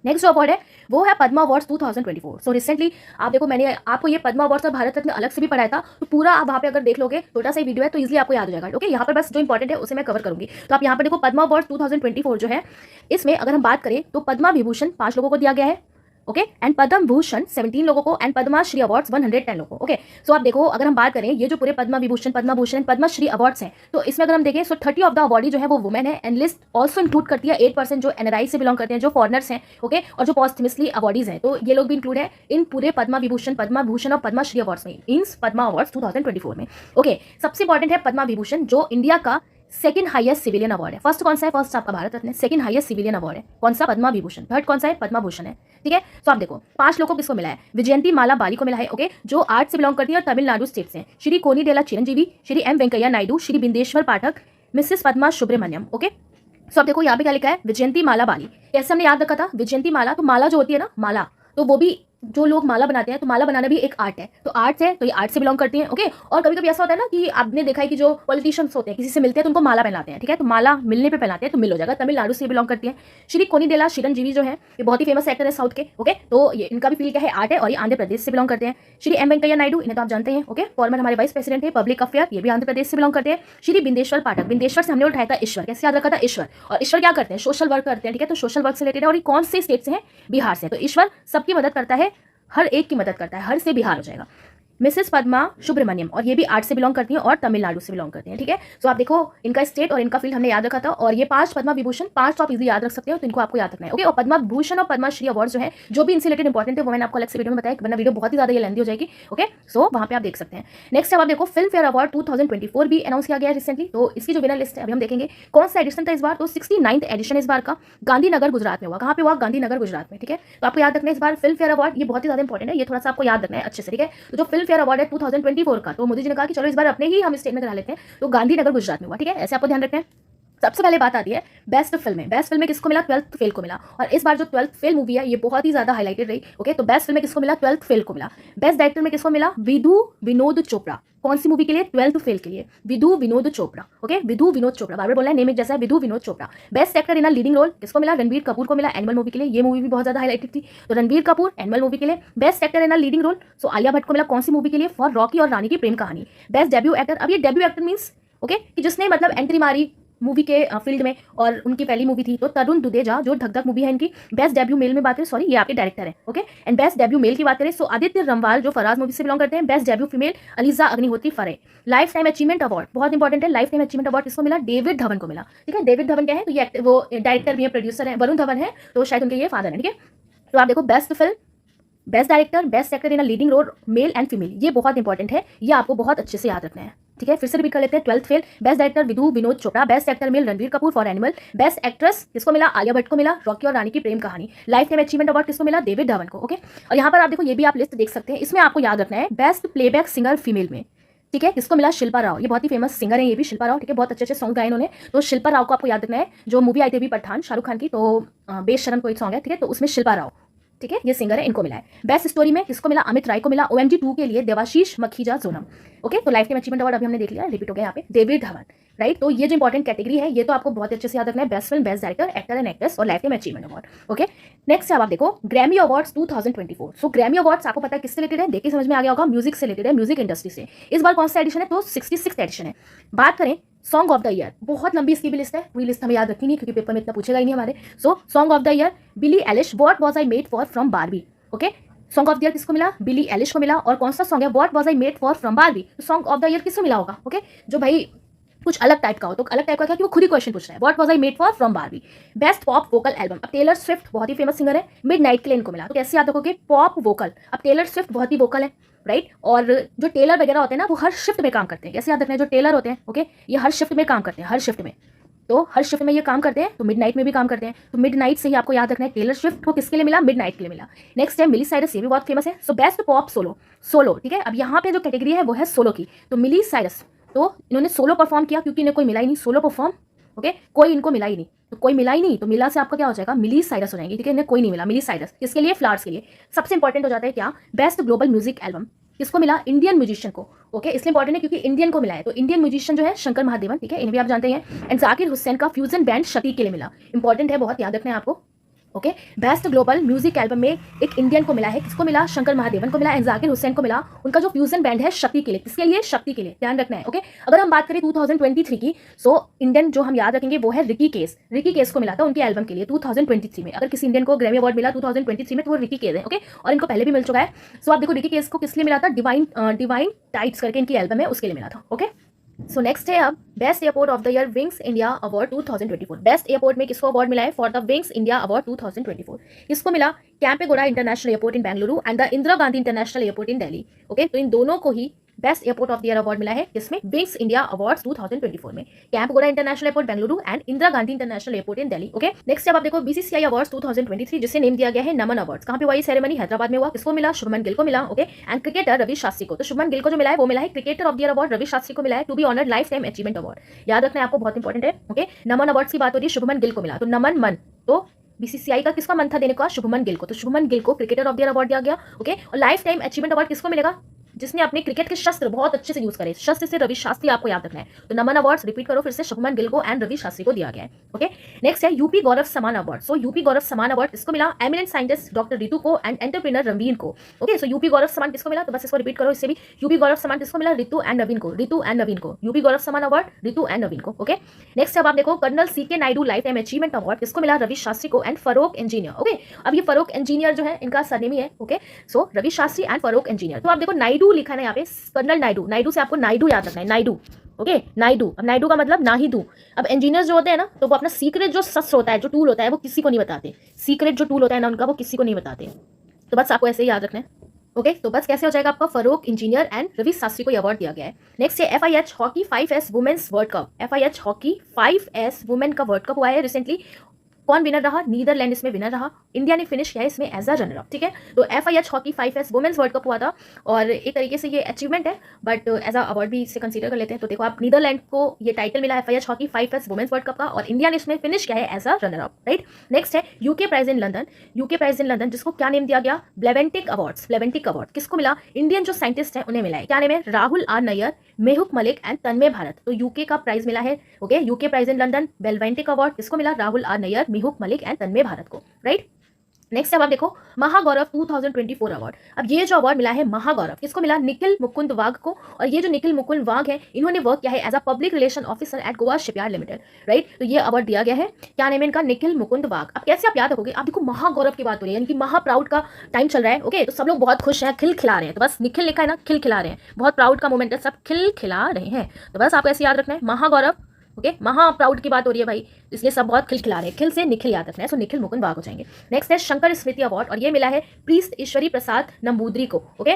नेक्स्ट जो अवार्ड है वो है पद्मा अवार्ड्स 2024। सो रिसेंटली आप देखो, मैंने आपको ये पद्मा अवार्ड्स और भारत रत्न अलग से भी पढ़ाया था, तो पूरा आप वहाँ पे अगर देख लोगे, छोटा सा वीडियो है तो इजीली आपको याद हो जाएगा। ओके, यहाँ पर बस जो इंपॉर्टेंट है उसे मैं कवर करूंगी। तो आप यहाँ पर देखो, पद्मा अवार्ड्स 2024 जो है, इसमें अगर हम बात करें तो पद्मा विभूषण 5 लोगों को दिया गया है, ओके, एंड पद्म भूषण 17 लोगों को, एंड पद्माश्री अवार्ड्स 110 लोगों को। ओके, सो आप देखो, अगर हम बात करें ये जो पूरे पद्मा विभूषण, पद्मा भूषण एंड पद्मश्री अवार्ड्स हैं, तो इसमें अगर हम देखें सो 30 ऑफ द अवार्डी जो है वो वुमेन है, एंड लिस्ट ऑल्सो इंक्लूड करती है 8% जो एनआरआई से बिलोंग करते हैं, जो फॉरनर्स हैं, ओके, और जो पॉस्टमसली अवार्डीज हैं, तो ये लोग भी इंक्लूड है इन पूरे पद्मा विभूषण, पद्मा भूषण और पद्मश्री अवार्ड्स में, मींस पद्मा अवार्ड्स 2024 में। ओके, सबसे इंपॉर्टेंट है पद्मा विभूषण, जो इंडिया का सेकंड हाईएस्ट सिविलियन अवार्ड है। फर्स्ट कौन सा है? फर्स्ट आपका भारत रत्न है। सेकंड हाईएस्ट सिविलियन अवार्ड है कौन सा? पद्मा विभूषण। थर्ड कौन सा है? पद्मा भूषण है। ठीक है, तो आप देखो 5 लोगों को किसको मिला है? विजयंती माला बाली को मिला है, ओके, जो आर्ट से बिलोंग करती है और तमिलनाडु स्टेट से। श्री कोनी डेला चिरंजीवी, श्री एम वेंकैया नायडू, श्री बिंदेश्वर पाठक, Mrs Padma Subramaniam. Okay, so आप देखो यहाँ पे क्या लिखा है? विजयंती माला बाली। कैसे हमने याद रखा था? विजयंती माला, तो माला जो होती है ना, माला, तो वो भी जो लोग माला बनाते हैं, तो माला बनाना भी एक आर्ट है, तो आर्ट है, तो ये आर्ट से बिलोंग करती है। ओके, और कभी कभी ऐसा होता है ना कि आपने देखा है कि जो पॉलिटिशियंस होते हैं किसी से मिलते हैं तो उनको माला पहनाते हैं, ठीक है, तो माला मिलने पे पहनाते हैं तो मिल हो जाएगा। तमिलनाडु से बिलोंग करती है। श्री कोनिडेला चिरंजीवी जो है, ये बहुत ही फेमस एक्टर है साउथ के, ओके, तो ये इनका भी फील्ड क्या है? आर्ट है, और ये आंध्र प्रदेश से बिलोंग करते हैं। श्री एम वेंकैया नायडू, इन्हें तो आप जानते हैं, ओके, फॉर्मर हमारे वाइस प्रेसिडेंट है पब्लिक अफेयर, ये भी आंध्र प्रदेश से बिलोंग करते हैं। श्री बिंदेश्वर पाठक, बिंदेश्वर से हमने उठाया था ईश्वर, कैसे याद रखा था? ईश्वर, और ईश्वर क्या करते हैं? सोशल वर्क करते हैं, ठीक है, तो सोशल वर्क से रिलेटेड है, और ये कौन से स्टेट से है? बिहार से। तो ईश्वर सबकी मदद करता है, हर एक की मदद करता है, हर से बिहार हो जाएगा। मिसेस पद्मा सुब्रमण्यम, और ये भी आर्ट से बिलोंग करती हैं और तमिलनाडु से बिलोंग करती हैं। ठीक है, तो आप देखो इनका स्टेट और इनका फील्ड हमने याद रखा था, और ये 5 पद्मा विभूषण, 5 तो आप इजीली याद रख सकते हो, तो इनको आपको याद रखना है। ओके, और पद्मा भूषण और पद्मश्री अवार्ड जो है, जो भी इनसे रिलेटेड इंपॉर्टेंट है, वो मैंने आपको अलग से वीडियो में बताया, वरना वीडियो बहुत ही ज्यादा ये लेंथी हो जाएगी। ओके, सो वहाँ पे आप देख सकते हैं। नेक्स्ट आप देखो, फिल्म फेयर अवार्ड 2024 भी अनाउंस किया गया है रिसेंटली, तो इसकी जो विनर लिस्ट है अभी हम देखेंगे कौन सा एडिशन था इस बार। तो 69th एडिशन इस बार का गांधीनगर गुजरात में हुआ। कहाँ पे हुआ? गांधीनगर गुजरात में। ठीक है, तो आपको याद रखना है इस बार फिल्म फेयर अवार्ड, ये बहुत ही ज्यादा इंपॉर्टेंट है, ये थोड़ा सा आपको याद रखना है अच्छे से। ठीक है, तो जो फिल्म फेयर अवार्ड है 2024 का, तो मोदी जी ने कहा कि चलो इस बार अपने ही हम स्टेट में करा लेते हैं, तो गांधीनगर गुजरात में हुआ। ठीक है, ऐसे आपको ध्यान रखना है। सबसे पहले बात आती है बेस्ट फिल्म में। बेस्ट फिल्म में किसको मिला? 12th फेल को मिला, और इस बार जो 12th फेल मूवी है ये बहुत ही ज्यादा हाईलाइटेड रही। ओके, तो बेस्ट फिल्म में किसको मिला? 12th फेल को मिला। बेस्ट डायरेक्टर में किसको मिला? विधु विनोद चोपड़ा। कौन सी मूवी के लिए? 12th फेल के लिए, विधु विनोद चोपड़ा। ओके, विधु विनोद चोपड़ा, बार बार बोलना है, नेम एक जैसा है, Vidhu Vinod Chopra. Best actor in a leading role किसको मिला? रणबीर कपूर को मिला, एनिमल मूवी के लिए। ये मूवी भी बहुत ज्यादा हाईलाइटेड थी, तो रणबीर कपूर एनिमल मूवी के लिए। Best actor in a leading role, so Alia Bhatt को मिला, कौन सी मूवी के लिए? फॉर रॉकी और रानी की प्रेम कहानी। बेस्ट डेब्यू एक्टर, अब ये डेब्यू एक्टर मींस ओके कि जिसने मतलब एंट्री मारी मूवी के फील्ड में, और उनकी पहली मूवी थी, तो तरुण दुदेजा, जो धक धक मूवी है इनकी। बेस्ट डेब्यू मेल में बात करें, सॉरी ये आपके डायरेक्टर है, okay, and best debut male की बात करें सो आदित्य रमवाल, जो फराज मूवी से बिलोंग करते हैं। Best debut female ELISA Agnihotri फरे। लाइफ टाइम अचीवमेंट अवार्ड बहुत इंपॉर्टेंट है, लाइफ टाइम अचीवमेंट अवार्ड किसको मिला? डेविड धवन को मिला। ठीक है, डेविड धवन क्या है? तो ये वो डायरेक्टर भी है, प्रोड्यूसर है, वरुण धवन है, तो शायद उनके ये फादर है। ठीक है, तो आप देखो best film, best director, best actor in a leading role, male and female, ये बहुत इंपॉर्टेंट है, ये आपको बहुत अच्छे से याद रखना है। ठीक है, फिर से रिपीट कर लेते हैं। 12th fail, best director Vidhu Vinod Chopra, best actor male Ranbir Kapoor for Animal, best actress किसको मिला? आलिया भट्ट को मिला, रॉकी और रानी की प्रेम कहानी। लाइफ टाइम अचीवमेंट अवार्ड किसको मिला? डेविड धवन को। ओके, और यहाँ पर आप देखो, ये भी आप लिस्ट देख सकते हैं, इसमें आपको याद रखना है बेस्ट प्लेबैक सिंगर फीमेल में। ठीक है, किसको मिला? शिल्पा राव, ये बहुत ही फेमस सिंगर है, ये भी शिल्पा राव। ठीक है, बहुत अच्छे अच्छे सॉन्ग गाए इन्होंने, तो शिल्पा राव को आपको याद रखना है। जो मूवी आई थी अभी पठान, शाहरुख खान की, तो बेशरम कोई सॉन्ग है, ठीक है, तो उसमें शिल्पा राव, ठीक है, ये सिंगर है, इनको मिला है। बेस्ट स्टोरी में किसको मिला? अमित राय को मिला। OMG 2 के लिए देवाशीष मखीजा जोनम। ओके, तो लाइफ टाइम अचीवमेंट अवार्ड अभी हमने देख लिया, रिपीट हो गया यहाँ पे, डेविड धवन, राइट। तो ये जो इंपॉर्टेंट कैटेगरी है, ये तो आपको बहुत अच्छे से याद रखना है, best film, best director, actor and actress, और life time achievement award. Okay, next आप देखो Grammy awards 2024। So Grammy awards आपको पता है किससे रिलेटेड है? देखिए समझ में आ गया होगा, म्यूजिक से रिलेटेड है, म्यूजिक इंडस्ट्री से। इस बार कौन सा एडिशन है? तो 66th एडिशन है। बात करें सॉन्ग ऑफ द ईयर, बहुत लंबी इसकी भी लिस्ट है, पूरी लिस्ट हमें याद रखनी नहीं क्योंकि पेपर में इतना पूछेगा ही नहीं हमारे। So song of the year Billie Eilish, what was I made for from Barbie. Okay, song of the year किसको मिला? बिली एलिश को मिला। और कौन सा सॉन्ग है? What was I made for from Barbie. तो सॉन्ग ऑफ द ईयर किसको मिला होगा? ओके, जो भाई कुछ अलग टाइप का हो, तो अलग टाइप का क्या कि वो खुद ही क्वेश्चन पूछ रहा है, what was I made for from Barbie. Best pop vocal album, अब टेलर स्विफ्ट बहुत ही फेमस सिंगर है, मिडनाइट के लिए इनको मिला। तो कैसे याद रखोगे? पॉप वोकल, अब टेलर स्विफ्ट बहुत ही वोकल है, राइट, और जो टेलर वगैरह होते हैं ना, वो हर शिफ्ट में काम करते हैं। कैसे याद रखना है? जो टेलर होते हैं, ओके, ये हर शिफ्ट में काम करते हैं, हर शिफ्ट में, तो हर शिफ्ट में ये काम करते हैं, तो मिडनाइट में भी काम करते हैं। तो मिडनाइट से ही आपको याद रखना है, टेलर स्विफ्ट को किसके लिए मिला? मिडनाइट के लिए मिला। नेक्स्ट है मिली साइरस, ये भी बहुत फेमस है। So best pop solo, solo, ठीक है, अब यहाँ पे जो कैटेगरी है वो है सोलो की, तो मिली साइरस, तो इन्होंने सोलो परफॉर्म किया क्योंकि इन्हें कोई मिला ही नहीं, सोलो परफॉर्म, ओके, कोई इनको मिला ही नहीं, तो कोई मिला ही नहीं, तो मिला से आपका क्या हो जाएगा? मिली साइरस हो जाएंगी। ठीक है, इन्हें कोई नहीं मिला, मिली साइरस, किसके लिए? फ्लावर्स के लिए। सबसे इंपॉर्टेंट हो जाता है क्या? बेस्ट ग्लोबल म्यूजिक एल्बम किसको मिला? इंडियन म्यूजिशियन को। ओके, इसलिए इंपॉर्टेंट है क्योंकि इंडियन को मिला है, तो इंडियन म्यूजिशियन जो है शंकर महादेवन, ठीक है, इन्हें भी आप जानते हैं। एंड जाकिर हुसैन का फ्यूजन बैंड शती के लिए मिला। इंपॉर्टेंट है, बहुत याद रखना है आपको। Okay. Best global music album में एक इंडियन को मिला है, किसको मिला? शंकर महादेवन को मिला एंड जाकिर हुसैन को मिला। उनका जो फ्यूजन बैंड है शक्ति के लिए, किसके लिए? शक्ति के लिए, ध्यान रखना है। ओके, अगर हम बात करें 2023 की, सो इंडियन जो हम याद रखेंगे वो है रिकी केस। रिकी केस को मिला था उनके एल्बम के लिए 2023 में। अगर किसी इंडियन को ग्रैमी अवार्ड मिला 2023 में तो वो रिकी केस है। ओके, और इनको पहले भी मिल चुका है। सो आप देखो रिकी केस को किस लिए मिला था? डिवाइन टाइट्स करके इनकी एल्बम है, उसके लिए मिला था। ओके, सो नेक्स्ट है अब best airport of the year Wings India award 2024। Best airport में किसको अवार्ड मिला है? For the Wings India award 2024 किसको मिला? Kempegowda international airport in Bengaluru and the Indira Gandhi international airport in Delhi. Okay, तो इन दोनों को ही best airport of the year award मिला है, जिसमें विंग्स इंडिया अवार्ड्स 2024 में Kempegowda international airport Bengaluru and Indira Gandhi international airport in Delhi. Okay, next अब आप देखो बीसीसीआई अवार्ड्स 2023, जिसे नेम दिया गया है नमन अवार्ड्स। कहां पे हुआ ये सेरेमनी? हैदराबाद में हुआ। किसको मिला? शुभमन गिल को मिला। Okay, and cricketer Ravi Shastri को। तो शुभमन गिल को जो मिला है वो मिला है cricketer of the year award, Ravi Shastri को मिला है to be honoured life time achievement award. याद रखना है आपको, बहुत इंपॉर्टेंट है। ओके, नमन अवार्ड्स की बात हो रही है, शुभमन गिल को मिला, तो नमन मन, तो बीसीसीआई का किसका मन था देने का? शुभमन गिल को। तो शुभमन गिल को cricketer of the year award दिया गया। ओके, और लाइफ टाइम अचीवमेंट अवार्ड किसको मिलेगा? जिसने अपने क्रिकेट के शस्त्र बहुत अच्छे से यूज करे, शस्त्र से रवि शास्त्री आपको याद रखना है। तो नमन अवार्ड्स रिपीट करो फिर से, शुभमन गिल को एंड रवि शास्त्री को दिया गया है। ओके, नेक्स्ट है यूपी गौरव सम्मान अवार्ड। सो यूपी गौरव सम्मान अवार्ड किसको मिला? एमिनेंट साइंटिस्ट डॉक्टर रितु को एंड एंटरप्रेन्योर रवीन को। ओके, सो यूपी गौरव सम्मान किसको मिला? तो बस इसको रिपीट करो इससे भी, यूपी गौरव सम्मान किसको मिला? रितु एंड नवीन को, रितु एंड नवीन को। यूपी गौरव सम्मान अवार्ड रितु एंड नवीन को। ओके, नेक्स्ट अब आप देखो colonel CK Naidu life time achievement award किसको मिला? रवि शास्त्री को एंड फरूक इंजीनियर। ओके, अब ये फरूक इंजीनियर जो है इनका सरनेम ही है। Okay, so Ravi Shastri and Farokh Engineer. तो आप देखो नायडू लिखा है ना यहाँ पे, कर्नल नायडू, नायडू से आपको नायडू याद रखना है, नायडू। ओके, नायडू, अब नायडू का मतलब ना ही दू। अब इंजीनियर्स जो होते हैं ना, तो वो अपना सीक्रेट जो शस्त्र होता है, जो टूल होता है, वो किसी को नहीं बताते। सीक्रेट जो टूल होता है ना उनका, वो किसी को नहीं बताते। तो बस आपको ऐसे ही याद रखना है। ओके, तो बस कैसे हो जाएगा आपका? फरूक इंजीनियर एंड रवि शास्त्री को ये अवार्ड दिया गया है। नेक्स्ट है FIH hockey 5S women's world cup. FIH hockey 5S women का वर्ल्ड कप हुआ है रिसेंटली। कौन विनर रहा? नीदरलैंड इसमें विनर रहा। इंडिया ने फिनिश किया है इसमें एज अ रनर अप। ठीक है, तो FIH hockey 5S women's world cup हुआ था और एक तरीके से ये अचीवमेंट है, बट एज अ अवार्ड भी इसे कंसीडर कर लेते हैं। तो देखो आप, नीदरलैंड को ये टाइटल मिला FIH hockey 5S women's world cup का और इंडिया ने इसमें फिनिश किया है as a runner up, right. Next है UK prize in London. UK prize in London जिसको क्या नेम दिया गया? ब्लेवेंटिक अवार्ड्स। ब्लेवेंटिक अवार्ड किसको मिला? इंडियन जो साइंटिस्ट है उन्हें मिला है। क्या नेम है? Rahul R Nayyar, Mehak Malik and Tanmay Bharat. तो यूके का प्राइज मिला है। Okay, UK prize in London Belvantic award किसको मिला? राहुल आर नैयर, मेहुक मलिक एंड तन्मय भारत को, राइट। नेक्स्ट अब आप देखो महागौरव 2024 अवार्ड। अब ये जो अवार्ड मिला है महागौरव किसको मिला? निखिल मुकुंद वाघ को। और ये जो निखिल मुकुंद वाघ है, इन्होंने वर्क किया है as a public relation officer at Goa shipyard limited, right. तो ये अवार्ड दिया गया है, क्या नेम है इनका? निखिल मुकुंद वाघ। अब कैसे आप याद रखोगे? आप देखो महागौरव की बात हो रही है, यानी कि महा प्राउड का टाइम चल रहा है। ओके, तो सब लोग बहुत खुश हैं, खिल खिला रहे हैं। तो बस निखिल लिखा है ना, खिल खिला रहे हैं, बहुत प्राउड का मोमेंट है, सब खिल खिला रहे हैं। तो बस आपको ऐसे याद रखना है महागौरव। ओके, महा प्राउड की बात हो रही है भाई, इसलिए सब बहुत खिलखिला रहे हैं। खिल से निखिल याद रखना है, सो निखिल मुकुंद वाघ हो जाएंगे। नेक्स्ट है शंकर स्मृति अवार्ड और ये मिला है प्रीस्ट ईश्वरी प्रसाद नंबूदरी को। ओके,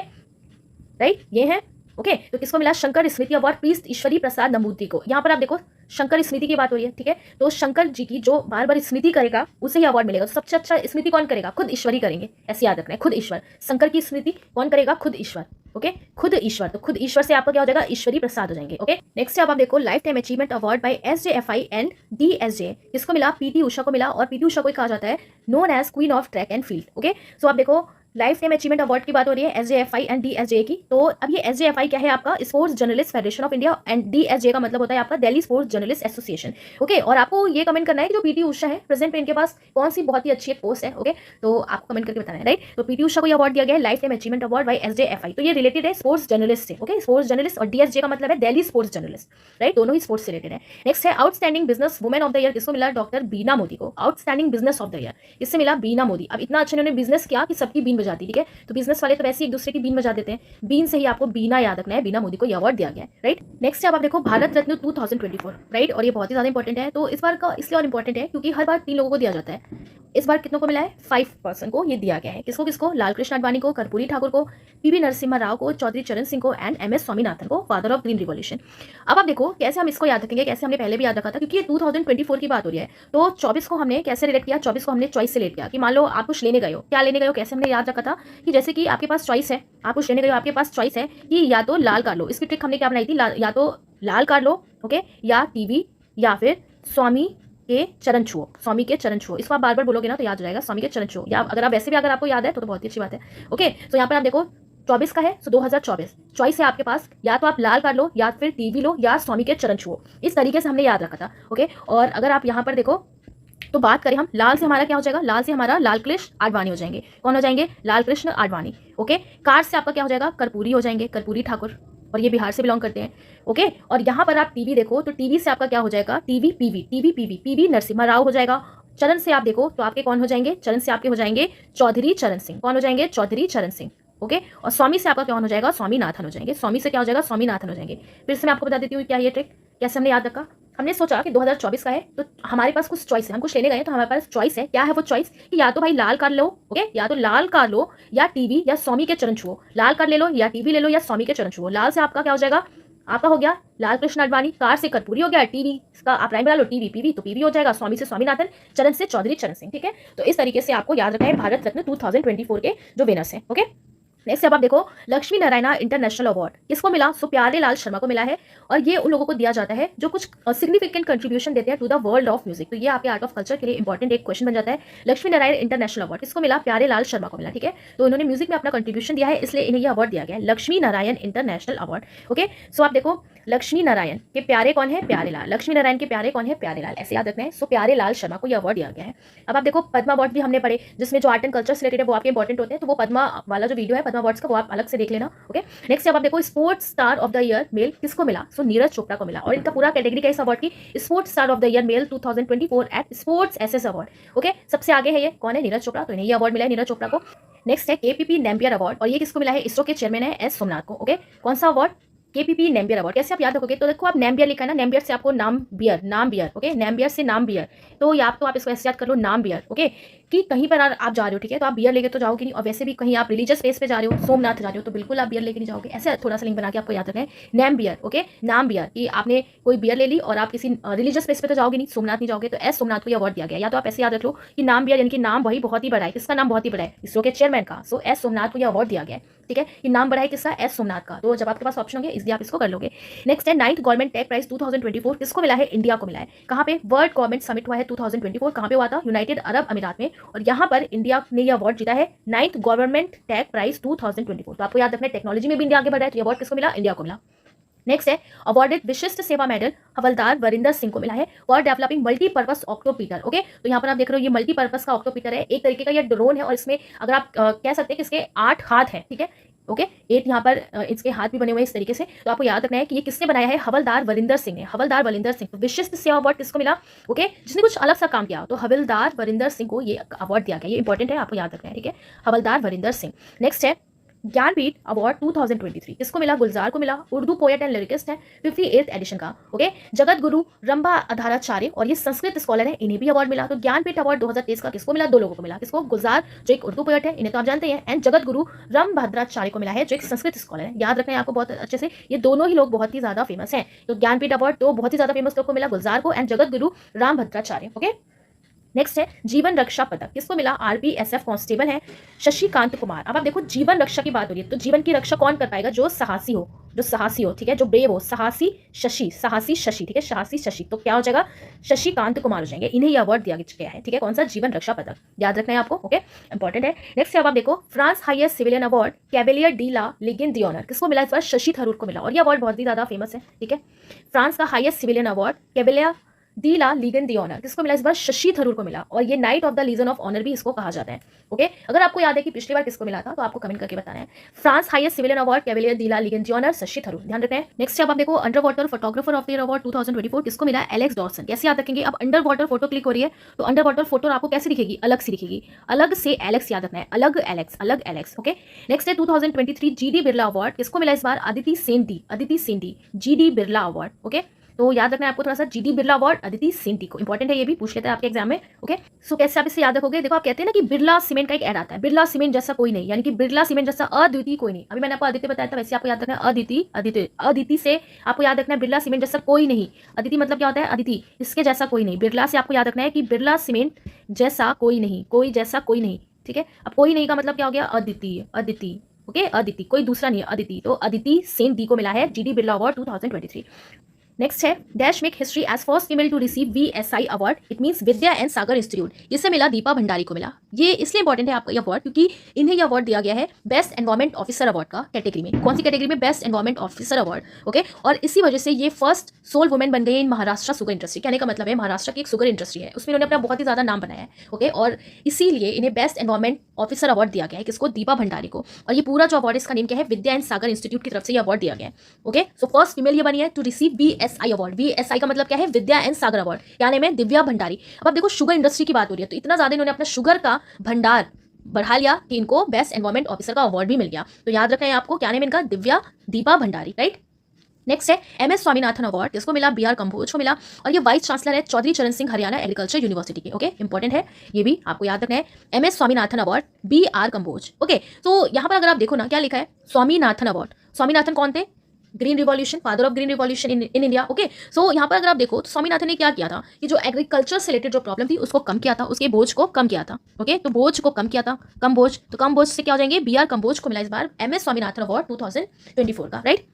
राइट, ये है। ओके, तो किसको मिला? शंकर स्मृति अवार्ड प्रीस्ट ईश्वरी प्रसाद नंबूदरी को। यहाँ पर आप देखो शंकर स्मृति की बात हो रही है, ठीक है। तो शंकर जी की जो बार बार स्मृति करेगा उसे ही अवार्ड मिलेगा। तो सबसे अच्छा स्मृति कौन करेगा? खुद ईश्वरी करेंगे, ऐसे याद रखना है, खुद ईश्वर। शंकर की स्मृति कौन करेगा? खुद ईश्वर। ओके, खुद ईश्वर। तो खुद ईश्वर से आपका क्या हो जाएगा? ईश्वरी प्रसाद हो जाएंगे। ओके, नेक्स्ट अब आप देखो life time achievement award bye SJFI and DSJ किसको मिला? PT उषा को मिला। और PT उषा को कहा जाता है known as queen of track and field. Okay, so आप देखो लाइफ टाइम अचीवमेंट अवार्ड की बात हो रही है SJFI एंड DSJ की। तो अब ये SJFI क्या है? आपका sports journalist federation of India and DSJ का मतलब होता है आपका Delhi sports journalist association. Okay, और आपको ये कमेंट करना है कि जो PT उषा है प्रेजेंट में इनके पास कौन सी बहुत ही अच्छी एक पोस्ट है। ओके, तो आपको कमेंट करके बताना है, राइट। तो PT उषा को ये अवार्ड दिया गया है life time achievement award bye SJFI। तो ये रिलेटेड है स्पोर्ट्स जर्नलिस्ट से। ओके, स्पोर्ट्स जर्नलिस्ट, और DSJ का मतलब है दिल्ली स्पोर्ट्स जर्नलिस्ट, राइट, दोनों ही स्पोर्ट्स से रिलेटेड है। नेक्स्ट है outstanding business women of the year किसको मिला? डॉक्टर बीना मोदी को। Outstanding business of the year इससे मिला बीना मोदी। अब इतना अच्छा इन्होंने बिजनेस किया कि सबकी बीन बजाती, ठीक है। तो बिजनेस वाले तो वैसे एक दूसरे की बीन बजा देते हैं, बीन से ही आपको बीना याद रखना है। बीना मोदी को ये अवार्ड दिया गया है, राइट। नेक्स्ट अब आप देखो भारत रत्न 2024, राइट, और ये बहुत ही ज्यादा इंपॉर्टेंट है। तो इस बार का इसलिए और इंपॉर्टेंट है क्योंकि हर बार 3 लोगों को दिया जाता है। इस बार कितनों को मिला है? 5 पर्सन को ये दिया गया है। किसको किसको? लाल कृष्ण आडवाणी को, कर्पूरी ठाकुर को, PV नरसिम्हा राव को, चौधरी चरण सिंह को एंड MS स्वामीनाथन को, फादर ऑफ ग्रीन रिवॉल्यूशन। अब आप देखो कैसे हम इसको याद रखेंगे, कैसे हमने पहले भी याद रखा था, क्योंकि ये 2024 की बात हो रही है। तो 24 को हमने कैसे रिलेट किया? 24 को हमने चॉइस से रिलेट किया कि मान लो आप कुछ लेने गए हो, क्या लेने गए हो, कैसे हमने याद रखा था कि जैसे कि आपके पास चॉइस है, आप कुछ लेने गए हो, आपके पास चॉइस है कि या तो लाल कार लो। इसकी ट्रिक हमने क्या बनाई थी? या तो लाल कार लो, ओके, या टीवी, या फिर स्वामी के चरण छुओ। स्वामी के चरण छुओ, इसको आप बार बार बोलोगे ना तो याद हो जाएगा, स्वामी के चरण छुओ। या अगर आप वैसे भी अगर आपको याद है तो बहुत ही अच्छी बात है। ओके, तो यहाँ पर आप देखो 24 का है, सो 2024 चॉइस है आपके पास, या तो आप लाल कार लो, या फिर टीवी लो, या स्वामी के चरण छुओ। इस तरीके से हमने याद रखा था। ओके, और अगर आप यहाँ पर देखो तो बात करें हम लाल से हमारा क्या हो जाएगा, लाल से हमारा लाल कृष्ण आडवाणी हो जाएंगे। कौन हो जाएंगे, लाल कृष्ण आडवाणी। ओके, कार से आपका क्या हो जाएगा, कर्पूरी हो जाएंगे, कर्पूरी ठाकुर, और ये बिहार से बिलोंग करते हैं। ओके, और यहाँ पर आप टीवी देखो तो टीवी से आपका क्या हो जाएगा, TV PV, TV PV, PV Narasimha Rao हो जाएगा। चरण से आप देखो तो आपके कौन हो जाएंगे, चरण से आपके हो जाएंगे चौधरी चरण सिंह। कौन हो जाएंगे, चौधरी चरण सिंह। ओके, और स्वामी से आपका क्या हो जाएगा, स्वामीनाथन हो जाएंगे। स्वामी से क्या हो जाएगा, स्वामीनाथन हो जाएंगे। फिर से मैं आपको बता देती हूँ क्या ये ट्रिक कैसे हमने याद रखा। हमने सोचा कि 2024 का है तो हमारे पास कुछ चॉइस है, हम कुछ लेने गए तो हमारे पास चॉइस है। क्या है वो चॉइस, कि या तो भाई लाल कार लो, ओके, या तो लाल कार लो या टीवी या स्वामी के चरण छुओ। लाल कार ले लो या टीवी ले लो या स्वामी के चरण छुओ। लाल से आपका क्या हो जाएगा, आपका हो गया लाल कृष्ण आडवाणी, कार से कर्पूरी हो गया, टीवी का आप राइम बना लो टीवी पीवी तो पीवी हो जाएगा, स्वामी से स्वामीनाथन, चरण से चौधरी चरण सिंह। ठीक है, तो इस तरीके से आपको याद रखना है भारत रत्न 2024 के जो विनर्स हैं। ओके, नेक्स्ट अब आप देखो लक्ष्मी नारायणा इंटरनेशनल अवार्ड किसको मिला, सो प्यारे लाल शर्मा को मिला है। और ये उन लोगों को दिया जाता है जो कुछ सिग्निफिकेंट कंट्रीब्यूशन देते हैं to the world of music. तो ये आपके आर्ट ऑफ कल्चर के लिए इंपॉर्टेंट एक क्वेश्चन बन जाता है। लक्ष्मी नारायण इंटरनेशनल अवार्ड किसको मिला, प्यारे लाल शर्मा को मिला। ठीक है, तो इन्होंने म्यूजिक में अपना कंट्रीब्यूशन दिया है इसलिए इन्हें यह अवार्ड दिया गया है, Lakshmi Narayan international award. Okay, so आप देखो लक्ष्मी नारायण के प्यारे कौन है, प्यारे लाल। लक्ष्मी नारायण के प्यारे कौन है, प्यारे लाल, ऐसे याद रखना है। सो प्यारे लाल शर्मा को यह अवार्ड दिया गया है। अब आप देखो पद्मा अवार्ड भी हमने पढ़े जिसमें जो आर्ट एंड कल्चर से रिलेटेड है वो आपके इंपॉर्टेंट होते हैं, तो वो पद्मा वाला जो वीडियो है पद्मा अवार्ड्स का वो आप अलग से देख लेना। ओके, नेक्स्ट अब आप देखो sports star of the year male किसको मिला, सो नीरज चोपड़ा को मिला। और इनका पूरा कैटेगरी का इस अवार्ड की sports star of the year male 2024 at sports SS award. Okay, सबसे आगे है ये कौन है, नीरज चोपड़ा, तो इन्हें ये अवार्ड मिला है नीरज चोपड़ा को। नेक्स्ट है केपीपी नेम्बियर अवार्ड और ये किसको मिला है, इसरो के चेयरमैन है एस सोमनाथ को। ओके, कौन सा अवार्ड, केपीपी नेम्बियर अवार्ड। कैसे आप याद रखोगे, तो देखो आप नेम्बियर लिखा है ना, नेम्बियर से आपको नाम बियर, नाम बियर। ओके, नेम्बियर से नाम बियर, तो या तो आप इसको ऐसे याद कर लो नाम बियर। ओके, कि कहीं पर आप जा रहे हो, ठीक है, तो आप बियर लेके तो जाओगे नहीं, और वैसे भी कहीं आप रिलीजियस प्लेस पे जा रहे हो, सोमनाथ जा रहे हो, तो बिल्कुल आप बियर लेके नहीं जाओगे। ऐसे थोड़ा सा लिंक बना के आपको याद रखना है, नेम बियर। ओके, नाम बियर, कि आपने कोई बियर ले ली और आप किसी रिलीजियस प्लेस पे तो जाओगे नहीं, सोमनाथ नहीं जाओगे, तो एस सोमनाथ को ये अवार्ड दिया गया। या तो आप ऐसे याद रख लो कि नाम बियर यानी कि नाम वही बहुत ही बड़ा है, किसका नाम बहुत ही बड़ा है, इसरो के चेयरमैन का, सो एस सोमनाथ को ये अवार्ड दिया गया है। ठीक है, कि नाम बड़ा है किसका, एस सोमनाथ का। तो जब आपके पास ऑप्शन होंगे इसलिए आप इसको कर लोगे। नेक्स्ट है 9th गवर्नमेंट टेक प्राइज 2024 किसको मिला है, इंडिया को मिला है। कहाँ पे, वर्ल्ड गवर्नमेंट समिट हुआ है 2024, कहाँ पे हुआ था, यूनाइटेड अरब अमीरात में, और यहाँ पर इंडिया ने यह अवार्ड जीता है 9th गवर्नमेंट टेक प्राइज 2024। तो आपको याद रखना है टेक्नोलॉजी में भी इंडिया आगे बढ़ रहा है, तो ये अवार्ड किसको मिला, इंडिया को मिला। नेक्स्ट है अवार्डेड विशिष्ट सेवा मेडल हवलदार वरिंदर सिंह को मिला है फॉर डेवलपिंग मल्टीपर्पज ऑक्टोपीटर। ओके, तो यहाँ पर आप देख रहे हो ये मल्टीपर्पज का ऑक्टोपीटर है, एक तरीके का ये ड्रोन है, और इसमें अगर आप कह सकते हैं कि इसके 8 हाथ हैं। ठीक है, ओके, 8 यहाँ पर इसके हाथ भी बने हुए हैं इस तरीके से। तो आपको याद रखना है कि ये किसने बनाया है, हवलदार वरिंदर सिंह ने, हवलदार वरिंदर सिंह। तो विशिष्ट सेवा अवार्ड किसको मिला, ओके, जिसने कुछ अलग सा काम किया, तो हवलदार वरिंदर सिंह को ये अवार्ड दिया गया। ये इंपॉर्टेंट है, आपको याद रखना है। ठीक है, हवलदार वरिंदर सिंह। नेक्स्ट है ज्ञानपीठ अवार्ड 2023 किसको मिला, गुलजार को मिला, उर्दू पोएट एंड लिरिकिस्ट है, 58th एडिशन का। ओके, जगत गुरु रंभा अधाराचार्य और ये संस्कृत स्कॉलर है, इन्हें भी अवार्ड मिला। तो ज्ञानपीठ अवार्ड 2023 का किसको मिला, 2 लोगों को मिला, किसको, गुलजार जो एक उर्दू पोएट है, इन्हें तो आप जानते हैं, एंड जगत गुरु रामभद्राचार्य को मिला है जो एक संस्कृत स्कॉलर है। याद रखना है आपको बहुत अच्छे से, ये दोनों ही लोग बहुत ही ज्यादा फेमस हैं। तो ज्ञानपीठ अवार्ड तो बहुत ही ज्यादा फेमस लोग को मिला, गुलजार को and Jagat Guru Rambhadracharya. Okay, next है जीवन रक्षा पदक किसको मिला, आरपीएसएफ कांस्टेबल है शशिकांत कुमार। अब आप देखो जीवन रक्षा की बात हो रही है, तो जीवन की रक्षा कौन कर पाएगा, जो साहसी हो, जो साहसी हो, ठीक है, जो ब्रेव हो, साहसी शशि, साहसी शशि। ठीक है, साहसी शशि, तो क्या हो जाएगा, शशिकांत कुमार हो जाएंगे, इन्हें यह अवार्ड दिया गया है। ठीक है, कौन सा, जीवन रक्षा पदक, याद रखना है आपको। ओके, इंपॉर्टेंट है। नेक्स्ट अब आप देखो France highest civilian award Chevalier de la ligand दी ऑनर किसको मिला, इस बार शशि थरूर को मिला, और ये अवार्ड बहुत ही ज्यादा फेमस है। ठीक है, फ्रांस का highest civilian award cavalier de la ligand दी ऑनर किसको मिला, इस बार शशि थरूर को मिला, और ये knight of the legion of honour भी इसको कहा जाता है। ओके, अगर आपको याद है कि पिछली बार किसको मिला था तो आपको कमेंट करके बताना है। France highest civilian award cavalier de la ligand दी ऑनर शशि थरूर, ध्यान रखना है। नेक्स्ट अब आप देखो under water photographer of the year award 2024 किसको मिला, एलेक्स डॉर्सन। कैसे याद रखेंगे, अब अंडर वाटर फोटो क्लिक हो रही है तो अंडर वाटर फोटो आपको कैसे दिखेगी, अलग से दिखेगी, अलग से एलेक्स याद रखना है, अलग एलेक्स, अलग एलेक्स। ओके, नेक्स्ट है 2023 जीडी बिरला अवार्ड किसको मिला, इस बार Aditi Senti, Aditi Senti, GD Birla award. Okay, तो याद रखना है आपको थोड़ा सा, जीडी बिरला अवार्ड अदिति सेंटी को, इंपॉर्टेंट है, ये भी पूछ लेते हैं आपके एग्जाम में। ओके, सो कैसे आप इसे याद रखोगे, देखो आप कहते हैं ना कि बिरला सीमेंट का एक ऐड आता है, बिरला सीमेंट जैसा कोई नहीं, यानी कि बिरला सीमेंट जैसा अद्वितीय कोई नहीं। अभी मैंने आपको अदिति बताया था, वैसे आपको याद रखना है अदिति, अदिति, अदिति से आपको याद रखना है बिरला सीमेंट जैसा कोई नहीं। अदिति मतलब क्या होता है, अदिति, इसके जैसा कोई नहीं। बिरला से आपको याद रखना है कि बिरला सीमेंट जैसा कोई नहीं, कोई जैसा कोई नहीं। ठीक है, अब कोई नहीं का मतलब क्या हो गया, अदिति, अदिति। ओके, अदिति, कोई दूसरा नहीं है, अदिति। तो अदिति सेन डी को मिला है जीडी बिरला अवार्ड 2023। नेक्स्ट है dash make history as first female to receive VSI award, it means Vidya and Sagar institute, इसे मिला दीपा भंडारी को मिला। ये इसलिए इंपॉर्टेंट है आपका ये अवार्ड क्योंकि इन्हें ये अवार्ड दिया गया है बेस्ट एनवायरमेंट ऑफिसर अवार्ड का कैटेगरी में। कौन सी कैटेगरी में? Best environment officer award. Okay, और इसी वजह से ये फर्स्ट सोल वुमेन बन गई है इन महाराष्ट्र शुगर इंडस्ट्री। कहने का मतलब है महाराष्ट्र की एक शुगर इंडस्ट्री है, उसमें इन्होंने अपना बहुत ही ज्यादा नाम बनाया है। ओके, और इसीलिए इन्हें बेस्ट एनवायरमेंट ऑफिसर अवार्ड दिया गया है। किसको? दीपा भंडारी को। और ये पूरा जो अवार्ड इसका नेम क्या है? विद्या एंड सागर इंस्टीट्यूट की तरफ से ये अवार्ड दिया गया है। ओके, सो फर्स्ट फीमेल ये बनी है to receive BSI award. BSI का मतलब क्या है? Vidya and Sagar award. क्या नेम है? दिव्या भंडारी। अब आप देखो शुगर इंडस्ट्री की बात हो रही है तो इतना ज्यादा इन्होंने अपना शुगर का भंडार बढ़ा लिया कि इनको बेस्ट एनवायरमेंट ऑफिसर का अवार्ड भी मिल गया। तो याद रखना है आपको, क्या नेम इनका? दिव्या दीपा भंडारी, राइट। नेक्स्ट है MS स्वामीनाथन अवार्ड। किसको मिला? BR कंबोज को मिला। और ये वाइस चांसलर है चौधरी चरण सिंह हरियाणा एग्रीकल्चर यूनिवर्सिटी के। ओके, इंपॉर्टेंट है, ये भी आपको याद रखना है। MS Swaminathan award BR Kamboj. Okay, तो यहाँ पर अगर आप देखो ना क्या लिखा है? स्वामीनाथन अवार्ड। स्वामीनाथन कौन थे? Green revolution, father of green revolution in India. Okay, so यहाँ पर अगर आप देखो तो स्वामीनाथन ने क्या किया था कि जो एग्रीकल्चर से रिलेटेड जो प्रॉब्लम थी उसको कम किया था, उसके बोझ को कम किया था। ओके, तो बोझ को कम किया था, कम बोझ, तो कम बोझ से क्या हो जाएंगे? BR कंबोज को मिला इस बार MS स्वामीनाथन अवार्ड 2024 का, राइट।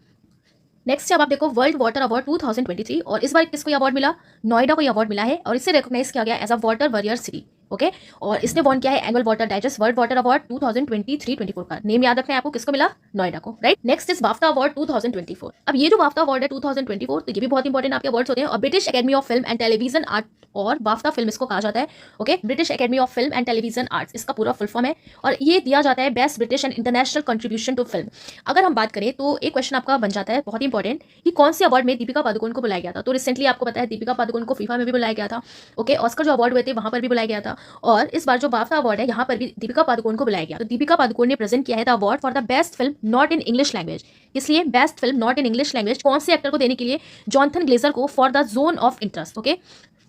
नेक्स्ट अब आप देखो वर्ल्ड वाटर अवार्ड 2023 और इस बार किसको अवार्ड मिला? नोएडा को ये अवार्ड मिला है और इससे रिकॉग्नाइज किया गया as a water warrior city. Okay, और इसने वॉन किया है annual water digest world water award 2023-24 का। नेम याद रखना है आपको, किसको मिला? नोएडा को, right. Next is BAFTA award 2024। अब ये जो बाफ्टा अवार्ड है 2024 तो ये भी बहुत इंपॉर्टेंट आपके अवार्ड्स होते हैं और British academy of film and television art और बाफ्टा फिल्म इसको कहा जाता है। Okay, British academy of film and television arts इसका पूरा फुल फॉर्म है और ये दिया जाता है best British and international contribution to film. अगर हम बात करें तो एक क्वेश्चन आपका बन जाता है बहुत ही इंपॉर्टेंट कि कौन से अवार्ड में दीपिका पादुकोण को बुलाया गया था। तो रिसेंटली आपको पता है दीपिका पादुकोण को फीफा में भी बुलाया गया था। ओके, ऑस्कर जो अवार्ड हुए थे वहां पर भी बुलाया गया था और इस बार जो बाफ्टा अवार्ड है यहाँ पर भी दीपिका पादुकोण को बुलाया गया। तो दीपिका पादुकोण ने प्रेजेंट किया है the award for the best film not in English language. इसलिए best film not in English language कौन से एक्टर को देने के लिए? जॉनथन ग्लेजर को for the zone of interest. Okay,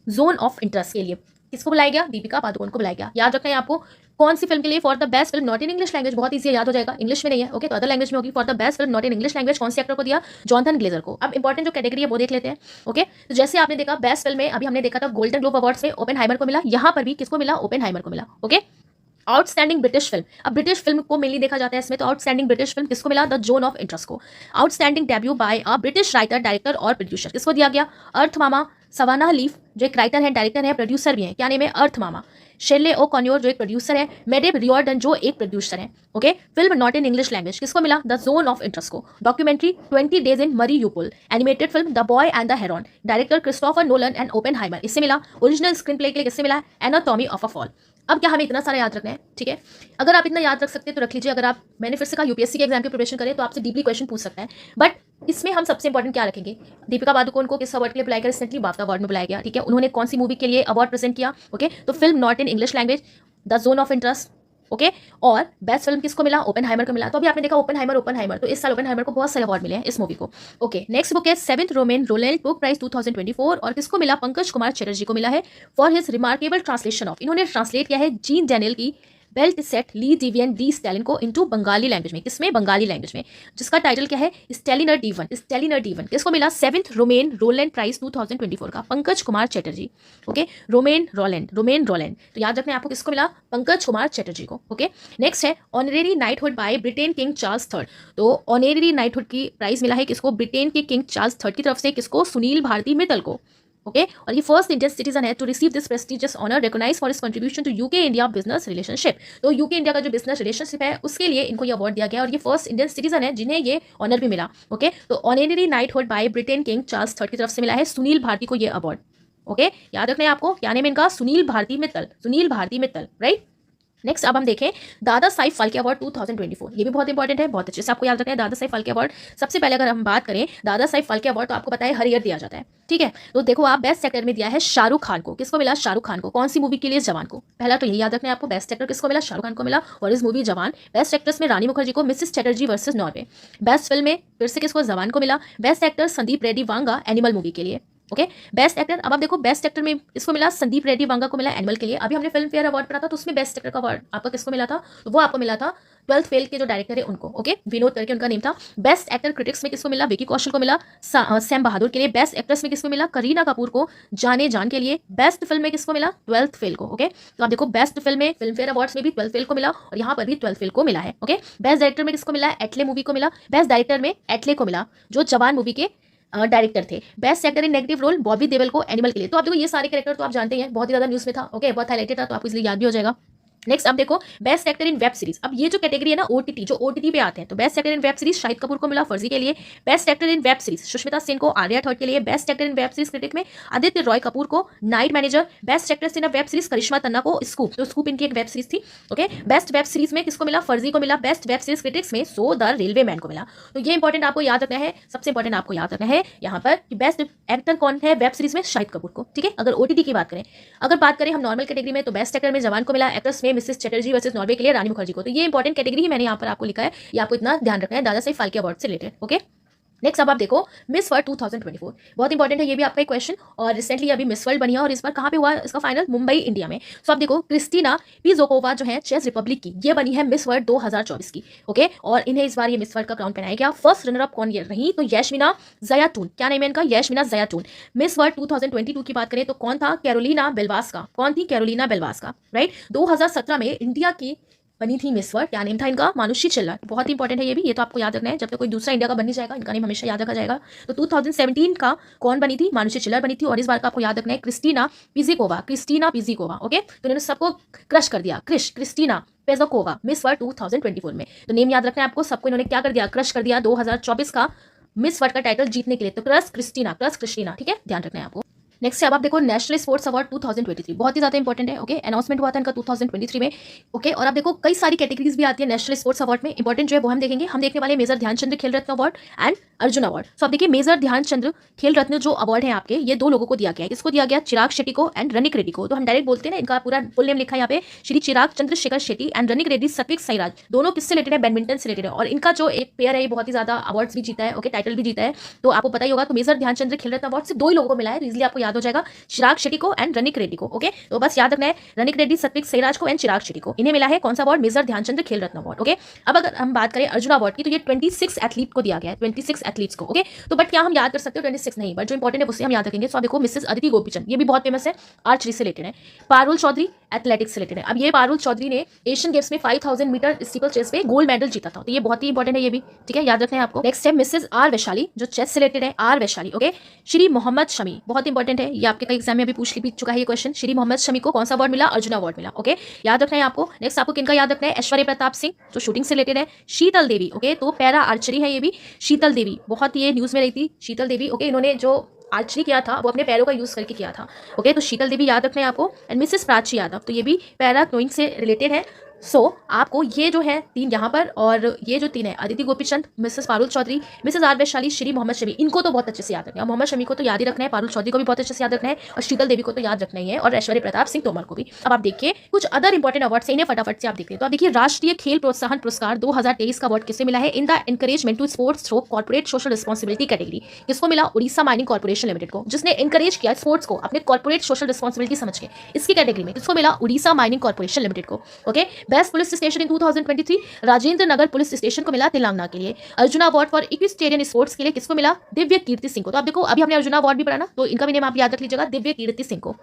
zone of interest के लिए किसको बुलाया गया? दीपिका पादुकोण को बुलाया गया। याद रखना है आपको कौन सी फिल्म के लिए? For the best film not in English language. बहुत ईजी याद हो जाएगा, इंग्लिश में नहीं है। ओके, तो अदर लैंग्वेज में होगी। For the best film not in English language कौन से एक्टर को दिया? जॉनथन ग्लेजर को। अब इंपॉर्टेंट जो कैटेगरी है वो देख लेते हैं। ओके, तो जैसे आपने देखा बेस्ट फिल्म में अभी हमने देखा था गोल्डन ग्लोब अवार्ड्स में ओपेनहाइमर को मिला, यहाँ पर भी किसको मिला? ओपेनहाइमर को मिला। ओके, आउटस्टैंडिंग ब्रिटिश फिल्म, अब ब्रिटिश फिल्म को मेनली देखा जाता है इसमें, तो आउटस्टैंडिंग ब्रिटिश फिल्म किसको मिला? द जोन ऑफ इंटरेस्ट को। Outstanding debut by a British writer director और प्रोड्यूसर किसको दिया गया? अर्थ मामा सवाना लीफ जो एक राइटर है, डायरेक्टर है, प्रोड्यूसर भी है। क्या नेम है? अर्थ मामा। शेरले ओ कॉन्योर जो एक प्रोड्यूसर है, मेडेब रियॉर्डन जो एक प्रोड्यूसर है। Okay, film not in English language किसको मिला? द जोन ऑफ इंटरेस्ट को। Documentary 20 days in Mariupol. Animated film the boy and the heron, director Christopher Nolan and Oppenheimer, इससे मिला। ओरिजिनल स्क्रीन प्ले के लिए किससे मिला? Anatomy of a fall. अब क्या हमें इतना सारा याद रखना है? ठीक है, अगर आप इतना याद रख सकते हैं तो रख लीजिए। अगर आप, मैंने फिर से कहा UPSC के एग्जाम की प्रिपरेशन करें तो आपसे डीपली क्वेश्चन पूछ सकता है, बट इसमें हम सबसे इंपॉर्टेंट क्या रखेंगे? दीपिका पादुकोण को किस अवार्ड के लिए बुलाया गया? रिसेंटली बाफ्टा अवार्ड में बुलाया गया। ठीक है, उन्होंने कौन सी मूवी के लिए अवार्ड प्रेजेंट किया? ओके, तो film not in English language, the zone of interest. Okay, और बेस्ट फिल्म किसको मिला? ओपेनहाइमर को मिला। तो अभी आपने देखा ओपेनहाइमर, तो इस साल ओपेनहाइमर को बहुत सारे अवार्ड मिले हैं इस मूवी को। ओके, नेक्स्ट बुक है 7th Romain Rowland book prize 2024 और किसको मिला? पंकज कुमार चटर्जी को मिला है for his remarkable translation of, इन्होंने ट्रांसलेट किया है जीन डैनियल की बेल्ट सेट ली डिवियन डी स्टैलिन को इनटू बंगाली लैंग्वेज में। किसमें? बंगाली लैंग्वेज में, जिसका टाइटल क्या है? स्टेलिनर डी1। किसको मिला? 7th रोमेन रोलैंड प्राइज 2024 का Pankaj Kumar Chatterjee. Okay, Romain Rolland, तो याद रखना है आपको किसको मिला? पंकज कुमार चटर्जी को। ओके, नेक्स्ट है honorary knighthood by Britain king Charles III। तो ऑनरेरी नाइटहुड की प्राइज मिला है किसको? ब्रिटेन के किंग चार्ल्स III की तरफ से। किसको? सुनील भारती मित्तल को। ओके, और ये फर्स्ट इंडियन सिटीजन है to receive this prestigious honour recognise for his contribution to UK India business relationship. तो UK इंडिया का जो बिजनेस रिलेशनशिप है उसके लिए इनको ये अवार्ड दिया गया और ये फर्स्ट इंडियन सिटीजन है जिन्हें ये ऑनर भी मिला। ओके, तो honorary knighthood by Britain king Charles III की तरफ से मिला है सुनील भारती को ये अवार्ड। ओके, याद रखना है आपको, क्या नेम इनका? सुनील भारती मित्तल, राइट। नेक्स्ट अब हम देखें दादा साहिब फाल्के अवार्ड 2024, ये भी बहुत इंपॉर्टेंट है, बहुत अच्छे से आपको याद रखना है। दादा साहिब फाल्के अवार्ड, सबसे पहले अगर हम बात करें दादा साहिब फाल्के अवार्ड तो आपको पता है हर ईयर दिया जाता है। ठीक है, तो देखो आप बेस्ट एक्टर में दिया है शाहरुख खान को। किसको मिला? शाहरुख खान को। कौन सी मूवी के लिए? जवान को। पहला तो यही याद रखना है आपको, बेस्ट एक्टर किसको मिला? शाहरुख खान को मिला और इस मूवी जवान। बेस्ट एक्ट्रेस में रानी मुखर्जी को Mrs Chatterjee versus Norway. Best film में फिर से किसको? जवान को मिला। Best actor Sandeep Reddy Vanga animal movie के लिए। ओके, बेस्ट एक्टर, अब आप देखो बेस्ट एक्टर में इसको मिला संदीप रेड्डी वांगा को मिला एनिमल के लिए। अभी हमने फिल्म फेयर अवार्ड पढ़ा था तो उसमें बेस्ट एक्टर का अवार्ड आपको किसको मिला था? तो वो आपको मिला था 12th फेल के जो डायरेक्टर है उनको। ओके, विनोद करके उनका नेम था। बेस्ट एक्टर क्रिटिक्स में किसको मिला? विकी कौशल को मिला सैम बहादुर के लिए। बेस्ट एक्ट्रेस में किसको मिला? करीना कपूर को जाने जान के लिए। बेस्ट फिल्म में किसको मिला? 12th फेल को। ओके, तो आप देखो बेस्ट फिल्म में फिल्म फेयर अवार्ड्स में भी 12th फेल को मिला और यहाँ पर भी 12th फेल को मिला है। ओके, बेस्ट डायरेक्टर में किसको मिला? एटले मूवी को मिला। बेस्ट डायरेक्टर में एटले को मिला जो जवान मूवी के डायरेक्टर थे। Best actor in negative role Bobby Deol को एनिमल के लिए। तो आप देखो ये सारे कैरेक्टर तो आप जानते हैं, बहुत ही ज्यादा न्यूज में था। ओके, बहुत हाईलाइटेड था तो आपको इसलिए याद भी हो जाएगा। नेक्स्ट अब देखो best actor in web series. अब ये जो कैटेगरी है ना ओटीटी, जो ओटीटी पे आते हैं, तो best actor in web series Shahid Kapoor को मिला फर्जी के लिए। Best actor in web series Sushmita Sen को आर्या थर्ड के लिए। Best actor in web series critic में आदित्य रॉय कपूर को night manager. Best actress in web series Karishma Tanna को स्कूप, तो स्कूप इनकी एक वेब सीरीज थी। ओके, बेस्ट वेब सीरीज में किसको मिला? फर्जी को मिला। बेस्ट वेब सीरीज क्रिटिक्स में सो द रेलवे मैन को मिला। तो ये इंपॉर्टेंट आपको याद रखना है, सबसे इंपॉर्टेंट आपको याद रखना है यहाँ पर कि बेस्ट एक्टर कौन है वेब सीरीज में? शाहिद कपूर को। ठीक है, अगर ओटीटी की बात करें। अगर बात करें हम नॉर्मल कैटेगरी में, तो बेस्ट एक्टर में जवान को मिला। एक्ट्रेस में मिसेस चटर्जी वर्सेस नॉर्वे के लिए रानी मुखर्जी को। तो ये इंपॉर्टेंट कैटेगरी ही मैंने यहाँ पर आपको लिखा है, ये आपको इतना ध्यान रखना है दादा साहेब फाल्के अवार्ड से रिलेटेड। ओके, नेक्स्ट अब आप देखो मिस वर्ल्ड 2024, बहुत इंपॉर्टेंट है ये भी आपका एक क्वेश्चन। और रिसेंटली अभी मिस वर्ल्ड बनी है और इस बार कहाँ पे हुआ इसका फाइनल? मुंबई, इंडिया में। सो आप देखो क्रिस्टीना पिज़ोकोवा जो है चेस रिपब्लिक की, ये बनी है मिस वर्ल्ड 2024 की। ओके, और इन्हें इस बार ये मिस वर्ल्ड का क्राउन पहनाया गया। फर्स्ट रनर अप कौन ये रही? तो यशमिना जयातून। क्या नेम है इनका? यशमिना जयातून। मिस वर्ल्ड 2022 की बात करें तो कौन था? कैरोलिना बेलवास्का। कौन थी? Carolina बेलवास्का, right. 2017 में इंडिया की बनी थी मिस वर्ल्ड, क्या नेम था इनका? मानुषी चिल्लर। बहुत इंपॉर्टेंट है ये भी, ये तो आपको याद रखना है, जब तक कोई दूसरा इंडिया का बन नहीं जाएगा इनका नेम हमेशा याद रखा जाएगा। तो 2017 का कौन बनी थी? मानुषी चिल्लर बनी थी। और इस बार का आपको याद रखना है क्रिस्टीना पिज़िकोवा। क्रिस्टीना पिज़िकोवा, ओके, तो इन्होंने सबको क्रश कर दिया। क्रिस्टीना पेज़ोकोवा मिस वर्ल्ड 2024 में। तो नेम याद रखना है आपको, सबको इन्होंने क्या कर दिया? क्रश कर दिया 2024 का मिस वर्ल्ड का टाइटल जीतने के लिए। तो क्रश क्रिस्टीना, ठीक है, ध्यान रखना है आपको। नेक्स्ट अब आप देखो नेशनल स्पोर्ट्स अवार्ड 2023, बहुत ही ज्यादा इंपॉर्टेंट है। ओके, अनाउंसमेंट हुआ था इनका 2023 में। ओके, और आप देखो कई सारी कैटेगरीज भी आती है नेशनल स्पोर्ट्स अवार्ड में। इंपॉर्टेंट जो है वो हम देखेंगे, हम देखने वाले मेजर ध्यानचंद्र खेल रत्न अवार्ड एंड अर्जुन अवार्ड। सो आप देखिए मेजर ध्यानचंद्र खेल रत्न जो अवार्ड है आपके, ये दो लोगों को दिया गया है। किसको दिया गया? चिराग शेट्टी को एंड रनिक रेड्डी को। तो हम डायरेक्ट बोलते हैं ना, इनका पूरा फुल नेम लिखा है यहाँ पे, श्री चिराग चंद्रशेखर शेट्टी एंड रनिक रेड्डी सत्विक साईराज। दोनों किससे रिलेटेड है? बैडमिंटन से रिलेटेड है। और इनका जो एक पेयर है ये बहुत ही ज्यादा अवार्ड्स भी जीता है, ओके, टाइटल भी जीता है। तो आपको पता ही होगा, तो मेजर ध्यानचंद्र खेल रत्न अवार्ड से दो ही लोगों को मिला है, इजीली आपको याद हो जाएगा, चिराग शेट्टी को एंड रनिक रेड्डी को। ओके, तो बस याद रखना है रनिक रेड्डी सत्विक साईराज को एंड चिराग शेट्टी को, इन्हें मिला है कौन सा अवार्ड? मेजर ध्यानचंद्र खेल रत्न अवार्ड। ओके, अब अगर हम बात करें अर्जुन अवार्ड की, तो ये 26 एथलीट को दिया गया है, 26 एथलीट्स को। ओके, तो बट क्या हम याद कर सकते हो? 26 नहीं, बट जो इंपॉर्टेंट है उससे हम याद रखेंगे। सो देखो मिसेस अदिति गोपीचंद, ये भी बहुत फेमस है, आर्चरी से रिलेटेड है। पारुल चौधरी एथलेटिक्स से रिलेटेड है। अब ये पारुल चौधरी ने एशियन गेम्स में 5000 मीटर स्टीपल चेस पे गोल्ड मेडल जीता था, तो ये बहुत ही इंपॉर्टेंट है ये भी, ठीक है, याद रखना है आपको। नेक्स्ट है मिसेस आर वैशाली, जो चेस से रिलेटेड है, आर वैशाली। ओके, श्री मोहम्मद शमी, बहुत इंपॉर्टेंट है ये, आपके कई एग्जाम में अभी पूछ चुका है ये क्वेश्चन। श्री मोहम्मद शमी को कौन सा अवार्ड मिला? अर्जुन अवार्ड मिला। ओके, याद रखना है आपको। नेक्स्ट आपको किनका याद रखना है? ऐश्वर्य प्रताप सिंह, जो शूटिंग से रिलेटेड है। शीतल देवी, ओके, तो पैरा आर्चरी है ये भी। शीतल देवी बहुत ये न्यूज में रही थी, शीतल देवी। ओके, इन्होंने जो आर्चरी किया था वो अपने पैरों का यूज करके किया था। ओके, तो शीतल देवी याद रखना है आपको। एंड मिसेस प्राची यादव, तो ये भी पैरा क्नोइंग से रिलेटेड है। सो आपको ये जो है तीन यहाँ पर, और ये जो तीन है Aditi Gopichand, mrs Parul Chaudhary, mrs R Vaishali, Shri Mohammed Shami, इनको तो बहुत अच्छे से याद रखना है। मोहम्मद शमी को तो याद ही रखना है, पारुल चौधरी को भी बहुत अच्छे से याद रखना है, और शीतल देवी को तो याद रखना ही है, और ऐश्वर्य प्रताप सिंह तोमर को भी। अब आप देखिए कुछ अदर इंपॉर्टेंट अवार्ड इन्हें फटाफट से आप देखिए। तो आप देखिए राष्ट्रीय खेल प्रोत्साहन पुरस्कार 2023 का अवार्ड किसे मिला है? In the encouragement to sports through corporate social responsibility category. किसको मिला? उड़ीसा माइनिंग कॉर्पोरेशन लिमिटेड को, जिसने एनकरेज किया स्पोर्ट्स को अपने कॉर्पोरेट सोशल रिस्पॉन्सिबिलिटी समझ के। इसकी कैटेगरी में किसको मिला? उड़ीसा माइनिंग कॉर्पोरेशन लिमिटेड को। ओके, बेस्ट पुलिस स्टेशन इन 2023 राजेंद्र नगर पुलिस स्टेशन को मिला तेलंगाना के लिए। Arjuna award for equestrian sports के लिए किसको मिला? दिव्य कीर्ति सिंह को। तो आप देखो अभी हमने अर्जुना अवार्ड भी पढ़ा ना, तो इनका भी नाम आप याद रख लीजिएगा, दिव्य कीर्ति सिंह को।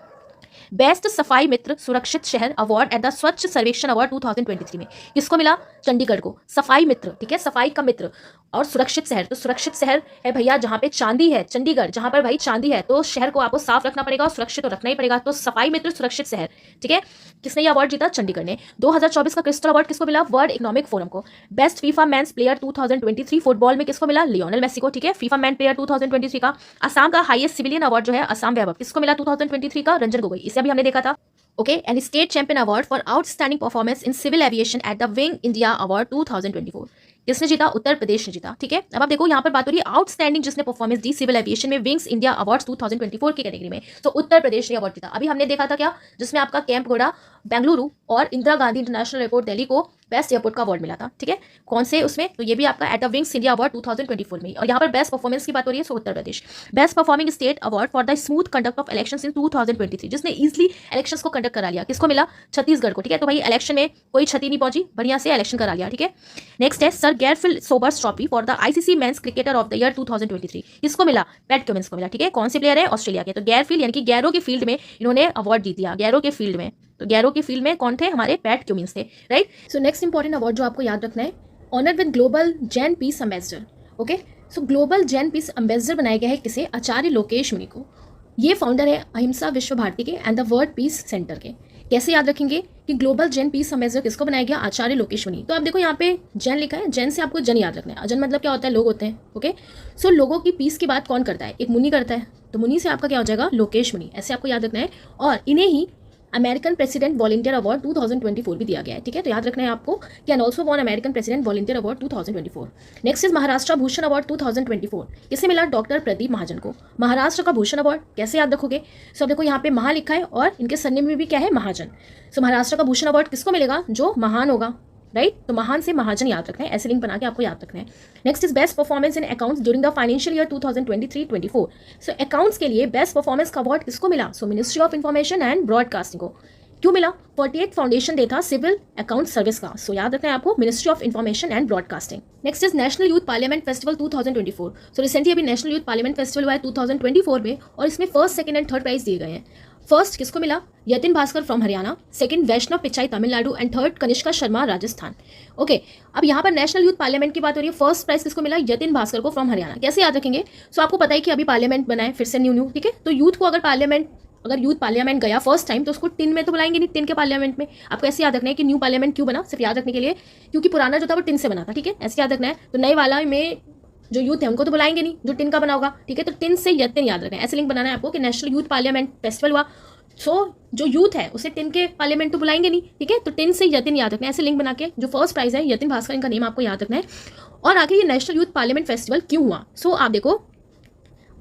बेस्ट सफाई मित्र सुरक्षित शहर अवार्ड एट द स्वच्छ सर्वेक्षण अवार्ड 2023 में किसको मिला? चंडीगढ़ को। सफाई मित्र, ठीक है, सफाई का मित्र, और सुरक्षित शहर, तो सुरक्षित शहर है भैया जहाँ पे चांदी है, चंडीगढ़, जहाँ पर भाई चांदी है, तो शहर को आपको साफ रखना पड़ेगा और सुरक्षित तो रखना ही पड़ेगा। तो सफाई मित्र सुरक्षित शहर, ठीक है, किसने ये अवार्ड जीता? चंडीगढ़ ने। 2024 का क्रिस्टल अवार्ड किसको मिला? वर्ल्ड इकोनॉमिक फोरम को। Best FIFA men's player 2023 football में किसको मिला? लियोनेल मेसी को, ठीक है, फीफा मैन प्लेयर 2023 का। असम का हाईएस्ट सिविलियन अवार्ड जो है असम वैभव, किसको मिला 2023 का? रंजन गोगोई, इसे अभी हमने देखा था। Okay, and state champion award for outstanding performance in civil aviation at the wing India award 2024 किसने जीता? उत्तर प्रदेश ने जीता, ठीक है। अब आप देखो यहाँ पर बात हो रही है आउटस्टैंडिंग जिसने परफॉर्मेंस दी सिविल एविएशन में विंग्स इंडिया अवार्ड्स 2024 की कैटेगरी में, तो उत्तर प्रदेश ने अवार्ड जीता। अभी हमने देखा था क्या, जिसमें आपका कैंप घोड़ा बेंगलुरु और इंदिरा गांधी इंटरनेशनल एयरपोर्ट दिल्ली को बेस्ट एयरपोर्ट का अवार्ड मिला था, ठीक है, कौन से उसमें? तो ये भी आपका at the Wings India award 2024 में। और यहाँ पर बेस्ट परफॉर्मेंस की बात हो रही है, so Uttar Pradesh. Best performing state award for the smooth conduct of elections in 2023 जिसने इजीली इलेक्शंस को कंडक्ट करा लिया, किसको मिला? छत्तीसगढ़ को, ठीक है। तो भाई इलेक्शन में कोई क्षति नहीं पहुंची, बढ़िया से इलेक्शन करा लिया, ठीक है। नेक्स्ट है sir Garfield Sobers trophy for the ICC men's cricketer of the year 2023 किसको मिला? पैट कमिंस को मिला, ठीक है। कौन से प्लेयर है? ऑस्ट्रेलिया के। तो गैरफिल यानी कि गैरो के फील्ड में इन्होंने अवार्ड जीत लिया, गैरो के फील्ड में। तो गैरो के फील्ड में कौन थे? हमारे पैट क्यूमिंस थे, right. So next important award जो आपको याद रखना है, honour with global Jain peace ambassador. Okay, so global Jain peace ambassador बनाया गया है किसे? आचार्य लोकेश मुनि को। ये फाउंडर है अहिंसा विश्व भारती के and the world peace centre के। कैसे याद रखेंगे कि ग्लोबल जैन पीस मेजर किसको बनाया गया, आचार्य लोकेश मुनि। तो आप देखो यहाँ पे जैन लिखा है, जैन से आपको जन याद रखना है। जन मतलब क्या होता है, लोग होते हैं। ओके, सो लोगों की पीस की बात कौन करता है, एक मुनि करता है, तो मुनि से आपका क्या हो जाएगा, लोकेश मुनि, ऐसे आपको याद रखना है। और इन्हें ही अमेरिकन प्रेसिडेंट वॉलंटियर अवार्ड 2024 भी दिया गया है, ठीक है, तो याद रखना है आपको कि and also won American president volunteer award 2024। Next is Maharashtra Bhushan award 2024, किसे मिला, डॉक्टर प्रदीप महाजन को। महाराष्ट्र का भूषण अवार्ड कैसे याद रखोगे, सो देखो यहाँ पे महा लिखा है और इनके सरनेम में भी क्या है, महाजन। सो महाराष्ट्र का भूषण अवार्ड किसको मिलेगा, जो महान होगा, राइट, तो महान से महाजन याद रखना है, ऐसे लिंक बना के आपको याद रखना है। Next is best performance in accounts during the financial year 2023-24। So accounts के लिए बेस्ट परफॉर्मेंस का अवार्ड किसको मिला, सो ministry of information and broadcasting को। क्यों मिला, 48 फाउंडेशन डे था सिविल अकाउंट सर्विस का, सो याद रखना है आपको ministry of information and broadcasting. Next is national youth parliament festival 2024। So recently अभी नेशनल यूथ पार्लियामेंट फेस्टिवल हुआ है 2024 में, और इसमें first, second and third prize दिए गए हैं। फर्स्ट किसको मिला, Yatin Bhaskar from Haryana, second Vaishnav Pichai Tamil Nadu and third Kanishka Sharma Rajasthan. Okay, अब यहाँ पर नेशनल यूथ पार्लियामेंट की बात हो रही है, फर्स्ट प्राइज किसको मिला, यतिन भास्कर को फ्रॉम हरियाणा। कैसे याद रखेंगे, सो आपको पता है कि अभी पार्लियामेंट बनाए फिर से न्यू, ठीक है, तो यूथ को अगर यूथ पार्लियामेंट गया फर्स्ट टाइम तो उसको टिन में तो बुलाएंगे नहीं, टिन के पार्लियामेंट में। आपको ऐसे याद रखना है कि न्यू पार्लियामेंट क्यों बना, सिर्फ याद रखने के लिए, क्योंकि पुराना जो था वो टिन से बना था, ठीक है, ऐसे याद रखना है। तो नए वाला में जो यूथ है उनको तो बुलाएंगे नहीं, जो टिन का बना होगा, ठीक है, तो टिन से यतिन याद रखना है, ऐसे लिंक बनाना है आपको कि नेशनल यूथ पार्लियामेंट फेस्टिवल हुआ, सो जो यूथ है उसे टिन के पार्लियामेंट तो बुलाएंगे नहीं, ठीक है, तो टिन से यतिन याद रखना है, ऐसे लिंक बना के। जो फर्स्ट प्राइज है यतिन भास्कर, इनका नेम आपको याद रखना है। और आगे ये नेशनल यूथ पार्लियामेंट फेस्टिवल क्यों हुआ, सो आप देखो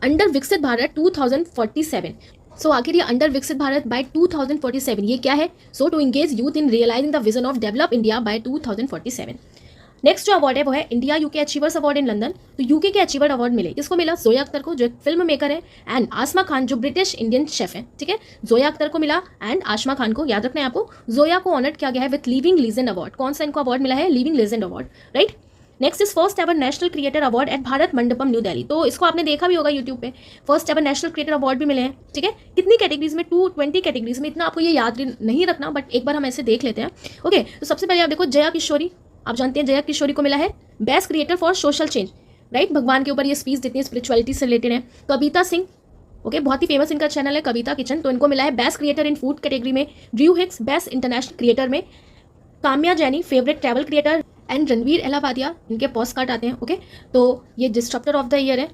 अंडर विकसित भारत 2047। सो आखिर ये अंडर विकसित भारत बाय 2047 ये क्या है, so to engage youth in realising the vision of develop India by 2047। Next जो अवार्ड है वो है India UK achievers award in London. तो यूके के अचीवर अवार्ड मिले, किसको मिला, जोया अख्तर को, जो एक फिल्म मेकर है, एंड आसमा खान जो ब्रिटिश इंडियन शेफ है, ठीक है, जोया अख्तर को मिला एंड आसमा खान को। याद रखना है आपको, जोया को ऑनर्ड किया गया है विथ लिविंग लीजेंड अवार्ड। कौन सा इनको अवार्ड मिला है, living legend award, right. Next is first ever national creator award eight Bharat Mandapam new Delhi. तो इसको आपने देखा भी होगा यूट्यूब पे, first ever national creator award भी मिले हैं, ठीक है। कितनी कैटेगरीज में, 220 कैटेगरीज में, इतना आपको ये याद नहीं रखना, बट एक बार हम ऐसे देख लेते हैं। ओके, तो सबसे पहले आप देखो जया किशोरी, आप जानते हैं जया किशोरी को मिला है best creator for social change, right, भगवान के ऊपर ये स्पीच देती है, स्पिरिचुअलिटी से रिलेटेड है। कविता सिंह, ओके, बहुत ही फेमस इनका चैनल है कविता किचन, तो इनको मिला है best creator in food category में। Drew Hicks best international creator में। Kamiya Jaani favourite travel creator, and Ranveer Allahbadia, इनके पोस्ट कार्ड आते हैं, ओके, तो ये डिस्ट्रप्टर ऑफ द ईयर है।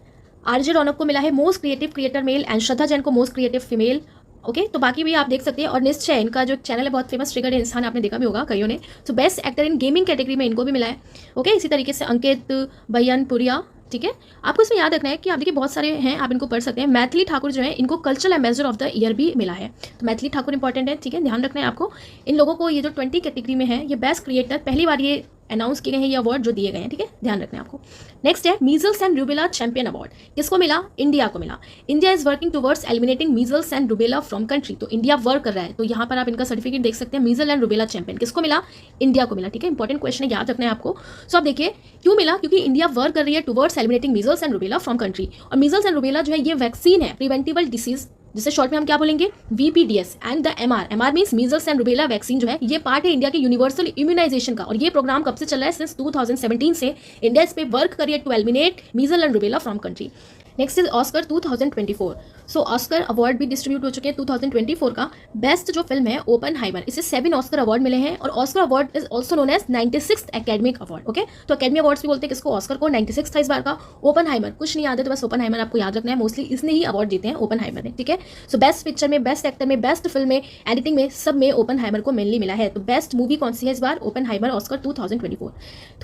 आरजे रौनक को मिला है most creative creator male, and Shraddha Jain को मोस्ट क्रिएटिव फीमेल, ओके, तो बाकी भी आप देख सकते हैं। और निश्चय, इनका जो चैनल है बहुत फेमस, ट्रिगर्ड इंसान, आपने देखा भी होगा कईयों ने। तो best actor in gaming category में इनको भी मिला है, ओके। इसी तरीके से अंकित बयानपुरिया, ठीक है, आपको इसमें याद रखना है कि आप देखिए बहुत सारे हैं, आप इनको पढ़ सकते हैं। मैथिली ठाकुर जो है, इनको cultural ambassador of the year भी मिला है, तो मैथिली ठाकुर इंपॉर्टेंट है, ठीक है, ध्यान रखना है आपको। इन लोगों को ये जो 20 कैटेगरी में है, ये बेस्ट क्रिएटर पहली बार ये अनाउंस किए गए हैं, ये अवार्ड जो दिए गए हैं, ठीक है, ध्यान रखना है आपको। नेक्स्ट है measles and rubella champion award, किसको मिला, इंडिया को मिला। India is working towards eliminating measles and rubella from country, तो इंडिया वर्क कर रहा है, तो यहाँ पर आप इनका सर्टिफिकेट देख सकते हैं। मीजल एंड रूबेला चैंपियन किसको मिला, इंडिया को मिला, ठीक है, इंपॉर्टेंट क्वेश्चन है, याद रखना है आपको। सो आप देखिए क्यों मिला, क्योंकि इंडिया वर्क कर रही है towards eliminating measles and rubella from country. और मीजल्स एंड रूबेला जो है ये वैक्सीन है, प्रिवेंटेबल डिसीज, जिसे शॉर्ट में हम क्या बोलेंगे, VPDS, and the MR means measles and rubella vaccine जो है ये पार्ट है इंडिया के यूनिवर्सल इम्यूनाइजेशन का। और ये प्रोग्राम कब से चल रहा है, सिंस 2017 से इंडिया इस पे वर्क कर रही है to eliminate measles and rubella from country. Next is Oscar 2024। So Oscar award भी डिस्ट्रीब्यूट हो चुके हैं 2024 का। बेस्ट जो फिल्म है ओपनहाइमर, इसे 7 ऑस्कर अवार्ड मिले हैं, और Oscar award is also known as 96th academic award, okay, तो एकेडमी अवार्ड्स भी बोलते हैं किसको, ऑस्कर को। 96 था इस बार का। ओपनहाइमर कुछ नहीं याद है तो बस ओपनहाइमर आपको याद रखना है, मोस्टली इसने ही अवार्ड जीते हैं ओपनहाइमर ने, ठीक है। सो बेस्ट पिक्चर में, बेस्ट एक्टर में, बेस्ट फिल्म में, एडिटिंग में, सब में ओपनहाइमर को मेनली मिला है। तो बेस्ट मूवी कौन सी है इस बार, ओपनहाइमर, ऑस्कर 2024।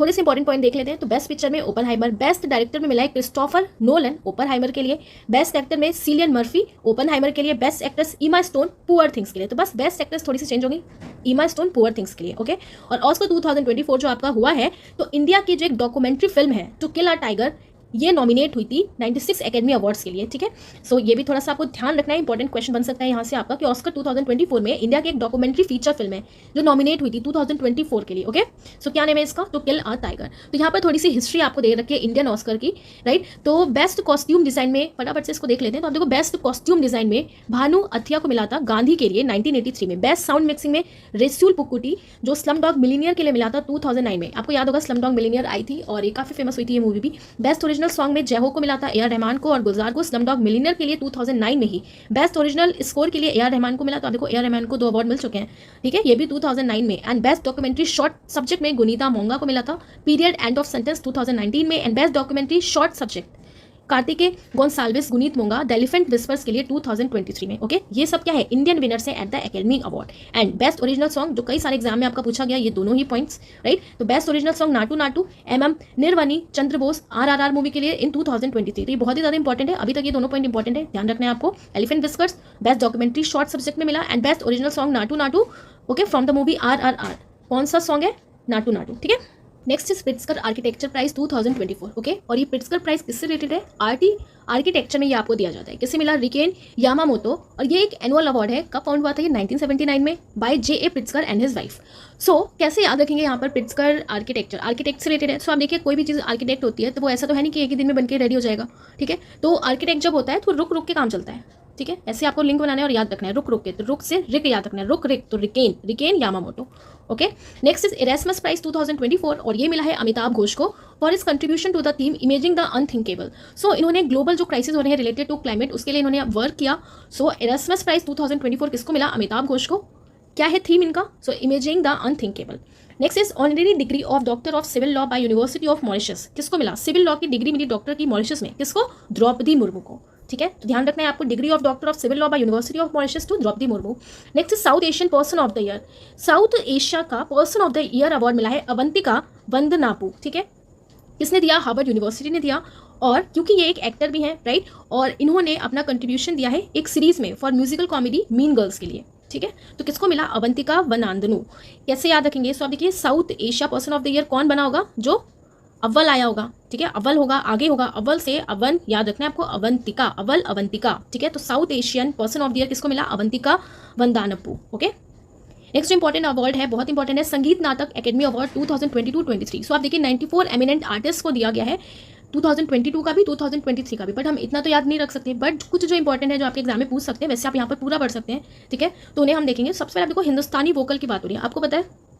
थोड़े से इंपॉर्टेंट पॉइंट देख लेते हैं। तो बेस्ट पिक्चर में ओपनहाइमर, बेस्ट डायरेक्टर में मिला है क्रिस्टोफर नोलन ओपनहाइमर के लिए, बेस्ट एक्टर में सिलियन मर्फी ओपनहाइमर के लिए, बेस्ट एक्ट्रेस ईमा स्टोन पुअर थिंग्स के लिए। तो बस बेस्ट एक्ट्रेस थोड़ी सी चेंज होगी, ईमा स्टोन पुअर थिंग्स के लिए, ओके। और ऑस्कर 2024 जो आपका हुआ है, तो इंडिया की जो एक डॉक्यूमेंट्री फिल्म है टू किल अ टाइगर, ये नॉमिनेट हुई थी 96 एकेडमी अवार्ड्स के लिए, ठीक है। सो ये भी थोड़ा सा आपको ध्यान रखना है, इंपॉर्टेंट क्वेश्चन बन सकता है यहाँ से आपका कि ऑस्कर 2024 में इंडिया की एक डॉक्यूमेंट्री फीचर फिल्म है जो नॉमिनेट हुई थी 2024 के लिए, ओके। सो क्या नेम है इसका, टू किल अ टाइगर। तो यहाँ पर थोड़ी सी हिस्ट्री आपको दे रखी है इंडियन ऑस्कर की, राइट। तो बेस्ट कॉस्ट्यूम डिजाइन में फटाफट से इसको देख लेते हैं। तो आप देखो बेस्ट कॉस्ट्यूम डिजाइन में भानु अथिया को मिला था गांधी के लिए 1983 में। बेस्ट साउंड मिक्सिंग में रेस्यूल पुक्कुटी जो स्लम डॉग मिलीनियर के लिए मिला था 2009 में। आपको याद होगा स्लम डॉग मिलीनियर आई थी और ये काफी फेमस हुई थी ये मूवी भी। बेस्ट ओरिजिनल ओरिजिनल सॉन्ग में जय हो को मिला था AR रहमान को, और गुलजार को स्लमडॉग मिलियनेयर के लिए 2009 में ही बेस्ट ओरिजिनल स्कोर के लिए AR रहमान को मिला। तो आप देखो AR रहमान को 2 अवार्ड मिल चुके हैं, ठीक है, ये भी 2009 में। And best documentary short subject में गुनीता मोंगा को मिला था पीरियड एंड ऑफ सेंटेंस 2019 में। And best documentary short subject Kartiki Gonsalves Guneet Monga the elephant whispers के लिए 2023 में। ओके, ये सब क्या है, इंडियन विनर्स है at the academy award. And best original song जो कई सारे एग्जाम में आपका पूछा गया, ये दोनों ही पॉइंट्स, राइट। तो best original song Naatu Naatu MM निर्वनी Chandra Bose RRR movie के लिए इन 2023। तो ये बहुत ही ज़्यादा इंपॉर्टेंट है, अभी तक ये दोनों पॉइंट इंपॉर्टेंट है, ध्यान रखना है आपको। Elephant whispers best documentary short subject में मिला। And best original song Naatu Naatu, okay, from the movie RRR। कौन सा सॉन्ग है, नाटू नाटू, ठीक है। Next is Pritzker architecture prize 2024, okay. और ये प्रिट्जकर प्राइज किससे रिलेटेड है, आर्किटेक्चर में ये आपको दिया जाता है। किससे मिला, रिकेन यामामोतो। और ये एक एनुअल अवार्ड है, कब फाउंड हुआ था ये 1979 में by JA Pritzker and his wife. So कैसे याद रखेंगे यहाँ पर, प्रिट्जकर आर्किटेक्चर आर्किटेक्ट से रिलेटेड है। सो आप देखिए कोई भी चीज़ आर्किटेक्ट होती है तो वो ऐसा तो है नहीं कि एक ही दिन में बनकर रेडी हो जाएगा, ठीक है। तो आर्किटेक्ट जब होता है तो रुक रुक के काम चलता है, ठीक है। ऐसे आपको लिंक बनाना है और याद रखना है, रुक रुक के, तो रुक से रिक याद रखना है, रुक रिक तो Riken Yamamoto, okay. Next is Erasmus prize 2024 और ये मिला है अमिताभ घोष को for his contribution to the theme imagining the unthinkable. So इन्होंने ग्लोबल जो क्राइसिस हो रहे हैं रिलेटेड टू क्लाइमेट, उसके लिए इन्होंने वर्क किया। सो इरेस्मस प्राइज 2024 किसको मिला, अमिताभ घोष को। क्या है थीम इनका, so imagining the unthinkable. Next is honorary degree of doctor of civil law by university of Mauritius, किसको मिला, सिविल लॉ की डिग्री मिली डॉक्टर की मॉरिशस में, किसको, द्रौपदी मुर्मू को, ठीक है। तो ध्यान रखना है आपको, degree of doctor of civil law by university of Mauritius to Draupadi Murmu. Next South Asian person of the year, South Asia का person of the year award मिला है अवंतिका वंदनापू, ठीक है। किसने दिया, हार्वर्ड यूनिवर्सिटी ने दिया। और क्योंकि ये एक एक्टर भी हैं, राइट, और इन्होंने अपना कंट्रीब्यूशन दिया है एक सीरीज में for musical comedy mean girls के लिए, ठीक है। तो किसको मिला, अवंतिका वनांदनु। कैसे याद रखेंगे, सो आप देखिए south Asia person of the year कौन बना होगा, जो अव्वल आया होगा, ठीक है, अव्वल होगा, आगे होगा, अव्वल से अवन याद रखना है आपको, अवंतिका, अव्वल अवंतिका, ठीक है। तो South Asian person of the year किसको मिला, Avantika Vandanapu, okay. Next important award है, बहुत इंपॉर्टेंट है, संगीत नाटक एकेडमी अवार्ड 2022-23। सो आप देखिए 94 एमिनेंट आर्टिस्ट को दिया गया है, 2022 का भी 2023 का भी, बट हम इतना तो याद नहीं रख सकते, बट कुछ जो इंपॉर्टेंट है जो आपके एग्जाम में पूछ सकते हैं, वैसे आप यहाँ पर पूरा पढ़ सकते हैं, ठीक है। तो उन्हें हम देखेंगे। सबसे पहले आप देखो हिंदुस्तानी वोकल की बात हो रही है, आपको पता है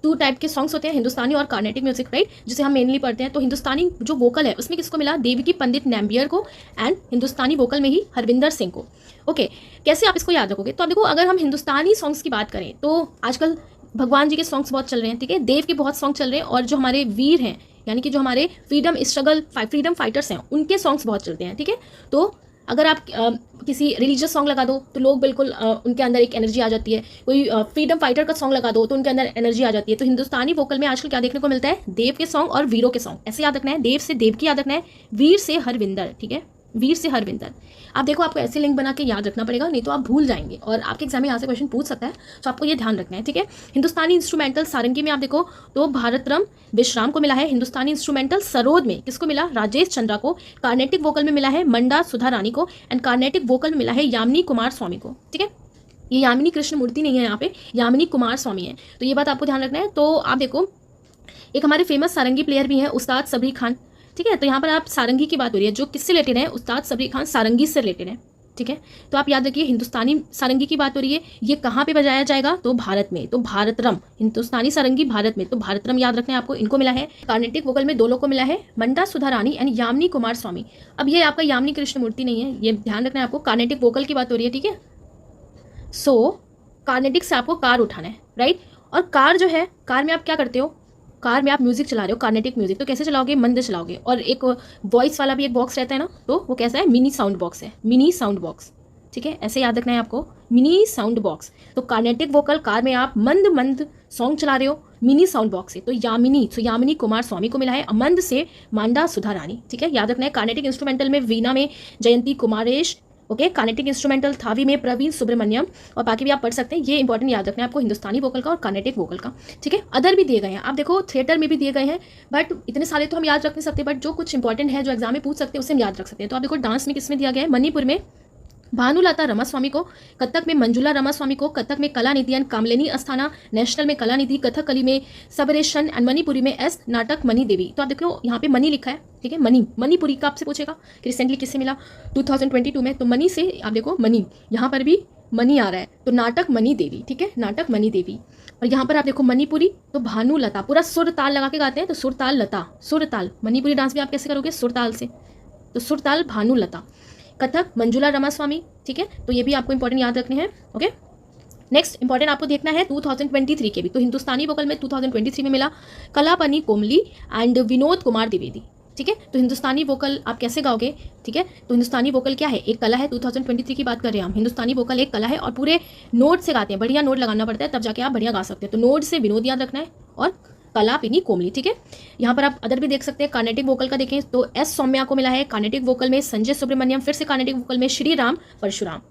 2 टाइप के सॉन्ग्स होते हैं, हिंदुस्तानी और कार्नेटिक म्यूजिक, राइट, जिसे हम मेनली पढ़ते हैं। तो हिंदुस्तानी जो वोकल है उसमें किसको मिला, देवकी पंडित नैम्बियर को। एंड हिंदुस्तानी वोकल में ही हरविंदर सिंह को, ओके। कैसे आप इसको याद रखोगे, तो आप देखो अगर हम हिंदुस्तानी सॉन्ग्स की बात करें तो आजकल भगवान जी के सॉन्ग्स बहुत चल रहे हैं, ठीक है, देव के बहुत सॉन्ग चल रहे हैं, और जो हमारे वीर हैं यानी कि जो हमारे फ्रीडम फाइटर्स हैं उनके सॉन्ग्स बहुत चलते हैं, ठीक है। तो अगर आप किसी रिलीजियस सॉन्ग लगा दो तो लोग बिल्कुल उनके अंदर एक एनर्जी आ जाती है, कोई फ्रीडम फाइटर का सॉन्ग लगा दो तो उनके अंदर एनर्जी आ जाती है। तो हिंदुस्तानी वोकल में आजकल क्या देखने को मिलता है, देव के सॉन्ग और वीरों के सॉन्ग, ऐसे याद रखना है, देव से देव की याद रखना है, वीर से हरविंदर, ठीक है, वीर से हरविंदर। आप देखो आपको ऐसे लिंक बना के याद रखना पड़ेगा, नहीं तो आप भूल जाएंगे और आपके एग्जाम में यहाँ से क्वेश्चन पूछ सकता है, तो आपको ये ध्यान रखना है, ठीक है। हिंदुस्तानी इंस्ट्रूमेंटल सारंगी में आप देखो तो भारतरम विश्राम को मिला है। हिंदुस्तानी इंस्ट्रूमेंटल सरोद में किसको मिला, राजेश चंद्रा को। कार्नेटिक वोकल में मिला है मंडा सुधा रानी को। एंड कार्नेटिक वोकल में मिला है यामिनी कुमार स्वामी को, ठीक है। ये यामिनी कृष्ण मूर्ति नहीं है, यहाँ पे यामिनी कुमार स्वामी है, तो ये बात आपको ध्यान रखना है। तो आप देखो एक हमारे फेमस सारंगी प्लेयर भी हैं उस्ताद सबरी खान, ठीक है। तो यहाँ पर आप सारंगी की बात हो रही है, जो किससे रिलेटेड है, उस्ताद सबरी खान सारंगी से रिलेटेड है, ठीक है। तो आप याद रखिए हिंदुस्तानी सारंगी की बात हो रही है, ये कहाँ पे बजाया जाएगा, तो भारत में, तो भारतरम, हिंदुस्तानी सारंगी भारत में, तो भारतरम याद रखना है आपको, इनको मिला है। कार्नेटिक वोकल में 2 लोग को मिला है, मंडा सुधा रानी एंड यामिनी कुमार स्वामी। अब ये आपका यामिनी कृष्ण मूर्ति नहीं है, ये ध्यान रखना है आपको, कार्नेटिक वोकल की बात हो रही है, ठीक है। सो कार्नेटिक से आपको कार उठाना है, राइट। और कार जो है, कार में आप क्या करते हो, कार में आप म्यूजिक चला रहे हो, कार्नेटिक म्यूजिक, तो कैसे चलाओगे, मंद चलाओगे। और एक वॉइस वाला भी एक बॉक्स रहता है ना, तो वो कैसा है, मिनी साउंड बॉक्स है, मिनी साउंड बॉक्स, ठीक है, ऐसे याद रखना है आपको, मिनी साउंड बॉक्स। तो कार्नेटिक वोकल कार में आप मंद मंद सॉन्ग चला रहे हो मिनी साउंड बॉक्स से, तो यामिनी कुमार स्वामी को मिला है। मंद से मांडा सुधा रानी, ठीक है, याद रखना है। कार्नेटिक इंस्ट्रूमेंटल में वीणा में जयंती कुमारेश, ओके। कार्नेटिक इंस्ट्रूमेंटल थावी में प्रवीण सुब्रमण्यम, और बाकी भी आप पढ़ सकते हैं, ये इंपॉर्टेंट याद रखना है आपको, हिंदुस्तानी वोकल का और कार्नेटिक वोकल का, ठीक है। अदर भी दिए गए हैं, आप देखो थिएटर में भी दिए गए हैं, बट इतने सारे तो हम याद रख नहीं सकते, बट जो कुछ इंपॉर्टेंट है जो एग्जाम में पूछ सकते हैं उसे हम याद रख सकते हैं। तो आप देखो डांस में किसमें दिया गया है, मणिपुर में भानुलता रमास्वामी को, कथक में मंजुला रमास्वामी को, कथक में कलानिधि एंड कामलेनी अस्थाना, नेशनल में कलानिधि, कथकली में सबरेशन एंड मणिपुरी में एस नाटक मणि देवी। तो आप देखो यहाँ पे मणि लिखा है, ठीक है, मणिपुरी का आपसे पूछेगा कि रिसेंटली किससे मिला 2022 में, तो मणि से आप देखो मणि, यहाँ पर भी मणि आ रहा है, तो नाटक मणि देवी, ठीक है, नाटक मणि देवी। और यहाँ पर आप देखो मणिपुरी, तो भानुलता, पूरा सुर ताल लगा के गाते हैं, तो सुर ताल लता, सुर ताल। मणिपुरी डांस भी आप कैसे करोगे? सुर ताल से, तो सुर ताल भानुलता। कथक मंजुला रामास्वामी, ठीक है, तो ये भी आपको इंपॉर्टेंट याद रखने हैं। ओके, नेक्स्ट इंपॉर्टेंट आपको देखना है 2023 के भी, तो हिंदुस्तानी वोकल में 2023 में मिला कलापनी कोमली एंड विनोद कुमार द्विवेदी, ठीक है। तो हिंदुस्तानी वोकल आप कैसे गाओगे? ठीक है, तो हिंदुस्तानी वोकल क्या है? एक कला है। 2023 की बात कर रहे हैं हम। हिंदुस्तानी वोकल एक कला है और पूरे नोट से गाते हैं, बढ़िया नोट लगाना पड़ता है तब जाके आप बढ़िया गा सकते हैं। तो नोट से विनोद याद रखना है और कलापिनी कोमली, ठीक है। यहाँ पर आप अदर भी देख सकते हैं। कार्नेटिक वोकल का देखें तो एस सौम्या को मिला है कार्नेटिक वोकल में, संजय सुब्रमण्यम फिर से कार्नेटिक वोकल में, श्री राम परशुराम।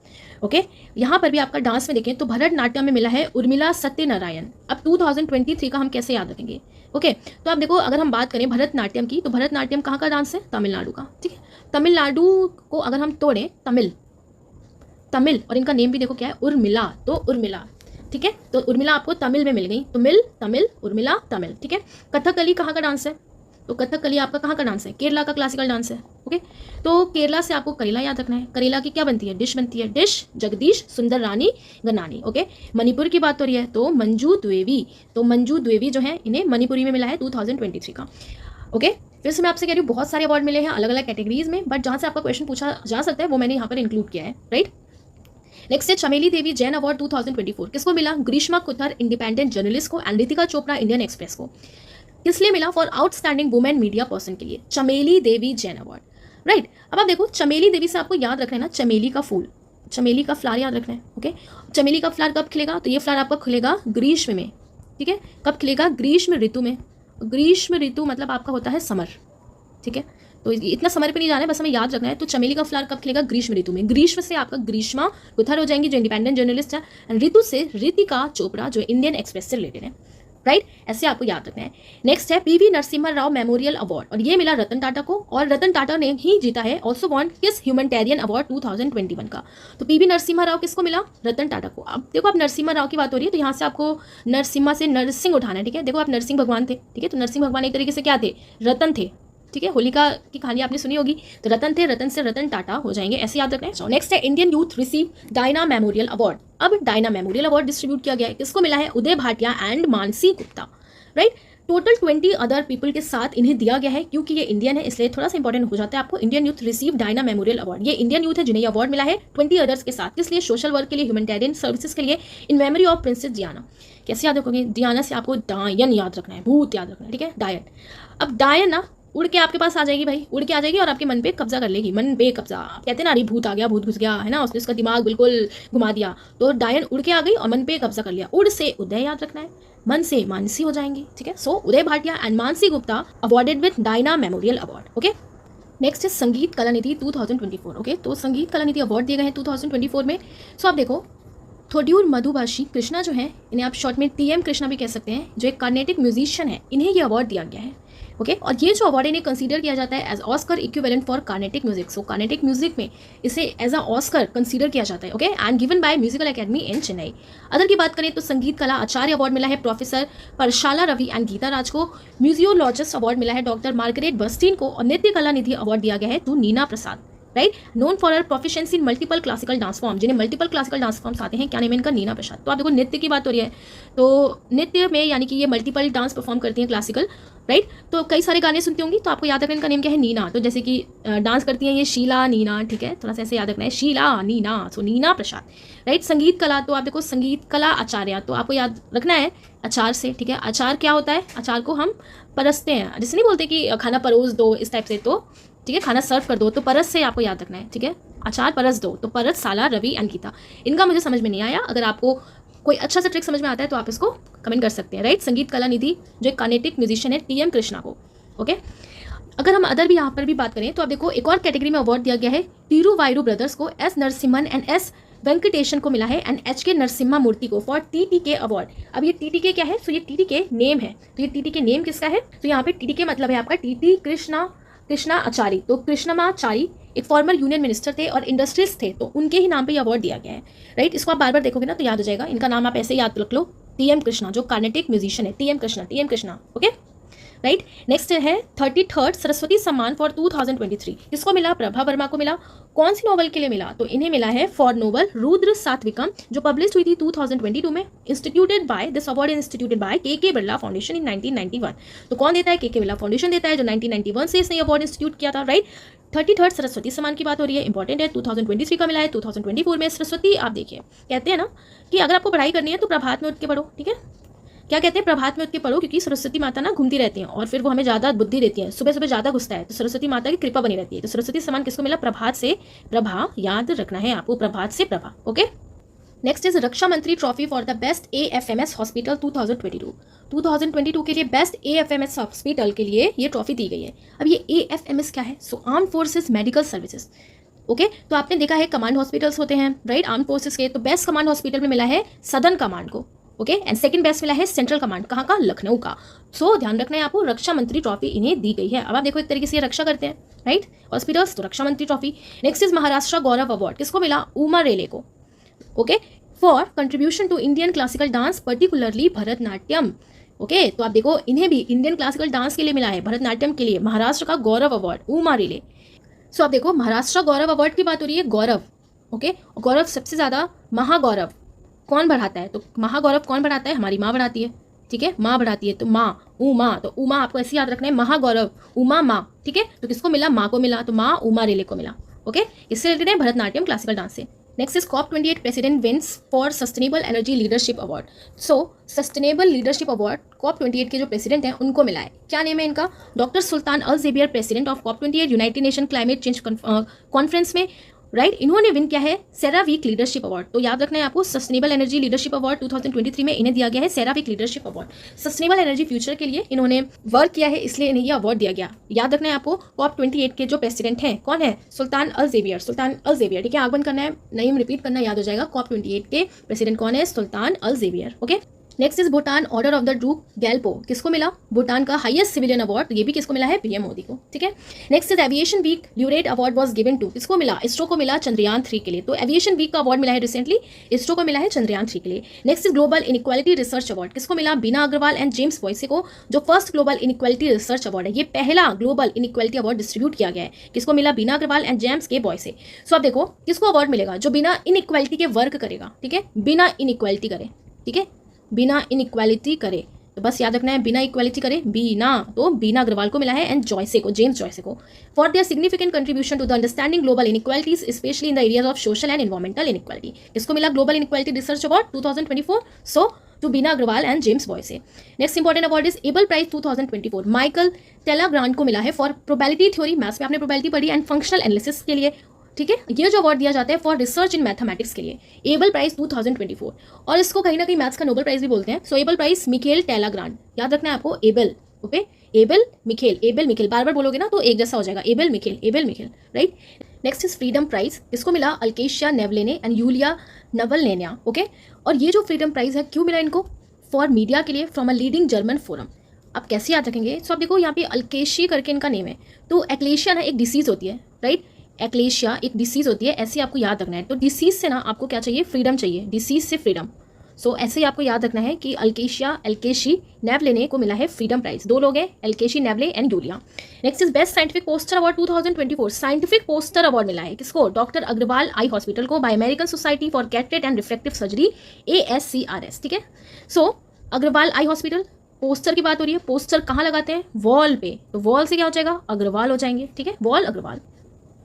ओके, यहाँ पर भी आपका डांस में देखें तो भरतनाट्यम में मिला है उर्मिला सत्यनारायण। अब 2023 का हम कैसे याद रखेंगे? ओके, तो आप देखो अगर हम बात करें भरतनाट्यम की, तो भरतनाट्यम कहाँ का डांस है? तमिलनाडु का, ठीक है। तमिलनाडु को अगर हम तोड़ें, तमिल और इनका नेम भी देखो क्या है? उर्मिला, तो उर्मिला, ठीक है। तो उर्मिला आपको तमिल में मिल गई, तो तमिल उर्मिला तमिल, ठीक है। कथकली कहाँ का डांस है? तो कथकली आपका कहाँ का डांस है? केरला का क्लासिकल डांस है। ओके, तो केरला से आपको करेला याद रखना है। करेला की क्या बनती है? डिश बनती है, डिश जगदीश सुंदर रानी गन्नानी। ओके, मणिपुर की बात हो रही है तो मंजू द्विवेदी, तो मंजू द्विवेदी जो है इन्हें मणिपुरी में मिला है 2023 का। ओके, फिर से मैं आपसे कह रही हूँ बहुत सारे अवार्ड मिले हैं अलग अलग कैटेगरीज में, बट जहाँ से आपका क्वेश्चन पूछा जा सकता है वो मैंने यहाँ पर इंक्लूड किया है, राइट। नेक्स्ट है चमेली देवी जैन अवार्ड 2024, किसको मिला? ग्रीष्मा कुथर इंडिपेंडेंट जर्नलिस्ट को and Ritika Chopra Indian express को। किस लिए मिला? For outstanding women media person के लिए, चमेली देवी जैन अवार्ड, राइट। अब आप देखो चमेली देवी से आपको याद रखना है ना, चमेली का फूल, चमेली का फ्लावर याद रखना है। ओके, चमेली का फ्लावर कब खिलेगा? तो ये फ्लावर आपका खुलेगा ग्रीष्म में, ठीक है। कब खिलेगा? ग्रीष्म ऋतु में। ग्रीष्म ऋतु मतलब आपका होता है समर, ठीक है। तो इतना समर पे नहीं जाना है, बस हमें याद रखना है। तो चमेली का फ्लावर कब खिलेगा? ग्रीष्म ऋतु में। ग्रीष्म से आपका ग्रीष्मा कुथर हो जाएंगी जो इंडिपेंडेंट जर्नलिस्ट है, एंड ऋतु से रितिका चोपड़ा जो इंडियन एक्सप्रेस से रिलेटेड है, राइट। ऐसे आपको याद रखना है। नेक्स्ट है PV Narasimha Rao memorial award, और ये मिला रतन टाटा को, और रतन टाटा ने ही जीता है ऑल्सो वॉन किस ह्यूमैनिटेरियन अवार्ड 2021 का। तो पीवी नरसिम्हा राव किसको मिला? रतन टाटा को। अब देखो आप नरसिम्हा राव की बात हो रही है तो यहाँ से आपको नरसिम्हा से नरसिंह उठाना है, ठीक है। देखो आप नरसिंह भगवान थे, ठीक है, तो नरसिंह भगवान एक तरीके से क्या थे? रतन थे, ठीक है। होलिका की कहानी आपने सुनी होगी, तो रतन थे, रतन से रतन टाटा हो जाएंगे, ऐसे याद रखना है। नेक्स्ट है Indian youth receive Diana memorial award. अब डायना मेमोरियल अवार्ड डिस्ट्रीब्यूट किया गया है, किसको मिला है? Uday Bhatia and Mansi Gupta, right. Total 20 other people के साथ इन्हें दिया गया है, क्योंकि ये इंडियन है इसलिए थोड़ा सा इंपॉर्टेंट हो जाता है आपको। Indian youth receive Diana memorial award, ये इंडियन यूथ है जिन्हें अवार्ड मिला है 20 अदर्स के साथ, किस लिए? सोशल वर्क के लिए, ह्यूमैनिटेरियन सर्विसेज के लिए, in memory of princess Diana. कैसे याद रखोगे? डियाना से आपको डायन याद रखना है, भूत याद रखना है, ठीक है, डायन। अब डायन ना उड़ के आपके पास आ जाएगी भाई, उड़ के आ जाएगी और आपके मन पे कब्जा कर लेगी, मन पे कब्जा। कहते हैं ना, अरे भूत आ गया, भूत घुस गया, है ना, उसने उसका दिमाग बिल्कुल घुमा दिया। तो डायन उड़ के आ गई और मन पे कब्जा कर लिया। उड़ से उदय याद रखना है, मन से मानसी हो जाएंगी, ठीक है। So Uday Bhatia and Mansi Gupta awarded with Diana memorial award. Okay, next है संगीत कला निधि 2024। ओके, तो संगीत कला निधि अवार्ड दिए गए हैं 2024 में। सो आप देखो थोड्यूर मधुभाषी कृष्णा जो है, इन्हें आप शॉर्ट में TM कृष्णा भी कह सकते हैं, जो एक कार्नेटिक म्यूजिशियन है, इन्हें ये अवार्ड दिया गया है। ओके, और ये जो अवार्ड इन्हें कंसीडर किया जाता है as Oscar equivalent for Carnatic music. So Carnatic music में इसे एज अ ऑस्कर कंसीडर किया जाता है। Okay, and given by musical academy in Chennai. Other की बात करें तो संगीत कला आचार्य अवार्ड मिला है प्रोफेसर परशाला रवि एंड गीता राज को। म्यूजियोलॉजिस्ट अवार्ड मिला है डॉक्टर मार्गरेट बस्टीन को, और नृत्य कला निधि अवार्ड दिया गया है to Nina Prasad, right. Known for her proficiency in multiple classical dance form, जिन्हें मल्टीपल क्लासिकल डांस फॉर्म्स आते हैं, क्या नेम है इनका? नीना प्रसाद। तो आप देखो नृत्य की बात हो रही है, तो नृत्य में यानी कि ये मल्टीपल डांस परफॉर्म करती हैं क्लासिकल, राइट। तो कई सारे गाने सुनती होंगी, तो आपको याद रखना इनका नेम क्या है? नीना। तो जैसे कि डांस करती हैं ये शीला नीना, ठीक है, थोड़ा सा ऐसे याद रखना है, शीला नीना, सो नीना प्रसाद, राइट। संगीत कला, तो आप देखो संगीत कला आचार्य, तो आपको याद रखना है अचार से, ठीक है। अचार क्या होता है? अचार को हम परसते हैं, जैसे नहीं बोलते कि खाना परोस दो इस टाइप से, तो ठीक है, खाना सर्व कर दो, तो परस से आपको याद रखना है, ठीक है। अचार परस दो, तो परस साला रवि एंड गीता। इनका मुझे समझ में नहीं आया, अगर आपको कोई अच्छा सा ट्रिक समझ में आता है तो आप इसको कमेंट कर सकते हैं, राइट। संगीत कला निधि जो एक कार्नेटिक म्यूजिशियन है TM कृष्णा को। ओके, अगर हम अदर भी यहाँ पर भी बात करें तो आप देखो एक और कैटेगरी में अवार्ड दिया गया है तिरुवायरू ब्रदर्स को, S Narasimhan and S Venkatesan को मिला है, एंड HK नरसिम्हा मूर्ति को फॉर TTK अवार्ड। अब ये TTK क्या है? तो ये TTK नेम है, तो ये TTK नेम किसका है? तो यहाँ पे TTK मतलब है आपका TT कृष्णा आचारी। तो कृष्णमाचारी एक फॉर्मर यूनियन मिनिस्टर थे और इंडस्ट्रियलिस्ट थे, तो उनके ही नाम पे ये अवार्ड दिया गया है, राइट। इसको आप बार बार देखोगे ना तो याद हो जाएगा, इनका नाम आप ऐसे याद रख लो, TM कृष्णा, जो कार्नेटिक म्यूजिशियन है, TM Krishna. Okay, right. Next है 33rd सरस्वती सम्मान फॉर 2023, किसको मिला? प्रभा वर्मा को मिला। कौन सी नोवेल के लिए मिला? तो इन्हें मिला है फॉर नोवेल रुद्र सात्विकम, जो पब्लिश हुई थी 2022 में। Instituted by, this award is instituted by K Birla foundation इन 1991। तो कौन देता है? के बिरला फाउंडेशन देता है, जो 1991 से इसने अवार्ड इंस्टीट्यूट किया था, राइट। 33rd सरस्वती सम्मान की बात हो रही है, इंपॉर्टेंट है। 2023 का मिला है, 2024 में सरस्वती। आप देखिए, कहते हैं ना कि अगर आपको पढ़ाई करनी है तो प्रभात में उठ के पढ़ो, ठीक है। क्या कहते हैं? प्रभात में उठ के पढ़ो, क्योंकि सरस्वती माता ना घूमती रहती हैं और फिर वो हमें ज़्यादा बुद्धि देती हैं। सुबह सुबह ज़्यादा घुसता है तो सरस्वती माता की कृपा बनी रहती है। तो सरस्वती सम्मान किसको मिला? प्रभात से प्रभा, याद रखना है आपको, प्रभात से Prabha. Okay. Next is Raksha Mantri trophy for the best AFMS hospital 2022। 2022 के लिए बेस्ट AFMS हॉस्पिटल के लिए ये ट्रॉफी दी गई है। अब ये AFMS क्या है? सो arm forces medical services. Okay, तो आपने देखा है कमांड हॉस्पिटल्स होते हैं, राइट, आर्म फोर्सेज के। तो बेस्ट कमांड हॉस्पिटल में मिला है सदर्न कमांड को, ओके, एंड सेकंड बेस्ट मिला है सेंट्रल कमांड, कहाँ का? लखनऊ का। सो ध्यान रखना है आपको, रक्षा मंत्री ट्रॉफी इन्हें दी गई है। अब आप देखो एक तरीके से ये रक्षा करते हैं, राइट, हॉस्पिटल्स, तो Raksha Mantri trophy. Next is Maharashtra Gaurav award, किसको मिला? उमा रेले को, okay, for contribution to Indian classical dance particularly Bharatanatyam. Okay, तो आप देखो इन्हें भी इंडियन क्लासिकल डांस के लिए मिला है, भरतनाट्यम के लिए, महाराष्ट्र का गौरव अवार्ड उमा रेले। सो आप देखो महाराष्ट्र गौरव अवार्ड की बात हो रही है, गौरव, ओके, गौरव सबसे ज़्यादा महागौरव कौन बढ़ाता है? तो महागौरव कौन बढ़ाता है? हमारी माँ बढ़ाती है, ठीक है, माँ बढ़ाती है। तो माँ, उमा, तो उमा आपको ऐसे याद रखना है, महागौरव उमा माँ, ठीक है। तो किसको मिला? माँ को मिला, तो माँ उमा रेले को मिला, ओके। इससे रिलेटेड है भरतनाट्यम क्लासिकल डांस से। Next is COP28 president wins for sustainable energy leadership award. So sustainable leadership award COP28 के जो प्रेसिडेंट हैं उनको मिला है। क्या नेम है इनका? Doctor Sultan Al Jaber, president of COP28 United Nation climate change conference में, राइट। इन्होंने विन किया है सेरावीक लीडरशिप अवार्ड। तो याद रखना है आपको, सस्टेनेबल एनर्जी लीडरशिप अवार्ड 2023 में इन्हें दिया गया है CERAWeek leadership award. Sustainable energy future के लिए इन्होंने वर्क किया है, इसलिए इन्हें यह अवार्ड दिया गया। याद रखना है आपको, COP28 के जो प्रेसिडेंट हैं कौन है? सुल्तान अल ज़ेबियर, सुल्तान अल ज़ेबियर, ठीक है। आगमन करना है, नेम रिपीट करना याद हो जाएगा। COP28 के प्रेसिडेंट कौन है? Sultan Al Jaber, okay. Next is Bhutan order of the Druk Gyalpo, किसको मिला? भूटान का हाईएस्ट सिविलियन अवार्ड, ये भी किसको मिला है? PM मोदी को, ठीक है। Next is aviation week laureate award was given to, किसको मिला? इसरो को मिला, चंद्रयान 3 के लिए। तो एविएशन वीक का अवार्ड मिला है रिसेंटली, इसरो को मिला है चंद्रयान 3 के लिए। Next is global inequality research award, किसको मिला? बीना अग्रवाल एंड जेम्स बॉयसे को, जो first global inequality research award है। ये पहला ग्लोबल इनइक्वालिटी अवार्ड डिस्ट्रीब्यूट किया गया है, किसको मिला? बीना अग्रवाल एंड जेम्स के बॉयसे। सो आप देखो किसको अवार्ड मिलेगा? जो बिना इनइक्वालिटी के वर्क करेगा, ठीक है, बिना इनइक्वालिटी करे, ठीक है, बिना इनइक्वालिटी करे। तो बस याद रखना है, बिना इक्वालिटी करे, बीना, तो बीना अग्रवाल को मिला है, एंड जॉयसे को, जेम्स जॉयसे को, for their significant contribution to the understanding global inequalities specially in the areas of social and environmental inequality. इसको मिला global inequality research award 2024, so to Bina Agarwal and James Boyce. Next important award is Abel prize 2024, Michel Talagrand को मिला है फॉर प्रोबेबिलिटी थ्योरी, मैथ्स में आपने प्रोबेबिलिटी पढ़ी, एंड फंक्शनल एनालिसिस के लिए, ठीक है। ये जो अवार्ड दिया जाता है फॉर रिसर्च इन मैथमेटिक्स के लिए, एबल प्राइज 2024, और इसको कहीं ना कहीं मैथ्स का नोबेल प्राइज भी बोलते हैं। So Abel prize Michel Talagrand, याद रखना है आपको, Abel, okay, Abel Michel, Abel Michel, बार बार बोलोगे ना तो एक जैसा हो जाएगा, Abel Michel, Abel Michel, right. Next is freedom prize, इसको मिला Alexei Navalny and Yulia Navalnaya, okay. और ये जो फ्रीडम प्राइज है क्यों मिला इनको? फॉर मीडिया के लिए, from a leading German forum. आप कैसे याद रखेंगे? सो आप देखो यहाँ पे अल्केशी करके इनका नेम है। तो एक्लेशिया ना एक डिसीज होती है, राइट, एक्लेशिया एक डिसीज होती है, ऐसे आपको याद रखना है। तो डिसीज से ना आपको क्या चाहिए? फ्रीडम चाहिए, डिसीज से फ्रीडम। सो ऐसे ही आपको याद रखना है कि अल्केशिया, एल्केशी नेवलेने को मिला है फ्रीडम प्राइज। दो लोग हैं, Alexei Navalny and Yulia. Next is best scientific poster award 2024, scientific poster award मिला है किसको? डॉक्टर अग्रवाल आई हॉस्पिटल को, by American society for cataract and refractive surgery, ASCRS, ठीक है। So Agarwal eye hospital, poster की बात हो रही है, पोस्टर कहाँ लगाते हैं? वॉल पे, तो वॉल से क्या हो जाएगा? अग्रवाल हो जाएंगे, ठीक है, वॉल Agarwal.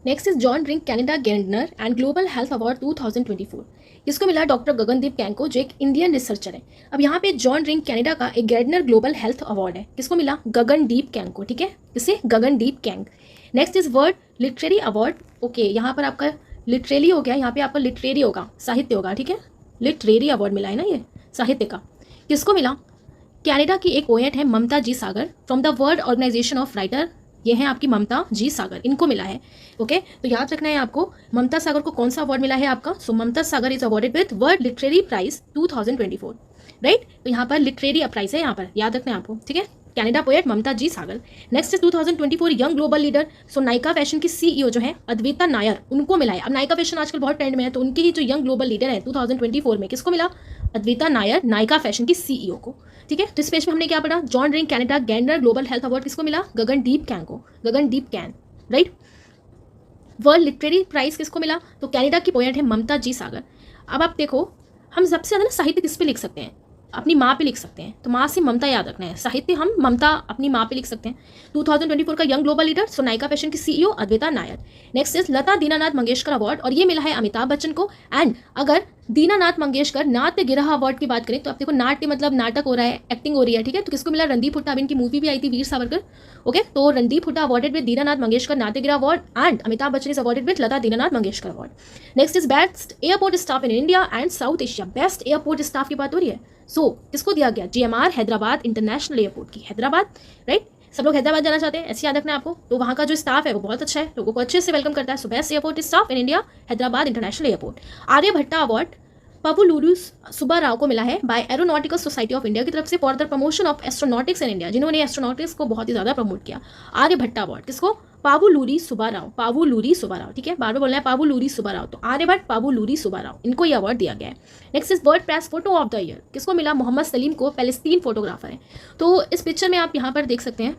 Next is John Dirks Canada Gairdner and global health award 2024, इसको मिला डॉक्टर गगनदीप कैंग को, जो एक इंडियन रिसर्चर है। अब यहाँ पे जॉन ड्रिंक कैनेडा का एक गेंडनर ग्लोबल हेल्थ अवार्ड है, किसको मिला? गगनदीप कैंग को, ठीक है, किसे? Gagandeep Kang. Next is world literary award, okay, यहाँ पर आपका लिटरेरी हो गया, यहाँ पे आपका लिटरेरी होगा, साहित्य होगा, ठीक है, लिटरेरी अवार्ड मिला है ना ये साहित्य का, किसको मिला? कनाडा की एक पोएट है ममता जी Sagar, from the world organisation of writer, ये है आपकी ममता जी सागर, इनको मिला है, ओके। तो याद रखना है आपको, ममता सागर को कौन सा अवार्ड मिला है आपका? So Mamta Sagar is awarded with world literary prize 2024, right. तो यहाँ पर लिटरेरी प्राइज है, यहाँ पर याद रखना है आपको, ठीक है, Canada poet Mamta ji Sagar. Next is 2024 young global leader, so Nykaa fashion की CEO जो है अद्विता नायर, उनको मिला है। अब नायका फैशन आजकल बहुत ट्रेंड में है, तो उनकी ही जो यंग ग्लोबल लीडर है 2024 में किसको मिला? अद्विता नायर, नायका फैशन की CEO को, ठीक है। तो इस पेज में हमने क्या पढ़ा, John Ring Canada Gairdner global health award किसको मिला, गगनदीप कैन को, Gagandeep Kang, right. World literary prize किसको मिला, तो कनाडा की पोएट है ममता जी सागर। अब आप देखो, हम सबसे ज़्यादा ना साहित्य किस पे लिख सकते हैं, अपनी माँ पे लिख सकते हैं, तो माँ से ममता याद रखना है, साहित्य हम ममता अपनी माँ पे लिख सकते हैं। 2024 का यंग ग्लोबल लीडर सोनाइका फैशन की CEO Advaita Nair. Next is Lata Dinanath Mangeshkar award, और ये मिला है अमिताभ बच्चन को। एंड अगर दीनानाथ मंगेशकर नाट्य गिरह अवार्ड की बात करें तो आप देखो, नाट्य मतलब नाटक हो रहा है, एक्टिंग हो रही है, ठीक है। तो किसको मिला, रणदीप हुड्डा, अब इनकी मूवी भी आई थी वीर सावरकर, ओके। तो रणदीप हुड्डा अवार्डेड विद दीनानाथ मंगेशकर नाट्य गिरह award, and Amitabh Bachchan is awarded with Lata Dinanath Mangeshkar award. Next is best airport staff in India and south Asia. Best airport staff की बात हो रही है, सो किसको दिया गया, GMR हैदराबाद इंटरनेशनल एयरपोर्ट की, हैदराबाद, राइट। सब लोग हैदराबाद जाना चाहते हैं, ऐसे याद रखना है आपको। तो वहाँ का जो स्टाफ है वो बहुत अच्छा है, लोगों को अच्छे से वेलकम करता है। So best airport staff in India, Hyderabad international airport. Aryabhatta award Pavuluri Subbarao को मिला है by aeronautical society of India की तरफ से for the promotion of astronautics in India, जिन्होंने एस्ट्रोनॉटिक्स को बहुत ही ज़्यादा प्रमोट किया। आर्यभट्टा अवार्ड किसको, पावुलुरी सुब्बाराव, पावुलुरी सुब्बाराव, ठीक है, बार बार बोलना है पावुलुरी सुब्बाराव। तो आर्यभट्ट पावुलुरी सुब्बाराव, इनको ये अवार्ड दिया गया है। Next is world press photo of the year, किसको मिला, मोहम्मद सलीम को, पैलेस्तीन फोटोग्राफर है। तो इस पिक्चर में आप यहाँ पर देख सकते हैं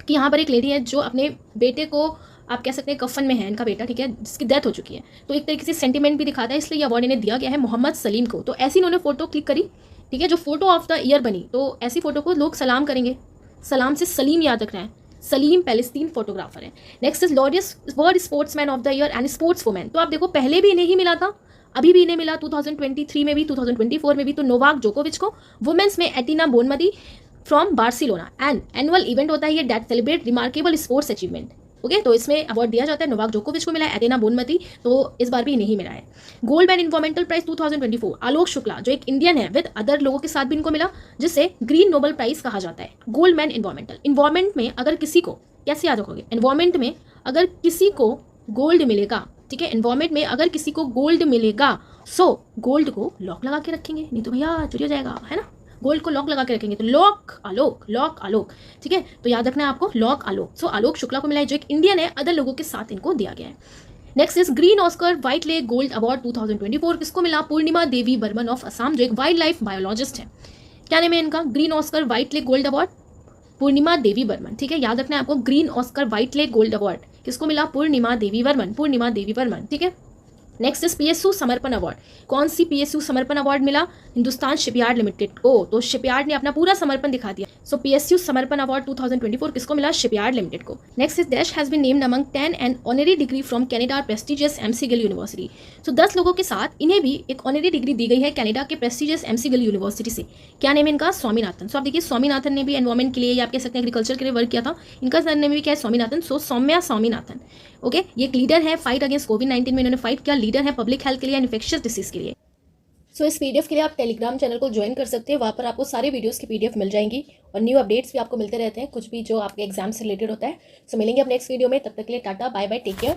कि यहाँ पर एक लेडी है जो अपने बेटे को, आप कह सकते हैं कफन में है इनका बेटा, ठीक है, जिसकी डेथ हो चुकी है। तो एक तरीके से सेंटिमेंट भी दिखाता है, इसलिए ये अवार्ड इन्हें दिया गया है मोहम्मद सलीम को। तो ऐसी इन्होंने फोटो क्लिक करी, ठीक है, जो फोटो ऑफ द ईयर बनी, तो ऐसी फोटो को लोग सलाम करेंगे, सलाम से सलीम याद रखना है, सलीम पैलेस्तीन फोटोग्राफर है। Next is Laureus world sportsman of the year and sports women. तो आप देखो, पहले भी इन्हें ही मिला था, अभी भी इन्हें मिला, 2023 में भी, 2024 में भी। तो नोवाक जोकोविच को, वुमेन्स में Aitana Bonmati from Barcelona, and annual event होता है ये that celebrate remarkable sports achievement, okay. तो इसमें अवार्ड दिया जाता है, नोवाक जोकोविच को मिला है, एटेना बोनमती, तो इस बार भी नहीं मिला है। Gold man environmental prize 2024 Alok Shukla, जो एक इंडियन है, विद अदर लोगों के साथ भी इनको मिला, जिसे ग्रीन नोबल प्राइज कहा जाता है। गोल्ड मैन इन्वायरमेंटल, इन्वायरमेंट में अगर किसी को, कैसे याद रखोगे, इन्वायरमेंट में अगर किसी को गोल्ड मिलेगा, ठीक है, इन्वायरमेंट में अगर किसी को गोल्ड मिलेगा, सो गोल्ड को लॉक लगा के रखेंगे, नहीं तो भैया चुरी हो जाएगा, है ना। गोल्ड को लॉक लगा के रखेंगे, तो लॉक आलोक, लॉक आलोक, ठीक है। तो याद रखना है आपको, लॉक आलोक। सो आलोक शुक्ला को मिला है, जो एक इंडियन है, अदर लोगों के साथ इनको दिया गया है। Next is green Oscar Whitley gold award 2024, किसको मिला, पूर्णिमा देवी बर्मन ऑफ असम, जो एक वाइल्ड लाइफ बायोलॉजिस्ट है। क्या नेम है इनका, green Oscar Whitley gold award, Purnima Devi Barman, ठीक है। याद रखना है आपको, green Oscar Whitley gold award किसको मिला, पूर्णिमा देवी बर्मन, पूर्णिमा देवी बर्मन, ठीक है। नेक्स्ट इज PSU समर्पण अवार्ड, कौन सी PSU समर्पण अवार्ड मिला, हिंदुस्तान शिपयार्ड लिमिटेड को। तो शिपयार्ड ने अपना पूरा समर्पण दिखा दिया। सो PSU समर्पण अवार्ड 2024 किसको मिला, शिपयार्ड लिमिटेड को। Next is dash has been named among 10 and honorary degree from Canada prestigious MC Gill university. So 10 लोगों के साथ इन्हें भी एक ऑनरी डिग्री दी गई है कनाडा के प्रेस्टिजियस MC गिल यूनिवर्सिटी से। क्या नेम है इनका, स्वामीनाथन। सो आप देखिए, स्वामीनाथन ने भी एनवायरमेंट के लिए, या आप कह सकते हैं एग्रीकल्चर के लिए वर्क किया था, इनका सर नेम भी क्या है, स्वामीनाथन। सो सौम्या स्वामीनाथन, ओके। ये एक लीडर है, फाइट अगेंस्ट कोविड-19 में इन्होंने फाइट किया, लीडर है पब्लिक हेल्थ के लिए, इन्फेक्शियस डिसीज के लिए। सो इस PDF के लिए आप टेलीग्राम चैनल को ज्वाइन कर सकते हैं, वहाँ पर आपको सारे वीडियोस की PDF मिल जाएंगी, और न्यू अपडेट्स भी आपको मिलते रहते हैं, कुछ भी जो आपके एग्जाम से रिलेटेड होता है। सो मिलेंगे अब नेक्स्ट वीडियो में, तब तक के लिए tata bye bye, take care.